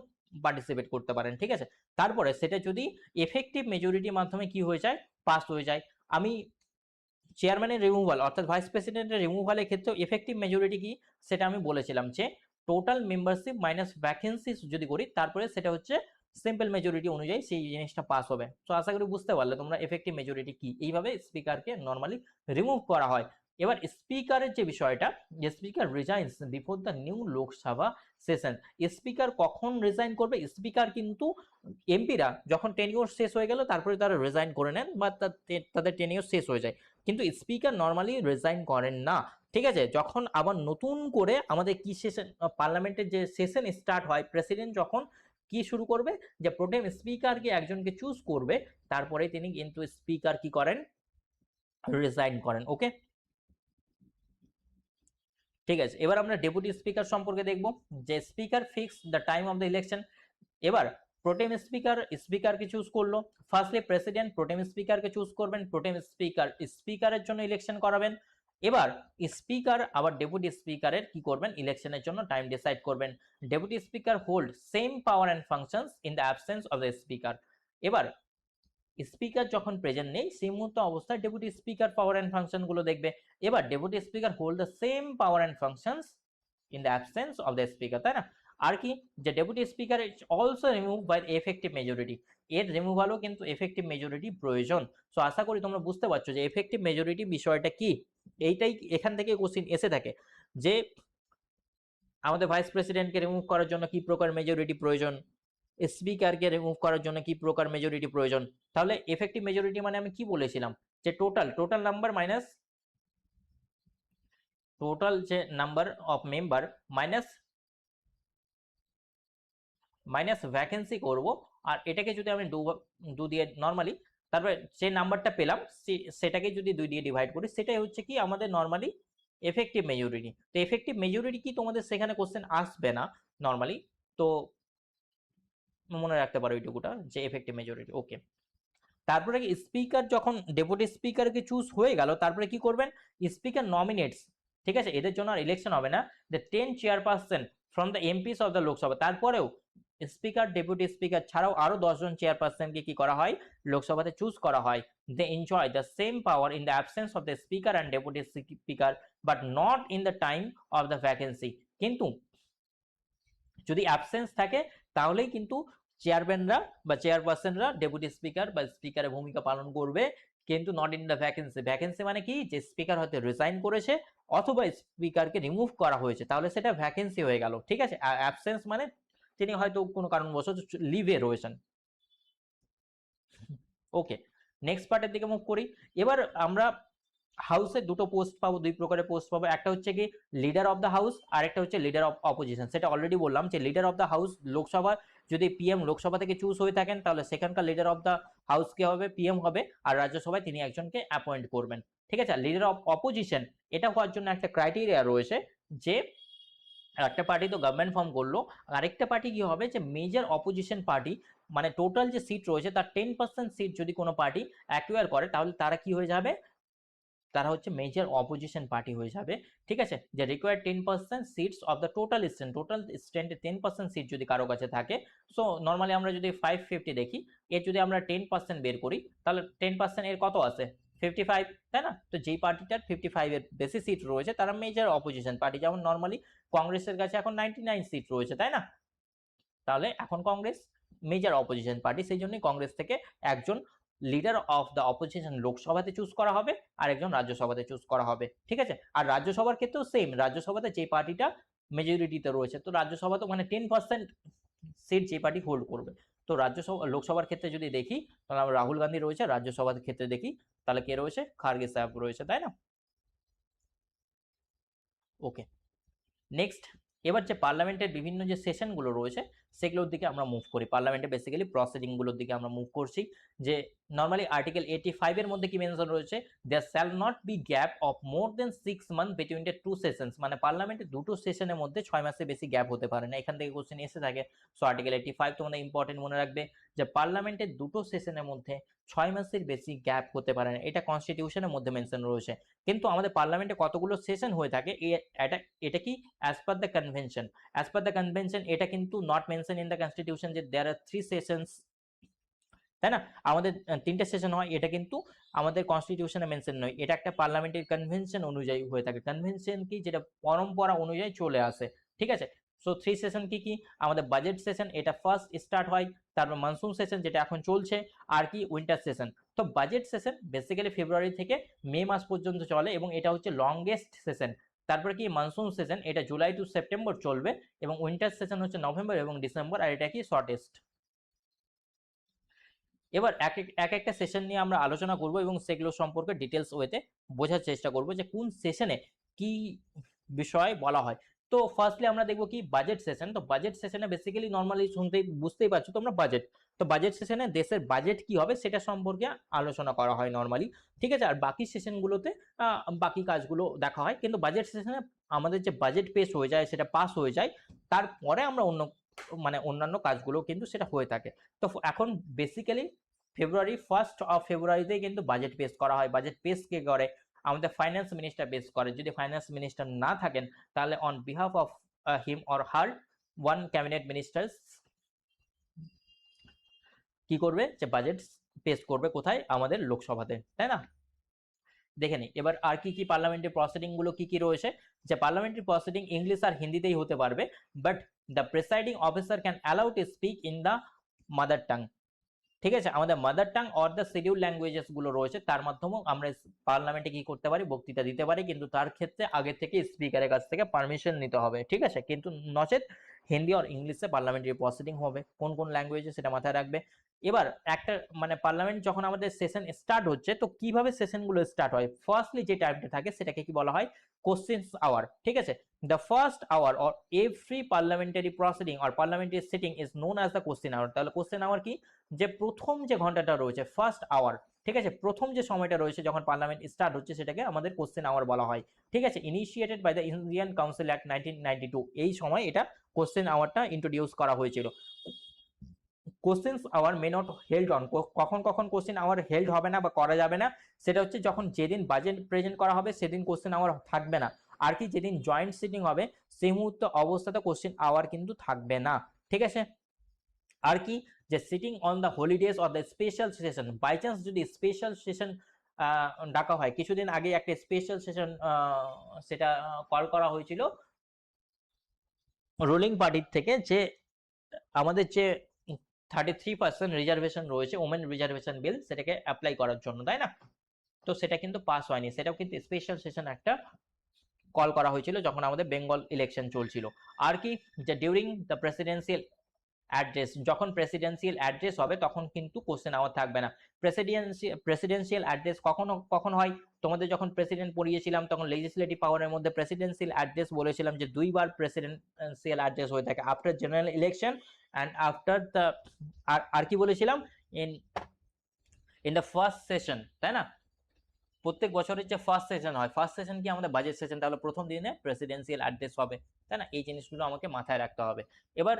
পার্টিসিপেট করতে পারেন, ঠিক আছে। তারপরে সেটা যদি এফেক্টিভ মেজরিটির মাধ্যমে কি হয়ে যায়, পাস হয়ে যায়। আমি চেয়ারম্যানের রিমুভাল অর্থাৎ ভাইস প্রেসিডেন্টের রিমুভালের ক্ষেত্রে এফেক্টিভ মেজরিটি কি সেটা আমি বলেছিলাম, যে টোটাল মেম্বারশিপ মাইনাস ভ্যাকেন্সি যদি করি, তারপরে সেটা হচ্ছে সিম্পল মেজরিটি অনুযায়ী সেই জিনিসটা পাস হবে। তো আশা করি বুঝতে পারলে তোমরা এফেক্টিভ মেজরিটি কি, এইভাবে স্পিকারকে নর্মালি রিমুভ করা হয়। এবার স্পিকারের যে বিষয়টা, যে speaker resigns before the new Lok Sabha session, speaker কখন রিজাইন করবে, স্পিকার কিন্তু এমপিরা যখন টেনিওর শেষ হয়ে গেল তারপরে তারা রিজাইন করে নেন বা তাদের টেনিওর শেষ হয়ে যায়, কিন্তু স্পিকার নর্মালি রিজাইন করেন না, ঠিক আছে। যখন আবার নতুন করে আমাদের কি সেশন, পার্লামেন্টের যে সেশন স্টার্ট হয়, প্রেসিডেন্ট যখন কি শুরু করবে, যে প্রোটেম স্পিকারকে একজনকে চুজ করবে, তারপরে তিনি কিন্তু স্পিকার কি করেন, রিজাইন করেন, ওকে। ঠিক আছে, এবার আমরা ডেপুটি স্পিকার সম্পর্কে দেখব, যে speaker fix the time of the election. এবার প্রোটেম স্পিকারকে চুজ করলো, ফার্স্টলি প্রেসিডেন্ট প্রোটেম স্পিকারকে চুজ করবেন, প্রোটেম স্পিকারের জন্য ইলেকশন করাবেন। এবার স্পিকার আবার ডেপুটি স্পিকারের কি করবেন, ইলেকশনের জন্য টাইম ডিসাইড করবেন। Deputy speaker hold same power and functions in the absence of the speaker. এবার স্পিকার যখন প্রেজেন্ট নেই সেই মুহূর্তে অবস্থায় deputy speaker power and function গুলো দেখবে। এবার deputy speaker hold the same power and functions in the absence of the speaker, তাই না। আর কি, যে deputy speaker is also remove by effective majority, এর রিমুভালও কিন্তু এফেক্টিভ মেজরিটি প্রয়োজন। সো আশা করি তোমরা বুঝতে পারছো যে এফেক্টিভ মেজরিটি বিষয়টা কি, এইটাই এখান থেকে কোশ্চিন এসে থাকে, যে আমাদের ভাইস প্রেসিডেন্টকে রিমুভ করার জন্য কি প্রকার মেজরিটি প্রয়োজন, স্পিকারকে রিমুভ করার জন্য কি প্রকার মেজরিটি প্রয়োজন। তাহলে এফেক্টিভ মেজরিটি মানে আমি কি বলেছিলাম, যে টোটাল নাম্বার মাইনাস টোটাল যে number of member minus vacancy করব, আর এটাকে যদি আমি দু দিয়ে নর্মালি, তারপরে যে নাম্বারটা পেলাম সেটাকে যদি 2 দিয়ে ডিভাইড করি, সেটাই হচ্ছে কি আমাদের নর্মালি এফেক্টিভ মেজরিটি। তো এফেক্টিভ মেজরিটি কি তোমাদের সেখানে কোশ্চেন আসবে না নর্মালি, তো মনে রাখতে পারো এইটুকুটা যে এফেক্টিভ মেজরিটি। ওকে, তারপরে কি স্পিকার যখন ডেপুটি স্পিকারকে চুজ হয়ে গেল, তারপরে কি করবেন, স্পিকার নমিনেটস, ঠিক আছে, এদের জন্য আর ইলেকশন হবে না, the 10 chairperson from the MPs of the Lok Sabha. তারপরেও স্পিকার ডেপুটি স্পিকার ছাড়াও আরো 10 জন চেয়ারপারসনকে কি করা হয়, লোকসভাতে চুজ করা হয়। They enjoy the same power in the absence of the speaker and deputy speaker but not in the time of the vacancy. কিন্তু যদি অ্যাবসেন্স থাকে তাহলেই কিন্তু চেয়ারম্যানরা বা চেয়ারপারসনরা ডেপুটি স্পিকার বা স্পিকারের ভূমিকা পালন করবে, কিন্তু not in the vacancy. Vacancy মানে কি, যে স্পিকার হয়তো রিজাইন করেছে অথবা স্পিকারকে রিমুভ করা হয়েছে, তাহলে সেটা ভ্যাকেন্সি হয়ে গেল, ঠিক আছে। অ্যাবসেন্স মানে তিনি হয়তো কোনো কারণবশত লিভে রয়েছেন। ওকে, নেক্সট পার্টের দিকে মুভ করি। এবার আমরা হাউসে দুটো পোস্ট পাবো, 2 প্রকারের পোস্ট পাবো, একটা হচ্ছে কি লিডার অফ দ্য হাউস, আর একটা হচ্ছে লিডার অফ অপোজিশন। সেটা অলরেডি বললাম যে leader of the house Lok Sabha, যদি পিএম লোকসভা থেকে চুজ হয়ে থাকেন তাহলে সেখানকার লিডার অফ দ্য হাউস কে হবে, পিএম হবে, আর রাজ্যসভায় তিনি একজনকে অ্যাপয়েন্ট করবেন, ঠিক আছে। লিডার অফ অপোজিশন এটা হওয়ার জন্য একটা ক্রাইটেরিয়া রয়েছে, যে একটা পার্টি তো গভর্নমেন্ট ফর্ম করলো, আরেকটা পার্টি কি হবে, যে মেজর অপোজিশন পার্টি, মানে টোটাল যে সিট রয়েছে তার 10% সিট যদি কোনো পার্টি অ্যাকুয়ার করে, তাহলে তারা কি হয়ে যাবে, তারা হচ্ছে মেজর অপোজিশন পার্টি হয়ে যাবে, ঠিক আছে। যে required 10% seats of the total স্ট্যান্ডে 10% সিট যদি কারো কাছে থাকে, সো নর্মালি আমরা যদি 550 দেখি, এর যদি আমরা 10% বের করি, তাহলে 10% এর কত আছে, 55, তাই না। তো যেই পার্টিটার 55 এর বেশি সিট রয়েছে তারা মেজর অপোজিশন পার্টি। যেমন নর্মালি কংগ্রেসের কাছে এখন 99 সিট রয়েছে, তাই না, তাহলে এখন কংগ্রেস মেজর অপোজিশন পার্টি, সেই জন্যই কংগ্রেস থেকে একজন লিডার অফ দ্য অপোজিশন লোকসভাতে চুজ করা হবে, আর একজন রাজ্যসভাতে চুজ করা হবে, ঠিক আছে। আর রাজ্যসভার ক্ষেত্রেও সেম, রাজ্যসভাতে যে পার্টিটা মেজরিটিতে রয়েছে, তো রাজ্যসভা তো মানে 10% সিট যে পার্টি হোল্ড করবে। তো রাজ্যসভা লোকসভার ক্ষেত্রে যদি দেখি তাহলে আমরা রাহুল গান্ধী রয়েছে, রাজ্যসভার ক্ষেত্রে দেখি তাহলে কে রয়েছে, খার্গে সাহেব রয়েছে, তাই না। ওকে, নেক্সট, এবার যে পার্লামেন্টের বিভিন্ন যে সেশনগুলো রয়েছে সেগুলোর দিকে আমরা মুভ করি। পার্লামেন্টে বেসিক্যালি প্রসিডিংগুলোর দিকে আমরা মুভ করছি। যে নর্মালি আর্টিকেল 85 এর মধ্যে কি মেনশন রয়েছে, there shall not be gap of more than 6 month between the 2 sessions, মানে পার্লামেন্টের দুটো সেশনের মধ্যে 6 মাসের বেশি গ্যাপ হতে পারে না। এখান থেকে কোশ্চেন এসে থাকে। সো আর্টিকেল 85 তোমাদের ইম্পর্টেন্ট মনে রাখবে, যে পার্লামেন্টের দুটো সেশনের মধ্যে 6 মাসের বেশি গ্যাপ হতে পারে না, এটা কনস্টিটিউশনের মধ্যে মেনশন রয়েছে। কিন্তু আমাদের পার্লামেন্টে কতগুলো সেশন হয়ে থাকে, এটা কি অ্যাজ পার দ্য কনভেনশন, এটা কিন্তু not mention in the constitution যে দেয়ার আর 3 সেশনস, তাই না। আমাদের 3টে সেশন হয়, এটা কিন্তু আমাদের কনস্টিটিউশনে মেনশন নয়, এটা একটা পার্লামেন্টের কনভেনশন অনুযায়ী হয়ে থাকে। কনভেনশন কি, যেটা পরম্পরা অনুযায়ী চলে আসে, ঠিক আছে। সো 3 সেশন কি কি, আমাদের বাজেট সেশন, এটা ফার্স্ট স্টার্ট হয়, তারপর মনসুন সেশন যেটা এখন চলছে, আর কি উইন্টার সেশন। তো বাজেট সেশন বেসিক্যালি ফেব্রুয়ারি থেকে মে মাস পর্যন্ত চলে এবং এটা হচ্ছে লংগেস্ট সেশন। তারপরে কি মনসুন সেশন, এটা জুলাই টু সেপ্টেম্বর চলবে, এবং উইন্টার সেশন হচ্ছে নভেম্বর এবং ডিসেম্বর, আর এটা কি শর্টেস্ট। এবার এক একটা সেশন নিয়ে আমরা আলোচনা করব এবং সেগুলো সম্পর্কে ডিটেলস ওয়েতে বোঝার চেষ্টা করব যে কোন সেশনে কি বিষয় বলা হয়। তো ফার্স্টলি আমরা দেখব কি বাজেট সেশন। তো বাজেট সেশনে বেসিক্যালি নর্মালি শুনতেই বুঝতেই পারছো তোমরা বাজেট। তো বাজেট সেশনে দেশের বাজেট কি হবে সেটা সম্পর্কে আলোচনা করা হয় নর্মালি, ঠিক আছে। আর বাকি সেশনগুলোতে বাকি কাজগুলো দেখা হয়, কিন্তু বাজেট সেশনে আমাদের যে বাজেট পেশ হয়ে যায়, সেটা পাস হয়ে যায়, তারপরে আমরা অন্যান্য কাজগুলো কিন্তু সেটা হয়ে থাকে। তো এখন বেসিক্যালি ফার্স্ট অফ ফেব্রুয়ারিতেই কিন্তু বাজেট পেশ করা হয়। বাজেট পেশ কে করে, আমাদের ফাইন্যান্স মিনিস্টার পেশ করে। যদি ফাইন্যান্স মিনিস্টার না থাকেন তাহলে on behalf of him or her one cabinet ministers কি করবে, যে বাজেট পেশ করবে কোথায়, আমাদের লোকসভাতে, তাই না। দেখে নিই এবার আর কি কি পার্লামেন্টারি প্রসিডিং গুলো কি কি রয়েছে। যে পার্লামেন্টারি প্রসিডিং ইংলিশ আর হিন্দিতেই হতে পারবে, but the presiding officer can allow to speak in the mother tongue, ঠিক আছে। আমাদের mother tongue or the schedule languages গুলো রয়েছে, তার মাধ্যমেও আমরা পার্লামেন্টে কি করতে পারি, বক্তৃতা দিতে পারি, কিন্তু তার ক্ষেত্রে আগে থেকে স্পিকারের কাছ থেকে পারমিশন নিতে হবে, ঠিক আছে। কিন্তু নচেত হিন্দি আর ইংলিশে পার্লামেন্টারি প্রসিডিং হবে, কোন কোন ল্যাঙ্গুয়েজে সেটা মাথায় রাখবে। এবার একটা মানে পার্লামেন্ট যখন আমাদের সেশন স্টার্ট হচ্ছে, তো কিভাবে সেশনগুলো স্টার্ট হয়, ফার্স্টলি যে টাইমটা থাকে সেটাকে কি বলা হয়, কোশ্চেন্স আওয়ার। ঠিক আছে, the first hour or every parliamentary proceeding or parliamentary sitting is known as the question hour. তাহলে কোশ্চেন আওয়ার কি, যে প্রথম যে ঘন্টাটা রয়েছে ফার্স্ট আওয়ার, ঠিক আছে, প্রথম যে সময়টা রয়েছে যখন পার্লামেন্ট স্টার্ট হচ্ছে সেটাকে আমাদের কোশ্চেন আওয়ার বলা হয়। ঠিক আছে, initiated by the Indian council act 1992, এই সময় এটা কোশ্চেন আওয়ারটা ইন্ট্রোডিউস করা হয়েছিল। Questions hour may not held on, কখন কখন কোশ্চেন আওয়ার হেল্ড হবে না বা করা যাবে না, সেটা হচ্ছে যখন যেদিন বাজেট প্রেজেন্ট করা হবে সেদিন কোশ্চেন আওয়ার থাকবে না, আর কি যেদিন জয়েন্ট সিটিং হবে সেই মুহূর্তে অবস্থাতে কোশ্চেন আওয়ার কিন্তু থাকবে না। ঠিক আছে, আর কি যে sitting on the holidays or the special session, by chance যদি স্পেশাল সেশন ডাকা হয়, কিছুদিন আগে একটা স্পেশাল সেশন সেটা কল করা হয়েছিল রুলিং পার্টির থেকে, যে আমাদের যে 33% রিজার্ভেশন রয়েছে, ওমেন রিজার্ভেশন বিল, সেটাকে অ্যাপ্লাই করার জন্য, তাই না? তো সেটা কিন্তু পাস হয়নি, সেটাও কিন্তু স্পেশাল সেশন একটা কল করা হয়েছিল যখন আমাদের বেঙ্গল ইলেকশন চলছিল। আর কি যে ডিউরিং দ্য প্রেসিডেন্সিয়াল অ্যাড্রেস, যখন প্রেসিডেন্সিয়াল অ্যাড্রেস হবে তখন কিন্তু কোশ্চেন আওয়ার থাকবে না। প্রেসিডেন্সিয়াল অ্যাড্রেস কখনো কখন হয়, তোমাদের যখন প্রেসিডেন্ট পড়িয়েছিলাম তখন লেজিসলেটিভ পাওয়ারের মধ্যে প্রেসিডেন্সিয়াল অ্যাড্রেস বলেছিলাম যে দুইবার প্রেসিডেন্সিয়াল অ্যাড্রেস হয়ে থাকে, after general election and after the, আর কি বলেছিলাম, in in the first session, তাই না? প্রত্যেক বছরের যে ফার্স্ট সেশন হয়, ফার্স্ট সেশন কি আমাদের বাজেট সেশন, তাহলে প্রথম দিনে প্রেসিডেন্সিয়াল অ্যাড্রেস হবে, তাই না? এই জিনিসগুলো আমাকে মাথায় রাখতে হবে। এবার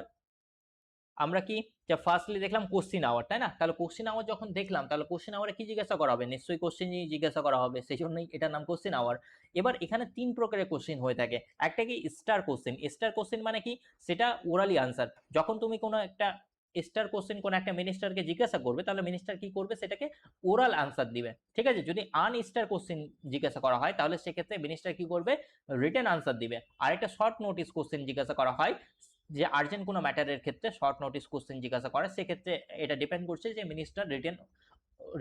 আমরা কি যে ফার্স্টলি দেখলাম কোশ্চিন আওয়ার, তাই না? তাহলে কোশ্চিন আওয়ার যখন দেখলাম, তাহলে কোশ্চিন আওয়ারে কি জিজ্ঞাসা করা হবে, নিশ্চয়ই কোশ্চিনই জিজ্ঞাসা করা হবে, সেই জন্যই এটার নাম কোশ্চিন আওয়ার। এবার এখানে তিন প্রকারের কোশ্চিন হয়ে থাকে, একটা কি স্টার কোশ্চিন। স্টার কোশ্চিন মানে কি, সেটা ওরালি আনসার, যখন তুমি কোনো একটা স্টার কোশ্চেন কোন একটা মিনিস্টারকে জিজ্ঞাসা করবে, তাহলে মিনিস্টার কি করবে, সেটাকে ওরাল আনসার দিবে। ঠিক আছে, যদি আনস্টার কোশ্চেন জিজ্ঞাসা করা হয় তাহলে সেক্ষেত্রে মিনিস্টার কি করবে, রিটেন আনসার দিবে। আর একটা শর্ট নোটিস কোশ্চেন জিজ্ঞাসা করা হয়, যে আর্জেন্ট কোনো ম্যাটারের ক্ষেত্রে শর্ট নোটিস কোশ্চেন জিজ্ঞাসা করে, সেক্ষেত্রে এটা ডিপেন্ড করছে যে মিনিস্টার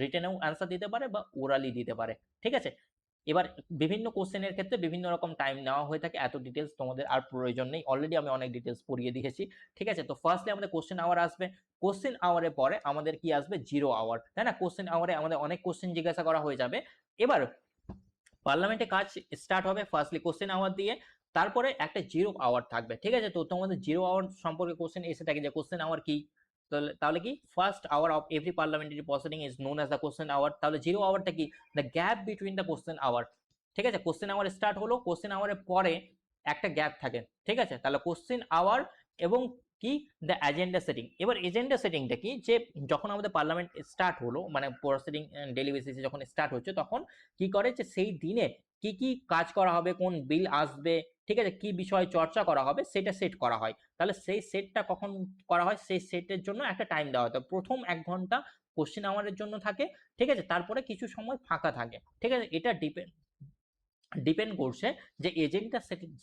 রিটেনেও অ্যান্সার দিতে পারে বা ওরালি দিতে পারে। ঠিক আছে, এবার বিভিন্ন কোশ্চেনের ক্ষেত্রে বিভিন্ন রকম টাইম নেওয়া হয়ে থাকে, এত ডিটেলস তোমাদের আর প্রয়োজন নেই, অলরেডি আমি অনেক ডিটেলস পড়িয়ে দিয়েছি। ঠিক আছে, তো ফার্স্টলি আমাদের কোশ্চেন আওয়ার আসবে, কোশ্চেন আওয়ারের পরে আমাদের কি আসবে, জিরো আওয়ার, তাই না? কোশ্চেন আওয়ারে আমাদের অনেক কোশ্চেন জিজ্ঞাসা করা হয়ে যাবে। এবার পার্লামেন্টে কাজ স্টার্ট হবে ফার্স্টলি কোশ্চেন আওয়ার দিয়ে, তারপরে একটা জিরো আওয়ার থাকবে। ঠিক আছে, তো তোমাদের জিরো আওয়ার সম্পর্কে কোশ্চেন এসে থাকে যে কোশ্চেন আওয়ার কি, তাহলে কি first hour of every parliamentary proceeding is known as the question hour. তাহলে জিরো আওয়ারটা কি, the gap between the question hour. ঠিক আছে, কোশ্চেন আওয়ার স্টার্ট হলো, কোশ্চেন আওয়ারের পরে একটা গ্যাপ থাকে। ঠিক আছে, তাহলে কোশ্চেন আওয়ার এবং কি দ্য এজেন্ডা সেটিং। এবার এজেন্ডা সেটিংটা কি, যে যখন আমাদের পার্লামেন্ট স্টার্ট হলো, মানে প্রসিডিং ডেলি বেসিসে যখন স্টার্ট হচ্ছে, তখন কি করে যে সেই দিনে কি কি কাজ করা হবে, কোন বিল আসবে, ঠিক আছে, কি বিষয়ে চর্চা করা হবে, সেটা সেট করা হয়। তাহলে সেই সেটটা কখন করা হয়, সেই সেটের জন্য একটা টাইম দেওয়া হয়। তো প্রথম 1 ঘন্টা কোশ্চেন আওয়ারের জন্য থাকে। ঠিক আছে, তারপরে কিছু সময় ফাঁকা থাকে। ঠিক আছে, এটা ডিপেন্ড করছে যে এজেন্টটা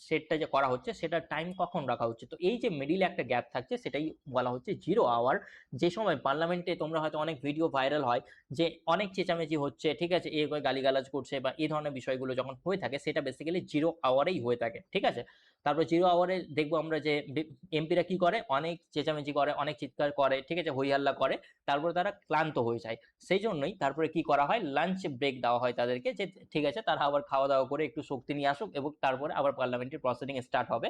সেটটা যে করা হচ্ছে সেটার টাইম কখন রাখা হচ্ছে। তো এই যে মিডিলে একটা গ্যাপ থাকছে সেটাই বলা হচ্ছে জিরো আওয়ার। যে সময় পার্লামেন্টে তোমরা হয়তো অনেক ভিডিও ভাইরাল হয় যে অনেক চেঁচামেচি হচ্ছে, ঠিক আছে, এ গালিগালাজ করছে বা এই ধরনের বিষয়গুলো যখন হয়ে থাকে, সেটা বেসিক্যালি জিরো আওয়ারেই হয়ে থাকে। ঠিক আছে, তারপর জিরো আওয়ারে দেখবো আমরা যে এমপিরা কি করে, অনেক চেঁচামেচি করে, অনেক চিৎকার করে, ঠিক আছে, হই হাল্লা করে, তারপরে তারা ক্লান্ত হয়ে যায়। সেই জন্যই তারপরে কি করা হয়, লাঞ্চ ব্রেক দেওয়া হয় তাদেরকে, যে ঠিক আছে তারা আবার খাওয়া দাওয়া করে একটু শক্তি নিয়ে আসুক, এবং তারপরে আবার পার্লামেন্টের প্রসিডিং স্টার্ট হবে।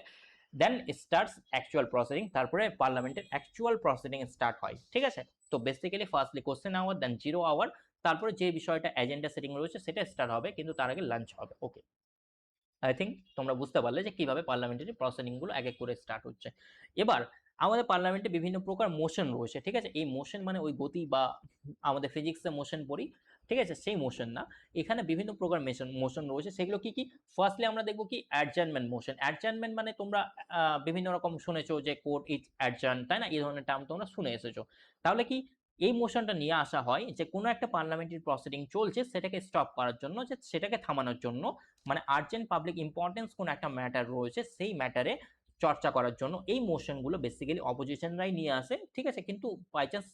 দেন স্টার্টস অ্যাকচুয়াল প্রসিডিং, তারপরে পার্লামেন্টের অ্যাকচুয়াল প্রসিডিং স্টার্ট হয়। ঠিক আছে, তো বেসিক্যালি ফার্স্টলি কোশ্চেন আওয়ার, দেন জিরো আওয়ার, তারপরে যে বিষয়টা এজেন্ডা সেটিং রয়েছে সেটা স্টার্ট হবে, কিন্তু তার আগে লাঞ্চ হবে। ওকে, আই থিঙ্ক তোমরা বুঝতে পারলে যে কিভাবে পার্লামেন্টারি প্রসিডিং গুলো এক এক করে স্টার্ট হচ্ছে। এবার আমাদের পার্লামেন্টে বিভিন্ন প্রকার মোশন রয়েছে। ঠিক আছে, এই মোশন মানে ওই গতি বা আমাদের ফিজিক্সে মোশন পড়ি, ঠিক আছে, সেই মোশন না, এখানে বিভিন্ন প্রকার মোশন রয়েছে। সেগুলো কি কি, ফার্স্টলি আমরা দেখবো কি অ্যাডজার্নমেন্ট মোশন। অ্যাডজার্নমেন্ট মানে তোমরা বিভিন্ন রকম শুনেছো যে কোর্ট ইজ অ্যাডজার্ন, তাই না? এই ধরনের টার্ম তোমরা শুনে এসেছো। তাহলে কি এই মোশনটা নিয়ে আসা হয় যে কোনো একটা পার্লামেন্টারি প্রসিডিং চলছে সেটাকে স্টপ করার জন্য, যে সেটাকে থামানোর জন্য, মানে আর্জেন্ট পাবলিক ইম্পর্টেন্স কোন একটা ম্যাটার রয়েছে সেই ম্যাটারে চর্চা করার জন্য এই মোশনগুলো বেসিক্যালি অপোজিশনরাই নিয়ে আসে। ঠিক আছে, কিন্তু বাই চান্স,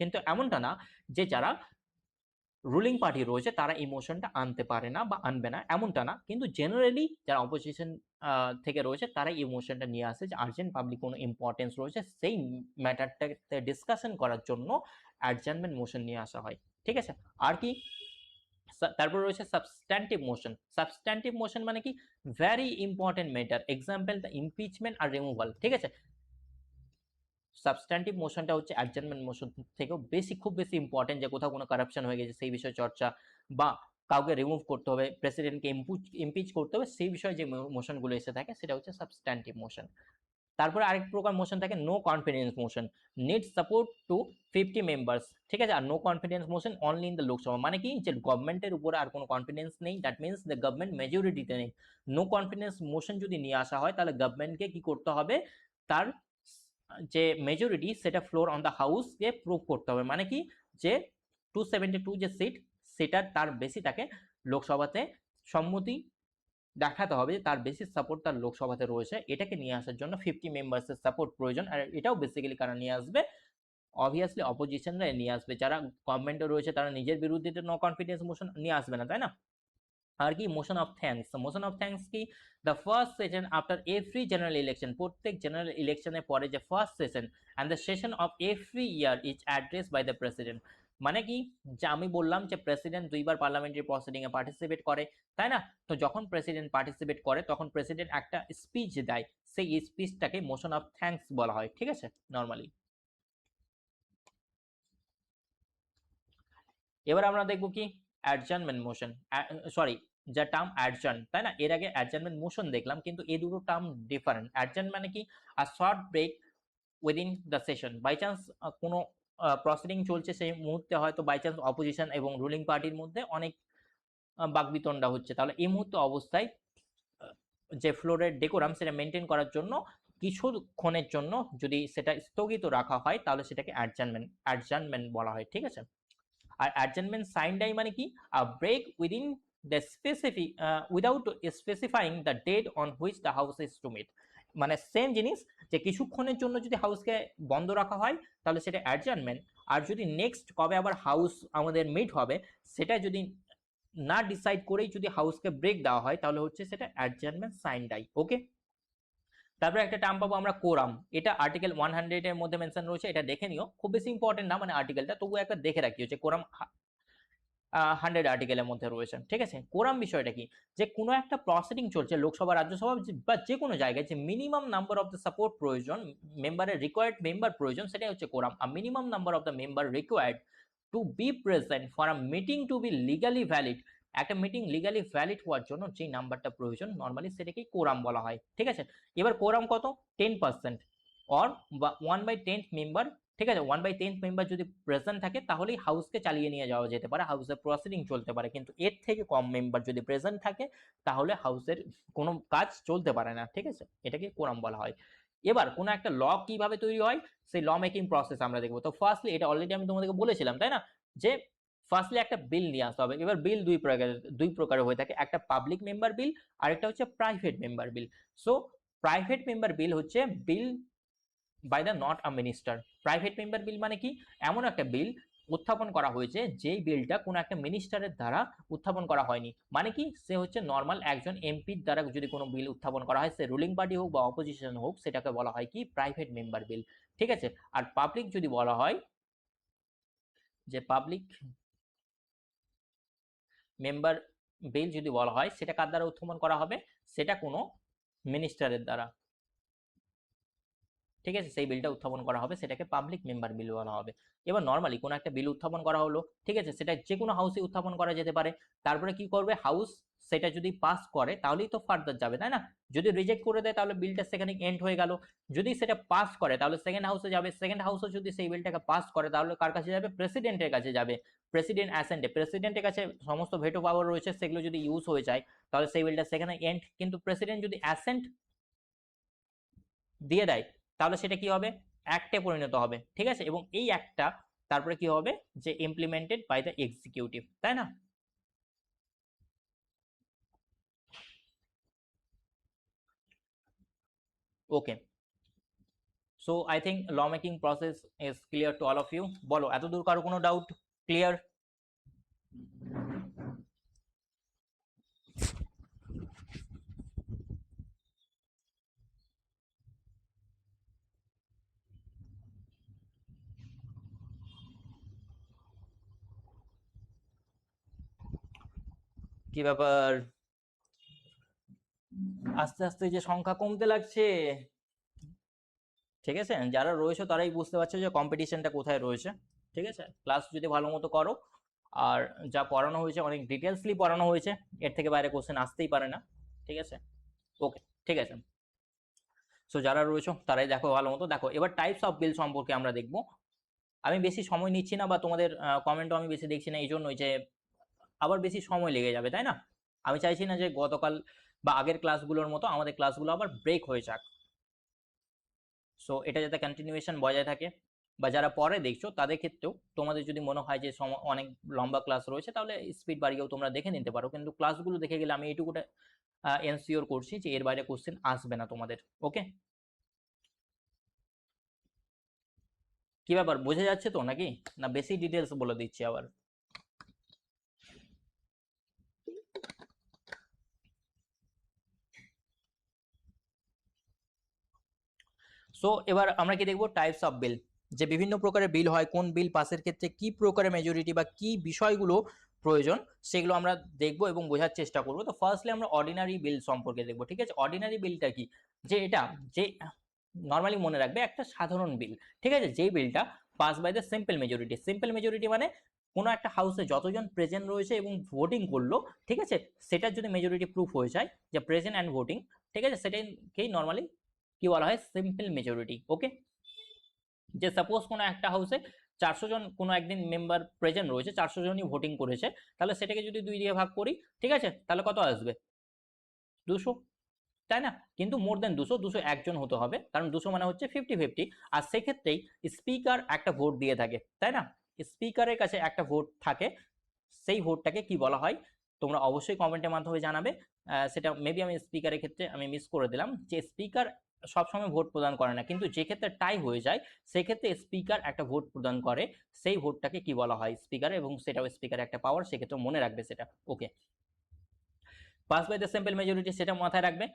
কিন্তু এমনটা না যে যারা রুলিং পার্টি রয়েছে তারা এই মোশনটা আনতে পারে না বা আনবে না এমনটা না, কিন্তু জেনারেলি যারা অপোজিশন থেকে রয়েছে তারা এই মোশনটা নিয়ে আসে যে আর্জেন্ট পাবলিক কোনো ইম্পর্টেন্স রয়েছে সেই ম্যাটারটাকে ডিসকাশন করার জন্য অ্যাডজার্নমেন্ট মোশন নিয়ে আসা হয়। ঠিক আছে, আর কি তারপর রয়েছে সাবস্ট্যান্টিভ মোশন। সাবস্ট্যান্টিভ মোশন মানে কি very important matter, example the impeachment আর রিমুভাল। ঠিক আছে, সাবস্ট্যান্টিভ মোশনটা হচ্ছে অ্যাডজার্নমেন্ট মোশন থেকেও বেশি, খুব বেশি ইম্পর্টেন্ট, যে কোথাও কোনো কারাপশন হয়ে গেছে সেই বিষয়ে চর্চা, বা কাউকে রিমুভ করতে হবে, প্রেসিডেন্টকে ইমপিচ করতে হবে, সেই বিষয়ে যে মোশনগুলো এসে থাকে সেটা হচ্ছে সাবস্ট্যান্টিভ মোশন। তারপরে আরেক প্রকার মোশন থাকে no confidence motion, need support to 50 members. ঠিক আছে, আর no confidence motion only in the Lok Sabha, মানে কি যে গভর্নমেন্টের উপরে আর কোনো কনফিডেন্স নেই, দ্যাট মিনস দ্য গভর্নমেন্ট মেজরিটিতে নেই। নো কনফিডেন্স মোশন যদি নিয়ে আসা হয় তাহলে গভর্নমেন্টকে কি করতে হবে, তার যে মেজরিটি সেটা ফ্লোর অন দ্য হাউসকে প্রুভ করতে হবে, মানে কি যে 272 যে সিট সেটা তার বেশি তাকে লোকসভাতে সম্মতি দেখাতে হবে, তার বেশি সাপোর্ট তার লোকসভাতে রয়েছে। এটাকে নিয়ে আসার জন্য 50 মেম্বার্সের সাপোর্ট প্রয়োজন। আর এটাও বেসিক্যালি কারা নিয়ে আসবে, অবভিয়াসলি অপোজিশনরা নিয়ে আসবে, যারা গভর্নমেন্টে রয়েছে তারা নিজের বিরুদ্ধে নো কনফিডেন্স মোশন নিয়ে আসবে না, তাই না। আর কি motion of thanks, motion of thanks কি the first session after every general election, প্রত্যেক জেনারেল ইলেকশনের পরে যে first session and the session of every year is address by the president. মানে কি যে আমি বললাম যে প্রেসিডেন্ট দুইবার পার্লামেন্টারি প্রসিডিং এ পার্টিসিপেট করে, তাই না। তো যখন প্রেসিডেন্ট পার্টিসিপেট করে তখন প্রেসিডেন্ট একটা স্পিচ দেয়, সেই স্পিচটাকে মোশন অফ থ্যাঙ্কস বলা হয়। ঠিক আছে, নর্মালি। এবার আমরা দেখব কি অ্যাডজার্নমেন্ট মোশন, সরি, যা টার্ম অ্যাডজার্ন, তাই না। এর আগে অ্যাডজার্নমেন্ট মোশন দেখলাম, কিন্তু এই দুটো টার্ম ডিফারেন্ট। অ্যাডজার্ন মানে কি a short break within the session, by chance কোনো প্রসিডিং চলছে সেই মুহূর্তে হয়তো বাই চান্স অপোজিশন এবং রুলিং পার্টির মধ্যে অনেক বাকবিতণ্ডা হচ্ছে, তাহলে এই মুহূর্তে অবস্থায় যে ফ্লোরের ডেকোরাম সেটা মেনটেন করার জন্য কিছুক্ষণের জন্য যদি সেটা স্থগিত রাখা হয় তাহলে সেটাকে অ্যাডজার্নমেন্ট বলা হয়। ঠিক আছে, আর অ্যাডজার্নমেন্ট সাইন ডাই মানে কি break within the specific without specifying the date on which the house is to meet, মানে সেম জিনিস, যে কিছুক্ষণের জন্য যদি হাউসকে বন্ধ রাখা হয় তাহলে সেটা অ্যাডজার্নমেন্ট, আর যদি নেক্সট কবে আবার হাউস আমাদের মিট হবে সেটা যদি না ডিসাইড করেই যদি হাউসকে ব্রেক দেওয়া হয় তাহলে হচ্ছে সেটা অ্যাডজার্নমেন্ট সাইন ডাই। ওকে, তারপরে একটা টার্ম পাবো আমরা কোরাম, এটা আর্টিকেল 100 এর মধ্যে মেনশন রয়েছে, এটা দেখে নিও, খুব বেশি ইম্পর্টেন্ট না মানে আর্টিকেলটা, তবু একটা দেখে রাখি, হচ্ছে কোরাম 100 আর্টিকেলের মধ্যে রয়েছে। ঠিক আছে, কোরাম বিষয়টা কি, যে কোনো একটা প্রসিডিং চলছে লোকসভা রাজ্যসভা বা যে কোনো জায়গায়, যে minimum number of the support প্রয়োজন, মেম্বারের রিকোয়ার্ড মেম্বার প্রয়োজন, সেটাই হচ্ছে কোরাম। আর minimum number of the member required to be present for a meeting to be legally valid, একটা মিটিং লিগালি ভ্যালিড হওয়ার জন্য যে নাম্বারটা প্রয়োজন নর্মালি সেটাকেই কোরাম বলা হয়। ঠিক আছে, এবার কোরাম কত, 10% অর বা 1/10 মেম্বার। ঠিক আছে, 1/10 মেম্বার যদি প্রেজেন্ট থাকে তাহলেই হাউসকে চালিয়ে নিয়ে যাওয়া যেতে পারে, হাউসের প্রসিডিং চলতে পারে, কিন্তু এর থেকে কম মেম্বার যদি প্রেজেন্ট থাকে তাহলে হাউসের কোনো কাজ চলতে পারে না। ঠিক আছে, এটাকে কোরাম বলা হয়। এবার কোনো একটা ল কিভাবে তৈরি হয় সেই ল মেকিং প্রসেস আমরা দেখবো। তো ফার্স্টলি এটা অলরেডি আমি তোমাদেরকে বলেছিলাম, তাই না, যে ফার্স্টলি একটা বিল নিয়ে আসতে হবে। এবার বিল দুই প্রকারের হয়ে থাকে, একটা পাবলিক মেম্বার বিল আর একটা হচ্ছে private member bill. So private member bill হচ্ছে bill by the not a minister. Private member bill মানে কি, এমন একটা বিল উত্থাপন করা হয়েছে যেই বিলটা কোনো একটা মিনিস্টারের দ্বারা উত্থাপন করা হয়নি, মানে কি সে হচ্ছে নর্মাল একজন এমপির দ্বারা যদি কোনো বিল উত্থাপন করা হয়, সে রুলিং পার্টি হোক বা অপোজিশন হোক, সেটাকে বলা হয় কি প্রাইভেট মেম্বার বিল। ঠিক আছে, আর পাবলিক যদি বলা হয়, যে পাবলিক মেম্বার বিল যদি বলা হয় সেটা কার দ্বারা উত্থাপন করা হবে, সেটা কোনো মিনিস্টারের দ্বারা। ঠিক আছে, সেই বিলটা উত্থাপন করা হবে সেটাকে পাবলিক মেম্বার বিল বলা হবে। এবার নর্মালি কোনো একটা বিল উত্থাপন করা হলো, ঠিক আছে, সেটা যে কোনো হাউসে উত্থাপন করা যেতে পারে। তারপরে কি করবে হাউস, সেটা যদি পাস করে তাহলেই তো ফার্দার যাবে, তাই না। যদি রিজেক্ট করে দেয় তাহলে বিলটা সেখানে এন্ড হয়ে গেল। যদি সেটা পাস করে তাহলে সেকেন্ড হাউসে যাবে, সেকেন্ড হাউসে যদি সেই বিলটাকে পাস করে তাহলে কার কাছে যাবে, প্রেসিডেন্টের কাছে যাবে। প্রেসিডেন্ট অ্যাসেন্টে, প্রেসিডেন্টের কাছে সমস্ত ভেটো পাওয়ার রয়েছে, সেগুলো যদি ইউজ হয়ে যায় তাহলে সেই বিলটা সেখানে এন্ড। কিন্তু প্রেসিডেন্ট যদি অ্যাসেন্ট দিয়ে দেয় তাহলে সেটা কি হবে, অ্যাক্টে পরিণত হবে। ঠিক আছে, এবং এই অ্যাক্টটা তারপরে কি হবে, যে ইমপ্লিমেন্টেড বাই দ্য এক্সিকিউটিভ, তাই না। Okay, so I think law making process is clear to all of you. বলো এতদূর কারো কোনো ডাউট? ক্লিয়ার? কি ব্যাপার, আস্তে আস্তে যে সংখ্যা কমতে লাগছে। ঠিক আছে, যারা রয়েছে তারাই বুঝতে পারছে যে কম্পিটিশনটা কোথায় রয়েছে। ঠিক আছে, ক্লাস যদি ভালো মতো করো, আর যা পড়ানো হয়েছে অনেক ডিটেলসলি পড়ানো হয়েছে, এর থেকে বাইরে কোশ্চেন আসতেই পারে না। ঠিক আছে, ওকে, ঠিক আছে। সো যারা রয়েছে তারাই দেখো ভালো মতো দেখো। এবার টাইপস অফ বিল সম্পর্কে আমরা দেখবো। আমি বেশি সময় নিচ্ছি না, বা তোমাদের কমেন্টও আমি বেশি দেখছি না, এই জন্যই যে আবার বেশি সময় লেগে যাবে, তাই না? আমি চাইছি না যে গতকাল বা আগের ক্লাসগুলোর মতো আমাদের ক্লাসগুলো আবার ব্রেক হয়ে যাক। সো এটা যাতে কন্টিনিউয়েশন বজায় থাকে, বা যারা পরে দেখছো তাদের ক্ষেত্রেও তোমাদের যদি মনে হয় যে অনেক লম্বা ক্লাস রয়েছে, তাহলে স্পিড বাড়িয়েও তোমরা দেখে নিতে পারো। কিন্তু ক্লাসগুলো দেখে গেলে আমি এইটুকুটা এনসিওর করছি যে এর বাইরে কোশ্চেন আসবে না তোমাদের। ওকে, কি ব্যাপার, বোঝা যাচ্ছে তো নাকি? না বেশি ডিটেলস বলে দিচ্ছি আবার? সো এবার আমরা কি দেখবো, টাইপস অফ বিল। যে বিভিন্ন প্রকারের বিল হয়, কোন বিল পাসের ক্ষেত্রে কি প্রকারের মেজরিটি বা কি বিষয়গুলো প্রয়োজন, সেগুলো আমরা দেখবো এবং বোঝার চেষ্টা করবো। তো ফার্স্টলি আমরা অর্ডিনারি বিল সম্পর্কে দেখবো। ঠিক আছে, অর্ডিনারি বিলটা কি? যে এটা যে নর্মালি মনে রাখবে একটা সাধারণ বিল। ঠিক আছে, যেই বিলটা pass by the simple majority. Simple majority মানে কোনো একটা হাউসে যতজন প্রেজেন্ট রয়েছে এবং ভোটিং করলো, ঠিক আছে, সেটার যদি মেজরিটি প্রুফ হয়ে যায় যে প্রেজেন্ট অ্যান্ড ভোটিং, ঠিক আছে, সেটাকেই নর্মালি কি বলা হয়, সিম্পল মেজরিটি। ওকে, যে সাপোজ কোনো একটা হাউসে 400 জন কোনো একদিন মেম্বার প্রেজেন্ট রয়েছে, 400 জনই ভোটিং করেছে, তাহলে সেটাকে যদি 2 দিয়ে ভাগ করি, ঠিক আছে, তাহলে কত আসবে? 200, তাই না? কিন্তু মোর দেন 200, 201 জন হতে হবে, কারণ 200 মানে হচ্ছে 50-50। আর সেক্ষেত্রেই স্পিকার একটা ভোট দিয়ে থাকে, তাই না? স্পিকারের কাছে একটা ভোট থাকে, সেই ভোটটাকে কি বলা হয় তোমরা অবশ্যই কমেন্টের মাধ্যমে জানাবে। সেটা মেবি আমি স্পিকারের ক্ষেত্রে আমি মিস করে দিলাম, যে স্পিকার সবসময় ভোট প্রদান করে না, কিন্তু যে ক্ষেত্রে টাই হয়ে যায় সেক্ষেত্রে স্পিকার একটা ভোট প্রদান করে, সেই ভোটটাকে কি বলা হয়, স্পিকার, এবং সেটাও স্পিকারের একটা পাওয়ার, সেক্ষেত্রে মনে রাখবে সেটা। Okay, pass by the simple majority সেটা মাথায় রাখবে।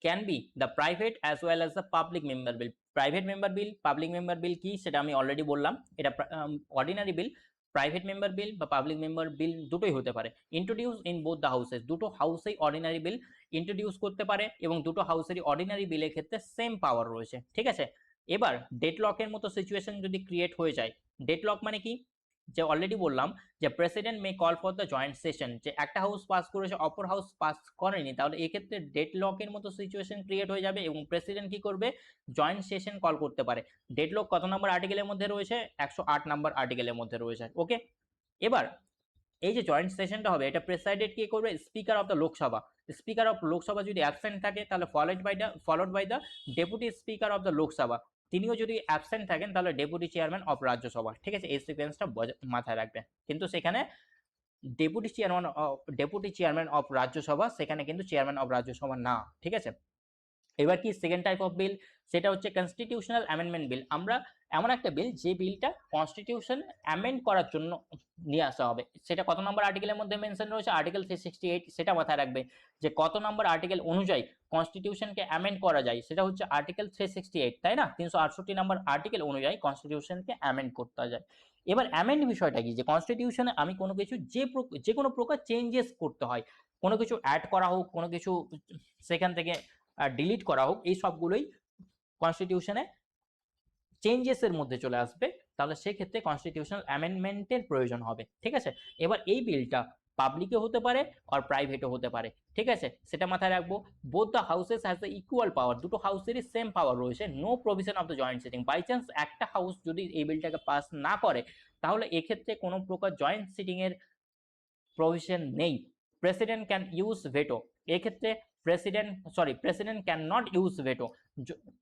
Can be the private as well as the public member bill. Private member bill, public member bill কি সেটা আমি অলরেডি বললাম। এটা ordinary bill, private member bill বা পাবলিক মেম্বার বিল দুটোই হতে পারে। Introduce in both the houses, দুটো হাউসেই অর্ডিনারি বিল ইন্ট্রোডিউস করতে পারে, এবং দুটো হাউসেরই অর্ডিনারি বিলের ক্ষেত্রে সেম পাওয়ার রয়েছে। ঠিক আছে, এবার ডেডলকের মতো সিচুয়েশন যদি ক্রিয়েট হয়ে যায়, ডেডলক মানে কি, যে অলরেডি বললাম যে president may call for the joint session, যে একটা হাউস পাস করেছে অপর হাউস পাস করেনি, তাহলে এক্ষেত্রে ডেডলকের মতো সিচুয়েশন ক্রিয়েট হয়ে যাবে, এবং প্রেসিডেন্ট কি করবে, জয়েন্ট সেশন কল করতে পারে। ডেডলক কত নম্বর আর্টিকেলের মধ্যে রয়েছে? 108 নম্বর আর্টিকেলের মধ্যে রয়েছে। ওকে, এবার এই যে জয়েন্ট সেশনটা হবে, এটা প্রেসাইডেড কে করবে, speaker of the Lok Sabha. Speaker of Lok Sabha যদি অ্যাবসেন্ট থাকে, তাহলে followed by the deputy speaker of the Lok Sabha. তিনিও যদি অ্যাবসেন্ট থাকেন, তাহলে ডেপুটি চেয়ারম্যান অফ রাজ্যসভা। ঠিক আছে, এই সিকোয়েন্সটা মাথায় রাখবে। কিন্তু সেখানে ডেপুটি চেয়ারম্যান অফ রাজ্যসভা, সেখানে কিন্তু চেয়ারম্যান অফ রাজ্যসভা না। ঠিক আছে, এবার কি সেকেন্ড টাইপ অফ বিল, সেটা হচ্ছে কনস্টিটিউশনাল অ্যামেন্ডমেন্ট বিল। আমরা এমন একটা বিল যে বিলটা কনস্টিটিউশন অ্যামেন্ড করার জন্য নিয়ে আসা হবে। সেটা কত নম্বর আর্টিকেলের মধ্যে মেনশন রয়েছে? আর্টিকেল 368। সেটা মাথায় রাখবে যে কত নম্বর আর্টিকেল অনুযায়ী কনস্টিটিউশনকে অ্যামেন্ড করা যায়, সেটা হচ্ছে আর্টিকেল 368, তাই না? 368 নম্বর আর্টিকেল অনুযায়ী কনস্টিটিউশনকে অ্যামেন্ড করতে যায়। এবার অ্যামেন্ড বিষয়টা কি, যে কনস্টিটিউশনে আমি কোনো কিছু যে কোনো প্রকার চেঞ্জেস করতে হয়, কোনো কিছু অ্যাড করা হোক, কোনো কিছু সেখান থেকে ডিলিট করা হোক, এই সবগুলোই কনস্টিটিউশনে চেঞ্জেসের মধ্যে চলে আসবে, তাহলে সেক্ষেত্রে কনস্টিটিউশনাল অ্যামেন্ডমেন্টের প্রয়োজন হবে। ঠিক আছে, এবার এই বিলটা পাবলিকও হতে পারে আর প্রাইভেটও হতে পারে। ঠিক আছে, সেটা মাথায় রাখবো। Both the houses has the equal power, দুটো হাউসেরই সেম পাওয়ার রয়েছে। No provision of the joint sitting. By chance একটা হাউস যদি এই বিলটাকে পাস না করে, তাহলে এক্ষেত্রে কোনো প্রকার জয়েন্ট সিটিং এর প্রভিশন নেই। প্রেসিডেন্ট ক্যান ইউজ ভেটো, এক্ষেত্রে president can not use veto.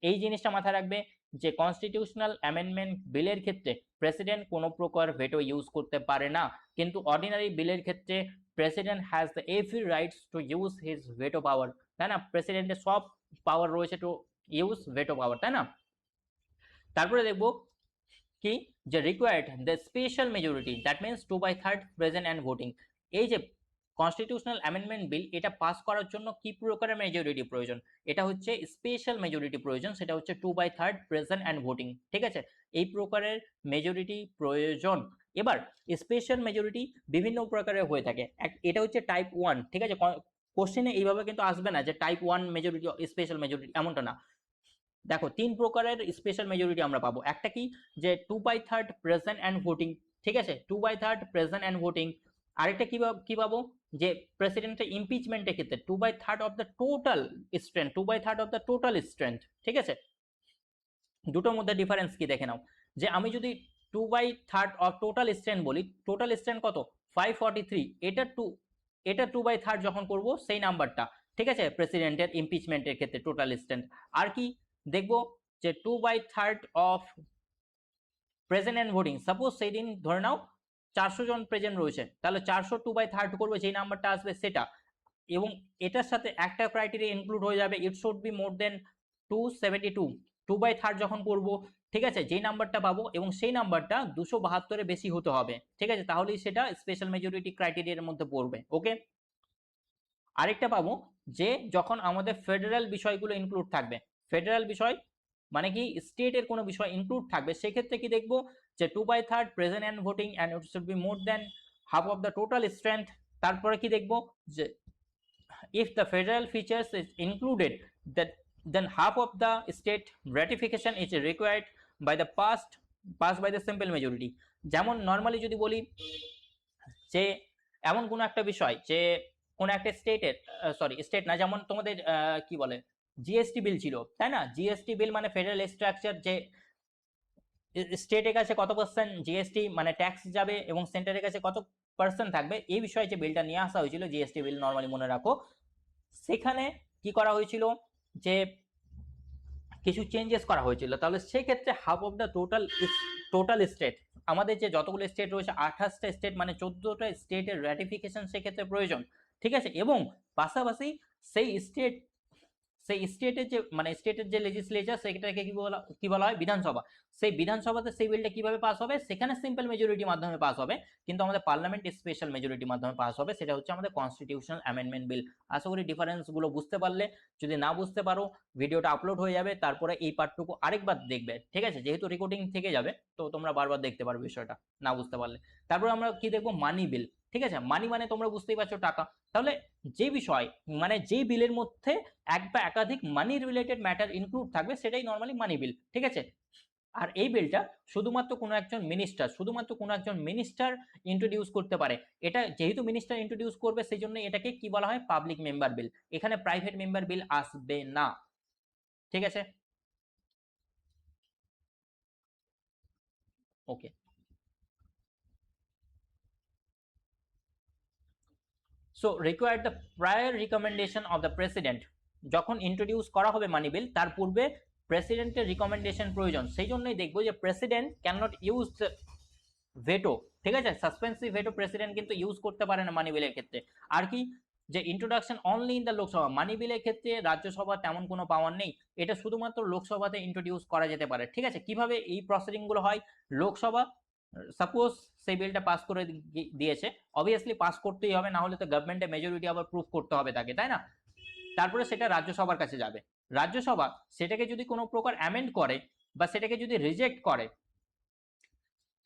এই জিনিসটা মাথায় রাখবে যে কনস্টিটিউশনাল অ্যামেন্ডমেন্ট বিলের ক্ষেত্রে প্রেসিডেন্ট কোনো প্রকার ভেটো ইউজ করতে পারে না, কিন্তু অর্ডিনারি বিলের ক্ষেত্রে president has the every rights to use his veto power, তাই না? প্রেসিডেন্টের সব পাওয়ার রয়েছে টু ইউজ ভেটো পাওয়ার, তাই না? তারপরে দেখবো কি, যে required the special majority, that means 2/3 present and voting. এই যে কনস্টিটিউশনাল অ্যামেন্ডমেন্ট বিল এটা পাস করার জন্য কি প্রকারের মেজরিটি প্রয়োজন? এটা হচ্ছে স্পেশাল মেজরিটি প্রয়োজন, সেটা হচ্ছে 2/3 প্রেজেন্ট অ্যান্ড ভোটিং। ঠিক আছে, এই প্রকারের মেজরিটি প্রয়োজন। এবার স্পেশাল মেজরিটি বিভিন্ন প্রকারের হয়ে থাকে, এটা হচ্ছে টাইপ 1। ঠিক আছে, কোশ্চেনে এইভাবে কিন্তু আসবে না যে টাইপ 1 মেজরিটি স্পেশাল মেজরিটি, এমনটা না। দেখো 3 প্রকারের স্পেশাল মেজরিটি আমরা পাবো। একটা কি, যে 2/3 প্রেজেন্ট অ্যান্ড ভোটিং। ঠিক আছে, 2/3 প্রেজেন্ট অ্যান্ড ভোটিং। আরেকটা কি পাবো, যে প্রেসিডেন্টের ইমপিচমেন্টের ক্ষেত্রে 2/3 of the total strength, 2/3 of the total strength. ঠিক আছে, দুটোর মধ্যে ডিফারেন্স কি দেখে নাও, যে আমি যদি 2/3 অফ টোটাল স্ট্রেন্থ বলি, টোটাল স্ট্রেন্থ কত 543, এটা 2/3 যখন করব সেই নাম্বারটা। ঠিক আছে, প্রেসিডেন্টের ইমপিচমেন্টের ক্ষেত্রে টোটাল স্ট্রেন্থ। আর কি দেখবো, যে 2/3 of present and voting. Suppose সেই দিন ধরে নাও 400 জন প্রেজেন্ট রয়েছে, তাহলে 400 2/3 করবে, যেই নাম্বারটা আসবে সেটা। এবং এটার সাথে একটা ক্রাইটেরিয়া ইনক্লুড হয়ে যাবে, ইট শুড বি মোর দেন 272। 2/3 যখন করব, ঠিক আছে, যেই নাম্বারটা পাবো এবং সেই নাম্বারটা 272 এর বেশি হতে হবে। ঠিক আছে, তাহলেই সেটা স্পেশাল মেজরিটি ক্রাইটেরিয়ার মধ্যে পড়বে। ওকে, আরেকটা পাবো, যে যখন আমাদের ফেডারেল বিষয়গুলো ইনক্লুড থাকবে। ফেডারেল বিষয় মানে কি, স্টেটের কোনো বিষয় ইনক্লুড থাকবে, সেক্ষেত্রে কি দেখবো, যে 2/3 present and voting and it should be more than half of the total strength. তারপরে কি দেখবো, যে if the federal features is included, that then half of the state ratification is required by the passed by the simple majority। যেমন normally যদি বলি, যে এমন কোন একটা বিষয়, যে কোন একটা স্টেটের, স্টেট না, যেমন তোমাদের কি বলে, জিএসটি বিল ছিল, তাই না? জিএসটি বিল মানে ফেডারেল স্ট্রাকচার, যে স্টেটের কাছে কত পার্সেন্ট জিএসটি মানে ট্যাক্স যাবে এবং সেন্টারের কাছে কত পার্সেন্ট থাকবে, এই বিষয়ে যে বিলটা নিয়ে আসা হয়েছিল, জিএসটি বিল নর্মালি মনে রাখো, সেখানে কি করা হয়েছিল, যে কিছু চেঞ্জেস করা হয়েছিল। তাহলে সেক্ষেত্রে half of the total state, আমাদের যে যতগুলো স্টেট রয়েছে 28টা স্টেট মানে 14টা স্টেটের র্যাটিফিকেশন সেক্ষেত্রে প্রয়োজন। ঠিক আছে, এবং পাশাপাশি সেই স্টেটের যে মানে স্টেটের যে লেজিসলেচার, সেটাকে কি বলা হয়, বিধানসভা। সেই বিধানসভাতে সেই বিলটা কিভাবে পাস হবে, সেখানে সিম্পল মেজরিটির মাধ্যমে পাস হবে, কিন্তু আমাদের পার্লামেন্ট স্পেশাল মেজরিটির মাধ্যমে পাস হবে, সেটা হচ্ছে আমাদের কনস্টিটিউশনাল অ্যামেন্ডমেন্ট বিল। আশা করি ডিফারেন্সগুলো বুঝতে পারলে। যদি না বুঝতে পারো, ভিডিওটা আপলোড হয়ে যাবে, তারপরে এই পার্টটুকু আরেকবার দেখবে। ঠিক আছে, যেহেতু রেকর্ডিং থেকে যাবে, তো তোমরা বারবার দেখতে পারবে বিষয়টা না বুঝতে পারলে। তারপরে আমরা কি দেখবো, মানি বিল। ঠিক আছে, মানি মানে তোমরা বুঝতেই পারছো, টাকা। তাহলে যে বিষয় মানে যে বিলের মধ্যে এক বা একাধিক মানি রিলেটেড ম্যাটার ইনক্লুড থাকবে, সেটাই নর্মালি মানি বিল। ঠিক আছে, আর এই বিলটা শুধুমাত্র কোনো একজন মিনিস্টার ইন্ট্রোডিউস করতে পারে। এটা যেহেতু মিনিস্টার ইন্ট্রোডিউস করবে, সেই জন্য এটাকে কি বলা হয়, পাবলিক মেম্বার বিল। এখানে প্রাইভেট মেম্বার বিল আসবে না। ঠিক আছে, okay. So required the prior recommendation of the president. যখন ইন্ট্রোডিউস করা হবে মানি বিল, তার পূর্বে প্রেসিডেন্টের রিকমেন্ডেশন প্রয়োজন। সেই জন্যই দেখবো যে president can not use veto. ঠিক আছে, সাসপেন্সিভ ভেটো প্রেসিডেন্ট কিন্তু ইউজ করতে পারে না মানি বিলের ক্ষেত্রে। আর কি, যে introduction only in the Lok Sabha. Money বিলের ক্ষেত্রে রাজ্যসভা তেমন কোনো পাওয়ার নেই, এটা শুধুমাত্র লোকসভাতে ইন্ট্রোডিউস করা যেতে পারে। ঠিক আছে, কিভাবে এই প্রসিডিং গুলো হয়, লোকসভা সাপোজ সেই বিলটা পাস করে দিয়েছে, অবভিয়াসলি পাস করতেই হবে, না হলে তো গভর্নমেন্টের মেজরিটি আবার প্রুফ করতে হবে তাকে, তাই না? তারপরে সেটা রাজ্যসভার কাছে যাবে। রাজ্যসভা সেটাকে যদি কোনো প্রকার অ্যামেন্ড করে বা সেটাকে যদি রিজেক্ট করে,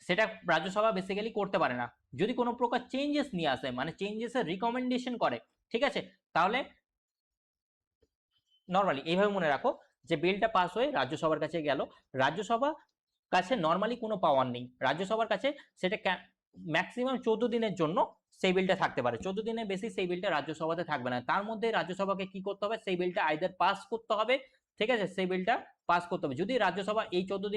সেটা রাজ্যসভা বেসিক্যালি করতে পারে না। যদি কোনো প্রকার চেঞ্জেস নিয়ে আসে, মানে চেঞ্জেসের রিকমেন্ডেশন করে, ঠিক আছে, তাহলে নর্মালি এইভাবে মনে রাখো, যে বিলটা পাস হয়ে রাজ্যসভার কাছে গেল, রাজ্যসভা কাছে নর্মালি কোনো পাওয়ার নেই। রাজ্যসভার কাছে সেটা ম্যাক্সিমাম 14 দিনের জন্য সেই বিলটা থাকতে পারে, 14 দিনের বেশি সেই বিলটা রাজ্যসভাতে থাকবে না। তার মধ্যে রাজ্যসভাকে কি করতে হবে, সেই বিলটা আইদার পাস করতে হবে। ঠিক আছে, সেই বিলটা পাস করতে হবে। যদি রাজ্যসভা এই 14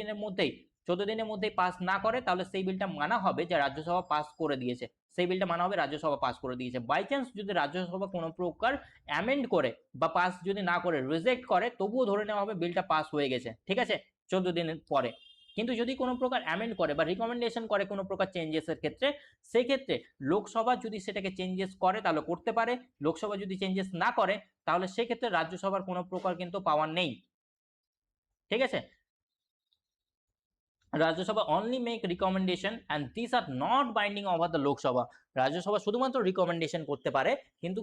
দিনের মধ্যেই পাস না করে, তাহলে সেই বিলটা মানা হবে যে রাজ্যসভা পাস করে দিয়েছে, সেই বিলটা মানা হবে রাজ্যসভা পাস করে দিয়েছে। বাই চান্স যদি রাজ্যসভা কোনো প্রকার অ্যামেন্ড করে বা পাস যদি না করে, রিজেক্ট করে, তবুও ধরে নেওয়া হবে বিলটা পাস হয়ে গেছে। ঠিক আছে, 14 দিনের পরে। কিন্তু যদি কোনো প্রকার অ্যামেন্ড করে বা রিকমেন্ডেশন করে কোনো প্রকার চেঞ্জেসের ক্ষেত্রে, সেই ক্ষেত্রে লোকসভা যদি সেটাকে চেঞ্জেস করে তাহলে করতে পারে, লোকসভা যদি চেঞ্জেস না করে তাহলে সেক্ষেত্রে রাজ্যসভার কোনো প্রকার কিন্তু পাওয়ার নেই। ঠিক আছে, Rajya Sabha only make recommendation and this are not binding over the Lok Sabha. Rajya Sabha শুধুমাত্র রিকমেন্ডেশন করতে পারে, কিন্তু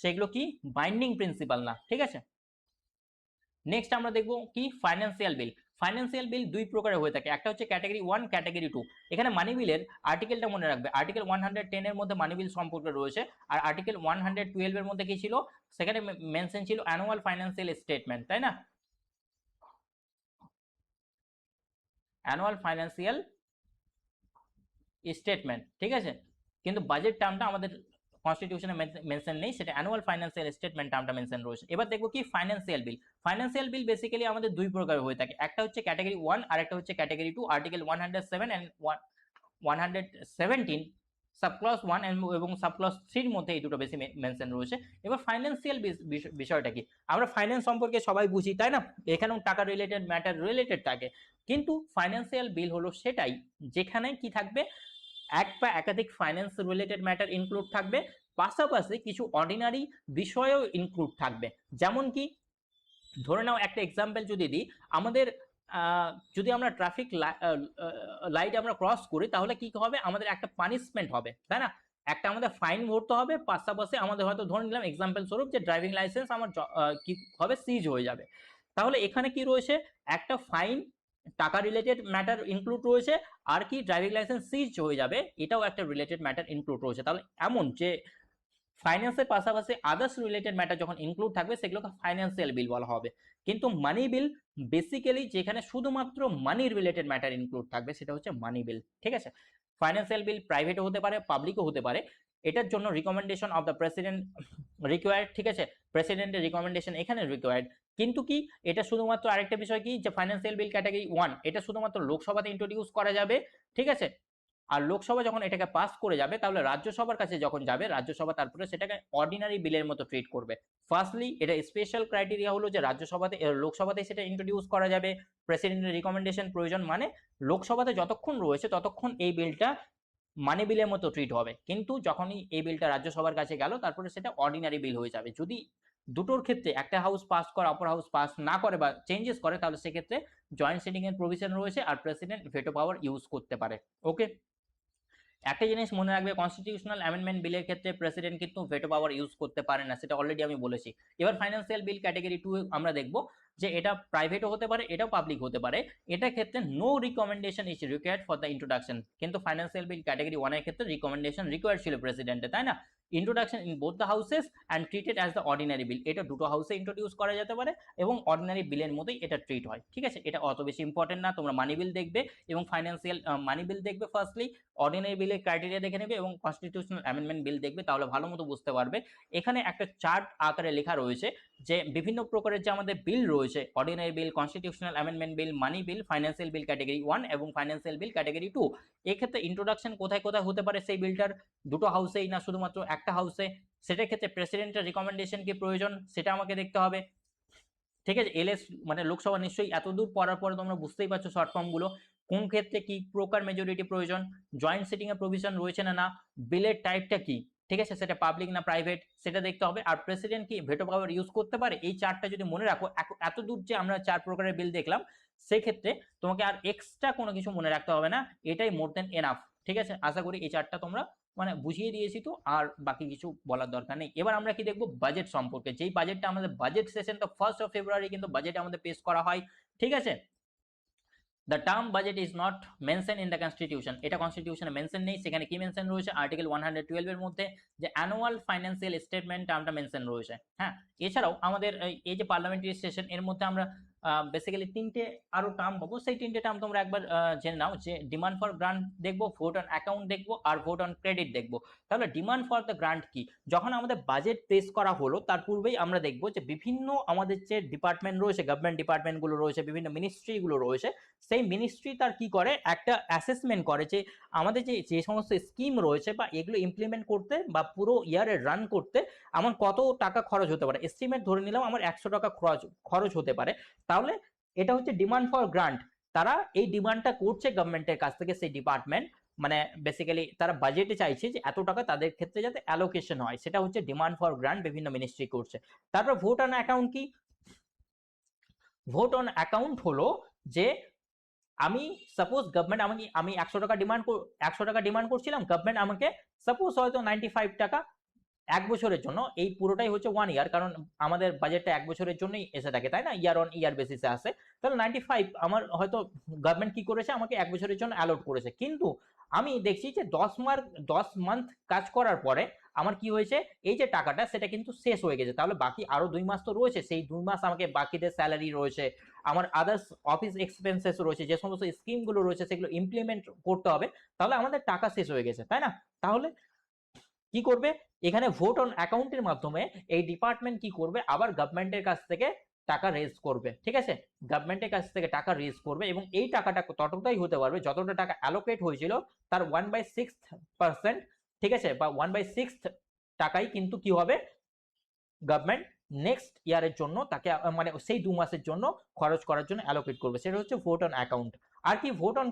সেগুলো কি বাইন্ডিং প্রিন্সিপাল না, ঠিক আছে। নেক্সট আমরা দেখবো কি ফাইন্যান্সিয়াল বিল। ফাইন্যান্সিয়াল বিল দুই প্রকারের হয়ে থাকে, একটা হচ্ছে ক্যাটাগরি 1, ক্যাটাগরি 2। এখানে মানি বিলের আর্টিকেলটা মনে রাখবে, আর্টিকেল 110 এর মধ্যে মানি বিল সম্পর্কে রয়েছে, আর আর্টিকেল 112 এর মধ্যে কি ছিল, সেখানে মেনশন ছিল অ্যানুয়াল ফাইন্যান্সিয়াল স্টেটমেন্ট, তাই না, অ্যানুয়াল ফাইন্যান্সিয়াল স্টেটমেন্ট, ঠিক আছে। কিন্তু বাজেট টার্মটা আমাদের কনস্টিটিউশনে মেনশন নেই, সেটা অ্যানুয়াল ফাইন্যান্সিয়াল স্টেটমেন্ট টার্মটা মেনশন রয়েছে। এবার দেখবো কি ফাইন্যান্সিয়াল বিল। ফাইন্যান্সিয়াল বিল বেসিক্যালি আমাদের দুই প্রকার হয়ে থাকে, একটা হচ্ছে ক্যাটাগরি 1 আর একটা হচ্ছে ক্যাটাগরি 2। আর্টিকেল 107 এন্ড 117 সাবক্লজ 1 এবং সাবক্লজ 3 এর মধ্যে এই দুটো বেশি মেনশন রয়েছে। এবার ফাইন্যান্সিয়াল বিষয়টা কি, আমরা ফাইন্যান্স সম্পর্কে সবাই বুঝি, তাই না, এখানেও টাকা রিলেটেড ম্যাটার রিলেটেড থাকে, কিন্তু ফাইন্যান্সিয়াল বিল হলো সেটাই যেখানে কি থাকবে, এক বা একাধিক ফাইন্যান্স রিলেটেড ম্যাটার ইনক্লুড থাকবে, পাশাপাশি কিছু অর্ডিনারি বিষয়ও ইনক্লুড থাকবে। যেমন কি ধরে নাও একটা এক্সাম্পল যদি দিই, আমাদের যদি আমরা ট্রাফিক লাইট আমরা ক্রস করি, তাহলে কি হবে, আমাদের একটা পানিশমেন্ট হবে, তাই না, একটা আমাদের ফাইন ভরতে হবে, পাশাপাশি আমাদের হয়তো ধরে নিলাম এক্সাম্পল স্বরূপ যে ড্রাইভিং লাইসেন্স আমার কি হবে, সিজ হয়ে যাবে। তাহলে এখানে কি রয়েছে, একটা ফাইন, টাকা রিলেটেড ম্যাটার ইনক্লুড রয়েছে, আর কি ড্রাইভিং লাইসেন্স সিজ হয়ে যাবে, এটাও একটা রিলেটেড ম্যাটার ইনক্লুড রয়েছে। তাহলে এমন যে ফাইন্যান্সের পাশাপাশি আদার্স রিলেটেড ম্যাটার যখন ইনক্লুড থাকবে সেগুলোকে ফাইন্যান্সিয়াল বিল বলা হবে। কিন্তু মানি বিল বেসিক্যালি যেখানে শুধুমাত্র মানি রিলেটেড ম্যাটার ইনক্লুড থাকবে সেটা হচ্ছে মানি বিল, ঠিক আছে। ফাইন্যান্সিয়াল বিল প্রাইভেটও হতে পারে, পাবলিকও হতে পারে, এটার জন্য recommendation of the president required, ঠিক আছে, প্রেসিডেন্টের রিকমেন্ডেশন এখানে রিকোয়ার্ড। কিন্তু কি এটা শুধুমাত্র আরেকটা বিষয় কি, যে ফাইন্যান্সিয়াল বিল ক্যাটাগরি 1 এটা শুধুমাত্র লোকসভাতে ইন্ট্রোডিউস করা যাবে, ঠিক আছে। আর লোকসভা যখন এটাকে পাস করে যাবে, তাহলে রাজ্যসভার কাছে যখন যাবে, রাজ্যসভা তারপরে সেটাকে অর্ডিনারি বিলের মতো ট্রিট করবে। ফার্স্টলি এটা স্পেশাল ক্রাইটেরিয়া হলো যে রাজ্যসভাতে, লোকসভাতে সেটা ইন্ট্রোডিউস করা যাবে, প্রেসিডেন্টের রিকমেন্ডেশন প্রয়োজন, মানে লোকসভাতে যতক্ষণ রয়েছে ততক্ষণ এই বিলটা মানি বিলের মতো ট্রিট হবে। কিন্তু যখনই এই বিলটা রাজ্যসভার কাছে গেল, তারপরে সেটা অর্ডিনারি বিল হয়ে যাবে। যদি দুটোর ক্ষেত্রে একটা হাউস পাস করে অপর হাউস পাস না করে বা চেঞ্জেস করে, তাহলে সেক্ষেত্রে জয়েন্ট সিটিং এর প্রভিশন রয়েছে, আর প্রেসিডেন্ট ভেটো পাওয়ার ইউজ করতে পারে। ওকে, একটা জিনিস মনে রাখবে, কনস্টিটিউশনাল অ্যামেন্ডমেন্ট বিলের ক্ষেত্রে প্রেসিডেন্ট কিন্তু ভেটো পাওয়ার ইউজ করতে পারে না, সেটা অলরেডি আমি বলেছি। এবার ফাইন্যান্সিয়াল বিল ক্যাটাগরি 2 আমরা দেখব যে এটা প্রাইভেটও হতে পারে, এটাও পাবলিক হতে পারে। এটার ক্ষেত্রে no recommendation is required for the introduction. কিন্তু ফাইন্যান্সিয়াল বিল ক্যাটাগরি 1 এর ক্ষেত্রে রিকমেন্ডেশন রিকোয়ার্ড ছিল প্রেসিডেন্টের, তাই না। Introduction in both the houses and treated as the ordinary bill, এটা দুটো হাউসে ইন্ট্রোডিউস করা যেতে পারে এবং অর্ডিনারি বিলের মতোই এটা ট্রিট হয়, ঠিক আছে। এটা অত বেশি ইম্পর্টেন্ট না, তোমরা মানি বিল দেখবে এবং ফাইন্যান্সিয়াল মানি বিল দেখবে ফার্স্টলি, অর্ডিনারি বিলের ক্রাইটেরিয়া দেখে নেবে এবং কনস্টিটিউশনাল অ্যামেন্ডমেন্ট বিল দেখবে, তাহলে ভালো মতো বুঝতে পারবে। এখানে একটা চার্ট আকারে লেখা রয়েছে যে বিভিন্ন প্রকারের যে আমাদের বিল রয়েছে, অর্ডিনারি বিল, কনস্টিটিউশনাল অ্যামেন্ডমেন্ট বিল, মানি বিল, ফাইন্যান্সিয়াল বিল ক্যাটাগরি 1 এবং ফাইন্যান্সিয়াল বিল ক্যাটাগরি 2। এক্ষেত্রে ইন্ট্রোডাকশন কোথায় কোথায় হতে পারে সেই বিলটার, দুটো হাউসেই না শুধুমাত্র একটা হাউসে, সেটার ক্ষেত্রে প্রেসিডেন্টের রিকমেন্ডেশন কি প্রয়োজন সেটা আমাকে দেখতে হবে, ঠিক আছে। এলএস মানে লোকসভা নিশ্চয়ই এত দূর পড়ার পরে তোমরা বুঝতেই পারছো শর্ট ফর্মগুলো, কোন ক্ষেত্রে কি প্রকার মেজরিটি প্রয়োজন, জয়েন্ট সিটিং এর প্রভিশন রয়েছে না, বিলের টাইপটা কি, ঠিক আছে, সেটা পাবলিক না প্রাইভেট সেটা দেখতে হবে, আর প্রেসিডেন্ট কি ভেটো পাওয়ার ইউজ করতে পারে। এই চারটা যদি মনে রাখো, এত দূর যে আমরা 4 প্রকারের বিল দেখলাম, সেক্ষেত্রে তোমাকে আর এক্সট্রা কোনো কিছু মনে রাখতে হবে না, এটাই মোর দেন এনাফ, ঠিক আছে। আশা করি এই চারটা তোমরা মানে বুঝিয়ে দিয়েছি, তো আর বাকি কিছু বলার দরকার নেই। এবার আমরা কি দেখবো, বাজেট সম্পর্কে। যেই বাজেটটা আমাদের বাজেট সেশন, তো 1st of February কিন্তু বাজেট আমাদের পেশ করা হয়, ঠিক আছে। The term budget is not mention in the constitution, এটা কনস্টিটিউশনে মেনশন নেই। সেখানে কি মেনশন রয়েছে, আর্টিকেল 112 এর মধ্যে যে অ্যানুয়াল ফাইন্যান্সিয়াল স্টেটমেন্ট টার্মটা মেনশন রয়েছে। হ্যাঁ, এছাড়াও আমাদের এই যে পার্লামেন্টারি সেশন, এর মধ্যে আমরা বেসিক্যালি তিনটে আরো টার্ম পাবো। সেই তিনটে টার্ম তোমরা একবার জেনে নাও, যে ডিমান্ড ফর গ্রান্ট দেখবো, ভোট অন অ্যাকাউন্ট দেখবো, আর ভোট অন ক্রেডিট দেখবো। তাহলে ডিমান্ড ফর দ্য গ্রান্ট কি, যখন আমাদের বাজেট পেশ করা হলো তার পূর্বেই আমরা দেখবো যে বিভিন্ন আমাদের যে ডিপার্টমেন্ট রয়েছে, গভর্নমেন্ট ডিপার্টমেন্টগুলো রয়েছে, বিভিন্ন মিনিস্ট্রিগুলো রয়েছে, সেই মিনিস্ট্রি তার কি করে, একটা অ্যাসেসমেন্ট করে যে আমাদের যে যে সমস্ত স্কিম রয়েছে বা এগুলো ইমপ্লিমেন্ট করতে বা পুরো ইয়ারে রান করতে আমার কত টাকা খরচ হতে পারে। এস্টিমেট ধরে নিলাম আমার 100 টাকা খরচ হতে পারে, তাহলে এটা হচ্ছে ডিমান্ড ফর গ্রান্ট। তারা এই ডিমান্ডটা করছে গভর্নমেন্টের কাছ থেকে, সেই ডিপার্টমেন্ট মানে বেসিক্যালি তারা বাজেটে চাইছে যে এত টাকা তাদের ক্ষেত্রে যাতে অ্যালোকেশন হয়, সেটা হচ্ছে ডিমান্ড ফর গ্রান্ট, বিভিন্ন মিনিস্ট্রি করছে। তারপর ভোট অন অ্যাকাউন্ট কি, ভোট অন অ্যাকাউন্ট হলো যে আমি সাপোজ গভর্নমেন্ট আমাকে, আমি 100 টাকা ডিমান্ড করছিলাম, গভর্নমেন্ট আমাকে সাপোজ হয়তো 95 টাকা 1 বছরের জন্য, এই পুরোটাই হচ্ছে 1 ইয়ার, কারণ আমাদের বাজেটটা 1 বছরের জন্যই এসে থাকে, তাই না, ইয়ার অন ইয়ার বেসিসে আসে, তাহলে 95 আমার হয়তো গভর্নমেন্ট কি করেছে, আমাকে 1 বছরের জন্য অ্যালট করেছে। কিন্তু আমি দেখছি যে 10 মান্থ কাজ করার পরে আমার কি হয়েছে, এই যে টাকাটা সেটা কিন্তু শেষ হয়ে গেছে, তাহলে বাকি আরো 2 মাস তো রয়েছে, সেই 2 মাস আমাকে বাকিদের স্যালারি রয়েছে, আমার আদার্স অফিস এক্সপেন্সেস রয়েছে, যে সমস্ত স্কিমগুলো রয়েছে সেগুলো ইমপ্লিমেন্ট করতে হবে, তাহলে আমাদের টাকা শেষ হয়ে গেছে, তাই না। তাহলে কি করবে, এখানে ভোট অন অ্যাকাউন্টের মাধ্যমে এই ডিপার্টমেন্ট কি করবে, আবার গভর্নমেন্টের কাছ থেকে টাকা রেজ করবে, ঠিক আছে, গভর্নমেন্টের কাছ থেকে টাকা রেজ করবে, এবং এই টাকাটা ততটাই হতে পারবে যতটা টাকা অ্যালোকেট হয়েছিল তার 1/6%, ঠিক আছে, বা 1/6 টাকাই কিন্তু কি হবে, গভর্নমেন্ট নেক্সট ইয়ারের জন্য তাকে মানে সেই 2 মাসের জন্য খরচ করার জন্য অ্যালোকেট করবে, সেটা হচ্ছে ভোট অন অ্যাকাউন্ট। আর কি ভোট অন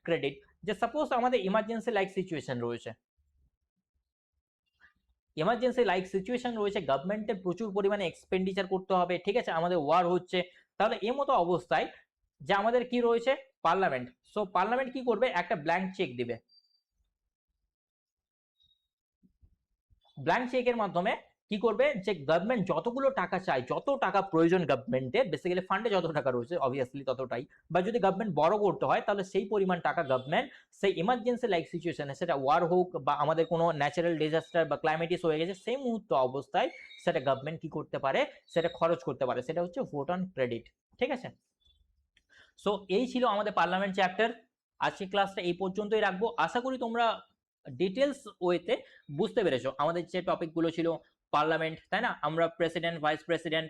ক্রেডিট, যে সাপোজ আমাদের ইমার্জেন্সি লাইক সিচুয়েশন রয়েছে, ইমার্জেন্সি লাইক সিচুয়েশন রয়েছে, গভর্নমেন্টের প্রচুর পরিমাণে এক্সপেন্ডিচার করতে হবে, ঠিক আছে, আমাদের ওয়ার হচ্ছে, তাহলে এই মতো অবস্থায় যে আমাদের কি রয়েছে, পার্লামেন্ট, সো পার্লামেন্ট কি করবে, একটা ব্ল্যাঙ্ক চেক দিবে, ব্ল্যাঙ্ক চেকের মাধ্যমে কি করবে, যে গভর্নমেন্ট যতগুলো টাকা চায়, যত টাকা প্রয়োজন গভর্নমেন্টের, বেসিক্যালি ফান্ডে যত টাকা রয়েছে অবভিয়াসলি ততটাই, বা যদি গভর্নমেন্ট বড় করতে হয় তাহলে সেই পরিমাণ টাকা গভর্নমেন্ট সেই ইমার্জেন্সি লাইক সিচুয়েশনে, সেটা ওয়ার হোক বা আমাদের কোনো ন্যাচারাল ডিজাস্টার বা ক্লাইমেটিস হয়ে গেছে, সেই মুহূর্ত অবস্থায় সেটা গভর্নমেন্ট কি করতে পারে, সেটা খরচ করতে পারে, সেটা হচ্ছে ভোট অন ক্রেডিট, ঠিক আছে। সো এই ছিল আমাদের পার্লামেন্ট চ্যাপ্টার, আজকে ক্লাসটা এই পর্যন্তই রাখবো, আশা করি তোমরা ডিটেলস ওয়েতে বুঝতে পেরেছো আমাদের যে টপিকগুলো ছিল, পার্লামেন্ট, তাই না, আমরা প্রেসিডেন্ট, ভাইস প্রেসিডেন্ট,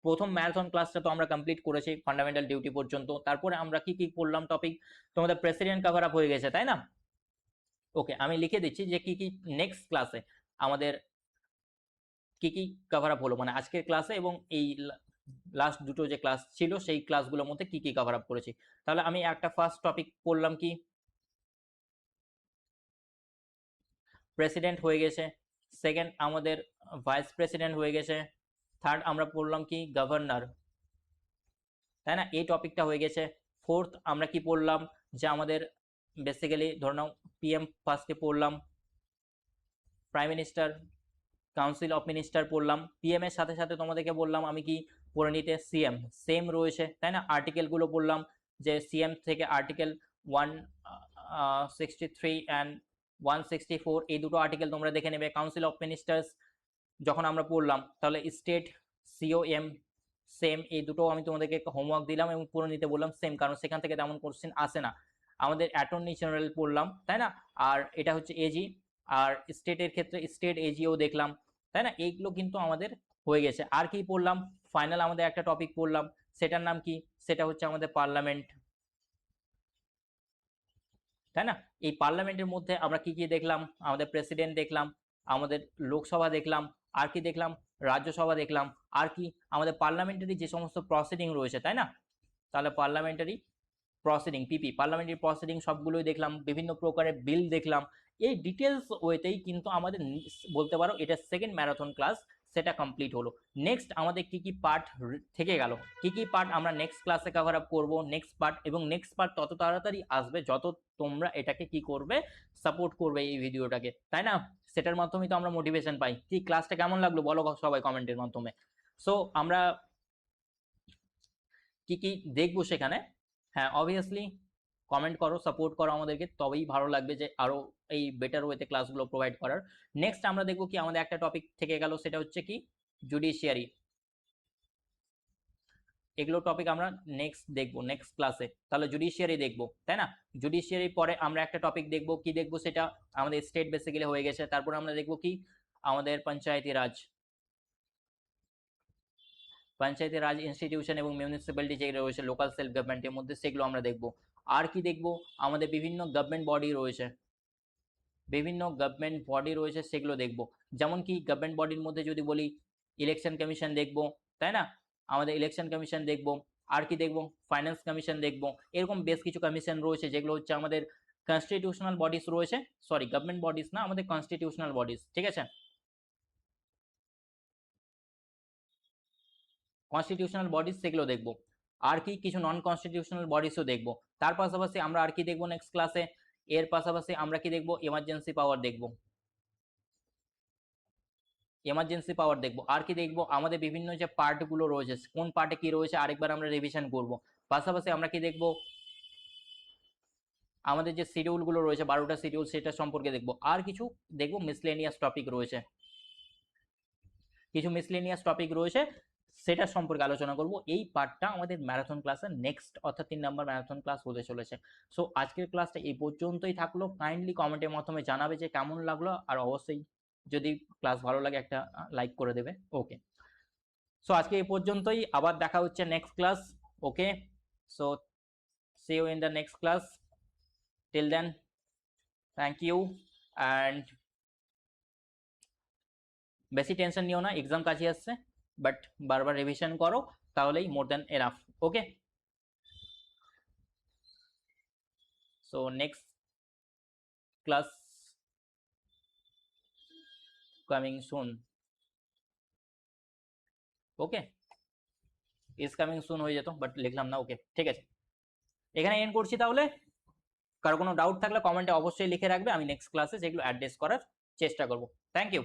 প্রথম ম্যারাথন ক্লাসটা তো আমরা কমপ্লিট করেছি ফান্ডামেন্টাল ডিউটি পর্যন্ত, তারপরে আমরা কি কি পড়লাম টপিক, তোমাদের প্রেসিডেন্ট কভার আপ হয়ে গেছে, তাই না। ওকে, আমি লিখে দিচ্ছি যে কি কি নেক্সট ক্লাসে আমাদের কি কি কভার আপ হলো, মানে আজকের ক্লাসে এবং এই লাস্ট দুটো যে ক্লাস ছিল সেই ক্লাসগুলোর মধ্যে কি কি কভার আপ করেছি। তাহলে আমি একটা ফার্স্ট টপিক পড়লাম কি, প্রেসিডেন্ট হয়ে গেছে, সেকেন্ড আমাদের ভাইস প্রেসিডেন্ট হয়ে গেছে, থার্ড আমরা পড়লাম কি, গভর্নর, তাই না, এই টপিকটা হয়ে গেছে। ফোর্থ আমরা কি পড়লাম, যে আমাদের বেসিক্যালি ধরে নাও পিএম ফার্স্টে পড়লাম, prime minister, council of minister পড়লাম, পিএম এর সাথে সাথে তোমাদেরকে বললাম আমি কি পড়ে নিতে, সিএম সেম রয়েছে, তাই না, আর্টিকেলগুলো বললাম, যে সিএম থেকে আর্টিকেল 163 অ্যান্ড 164 এই দুটো আর্টিকেল তোমরা দেখে নেবে। কাউন্সিল অফ মিনিস্টার্স যখন আমরা পড়লাম, তাহলে স্টেট, সিওএম সেম, এই দুটো আমি তোমাদেরকে হোমওয়ার্ক দিলাম এবং পড়ে নিতে বললাম সেম, কারণ সেখান থেকে তেমন কোশ্চেন আসে না। আমাদের অ্যাটর্নি জেনারেল পড়লাম, তাই না, আর এটা হচ্ছে এজি, আর স্টেটের ক্ষেত্রে স্টেট এজিও দেখলাম, তাই না, এইগুলো কিন্তু আমাদের হয়ে গেছে। আর কি পড়লাম, ফাইনাল আমাদের একটা টপিক পড়লাম, সেটার নাম কি, সেটা হচ্ছে আমাদের পার্লামেন্ট, তাই না। এই পার্লামেন্টের মধ্যে আমরা কি কি দেখলাম, আমাদের প্রেসিডেন্ট দেখলাম, আমাদের লোকসভা দেখলাম, আর কি দেখলাম, রাজ্যসভা দেখলাম, আর কি আমাদের পার্লামেন্টারি যে সমস্ত প্রসিডিং রয়েছে, তাই না, তাহলে পার্লামেন্টারি প্রসিডিং, পিপি পার্লামেন্টারি প্রসিডিং সবগুলোই দেখলাম, বিভিন্ন প্রকারের বিল দেখলাম, এই ডিটেলস ওয়েতেই কিন্তু আমাদের বলতে পারো এটা সেকেন্ড ম্যারাথন ক্লাস, সেটা কমপ্লিট হলো। নেক্সট আমাদের কি কি পার্ট থেকে গেল, কি কি পার্ট আমরা নেক্সট ক্লাসে কভার আপ করবো, নেক্সট পার্ট, এবং নেক্সট পার্ট তত তাড়াতাড়ি আসবে যত তোমরা এটাকে কি করবে, সাপোর্ট করবে এই ভিডিওটাকে, তাই না, সেটার মাধ্যমেই তো আমরা মোটিভেশন পাই। কি ক্লাসটা কেমন লাগলো বলো সবাই কমেন্টের মাধ্যমে। সো আমরা কি কি দেখবো সেখানে, হ্যাঁ অবভিয়াসলি কমেন্ট করো, সাপোর্ট করো আমাদেরকে, তবেই ভালো লাগবে যে আরো এই বেটার ওয়েতে ক্লাসগুলো প্রোভাইড করার। নেক্সট আমরা দেখবো কি, আমাদের একটা টপিক থেকে গেল, সেটা হচ্ছে কি জুডিশিয়ারি, এগুলো টপিক আমরা নেক্সট দেখবো নেক্সট ক্লাসে, তাহলে জুডিশিয়ারি দেখবো, তাই না। জুডিশিয়ারি পরে আমরা একটা টপিক দেখবো, কি দেখবো সেটা আমাদের স্টেট বেসিক্যালি হয়ে গেছে, তারপর আমরা দেখবো কি আমাদের পঞ্চায়েতি রাজ, পঞ্চায়েতি রাজ ইনস্টিটিউশন এবং মিউনিসিপ্যালিটি যেগুলো রয়েছে লোকাল সেলফ গভর্নমেন্টের মধ্যে, সেগুলো আমরা দেখবো। আর কি দেখবো, আমাদের বিভিন্ন গভর্নমেন্ট বডি রয়েছে, বিভিন্ন গভর্নমেন্ট বডি রয়েছে সেগুলো দেখবো, যেমন কি গভর্নমেন্ট বডির মধ্যে যদি বলি ইলেকশন কমিশন দেখবো, তাই না, আমাদের ইলেকশন কমিশন দেখবো। আর কি দেখবো, ফাইন্যান্স কমিশন দেখবো, এরকম বেশ কিছু কমিশন রয়েছে যেগুলো হচ্ছে আমাদের কনস্টিটিউশনাল বডিস রয়েছে, সরি গভর্নমেন্ট বডিস না, আমাদের কনস্টিটিউশনাল বডিস, ঠিক আছে, কনস্টিটিউশনাল বডিজ সেগুলো দেখবো। আর কি কিছু নন কনস্টিটিউশনাল বডিজও দেখবো। তার পাশাপাশি আমরা আর কি দেখবো নেক্সট ক্লাসে, এর পাশাপাশি আমরা কি দেখবো, এমার্জেন্সি পাওয়ার দেখবো, এমার্জেন্সি পাওয়ার দেখবো। আর কি দেখবো, আমাদের বিভিন্ন যে পার্টগুলো রয়েছে, কোন পার্টে কি রয়েছে আরেকবার আমরা রিভিশন করব। পাশাপাশি আমরা কি দেখবো, আমাদের যে শিডিউলগুলো রয়েছে 12টা শিডিউল, সেটা সম্পর্কে দেখবো। আর কিছু দেখবো মিসলেনিয়াস টপিক রয়েছে, কিছু মিসলেনিয়াস টপিক রয়েছে, সেটা সম্পর্কে আলোচনা করব। এই পার্টটা আমাদের ম্যারাথন ক্লাসের নেক্সট অর্থাৎ 3 নম্বর ম্যারাথন ক্লাস হতে চলেছে। সো আজকের ক্লাসটা এই পর্যন্তই থাকলো। কাইন্ডলি কমেন্টের মাধ্যমে জানাবে যে কেমন লাগলো, আর অবশ্যই যদি ক্লাস ভালো লাগে একটা লাইক করে দেবে। ওকে, সো আজকে এই পর্যন্তই, আবার দেখা হচ্ছে next class. Okay, so see you in the next class. Till then, thank you and বেশি টেনশন নিও না, এক্সাম কাছে আসছে, বাট বারবার রিভিশন করো, তাহলেই more than enough. Okay, so next class coming soon. Okay, is coming soon হয়ে যেত, বাট লিখলাম না। ওকে, ঠিক আছে, এখানে এন্ড করছি তাহলে। কারো কোনো ডাউট থাকলে কমেন্টে অবশ্যই লিখে রাখবে, আমি নেক্সট ক্লাসে সেগুলো অ্যাড্রেস করার চেষ্টা করব। Thank you.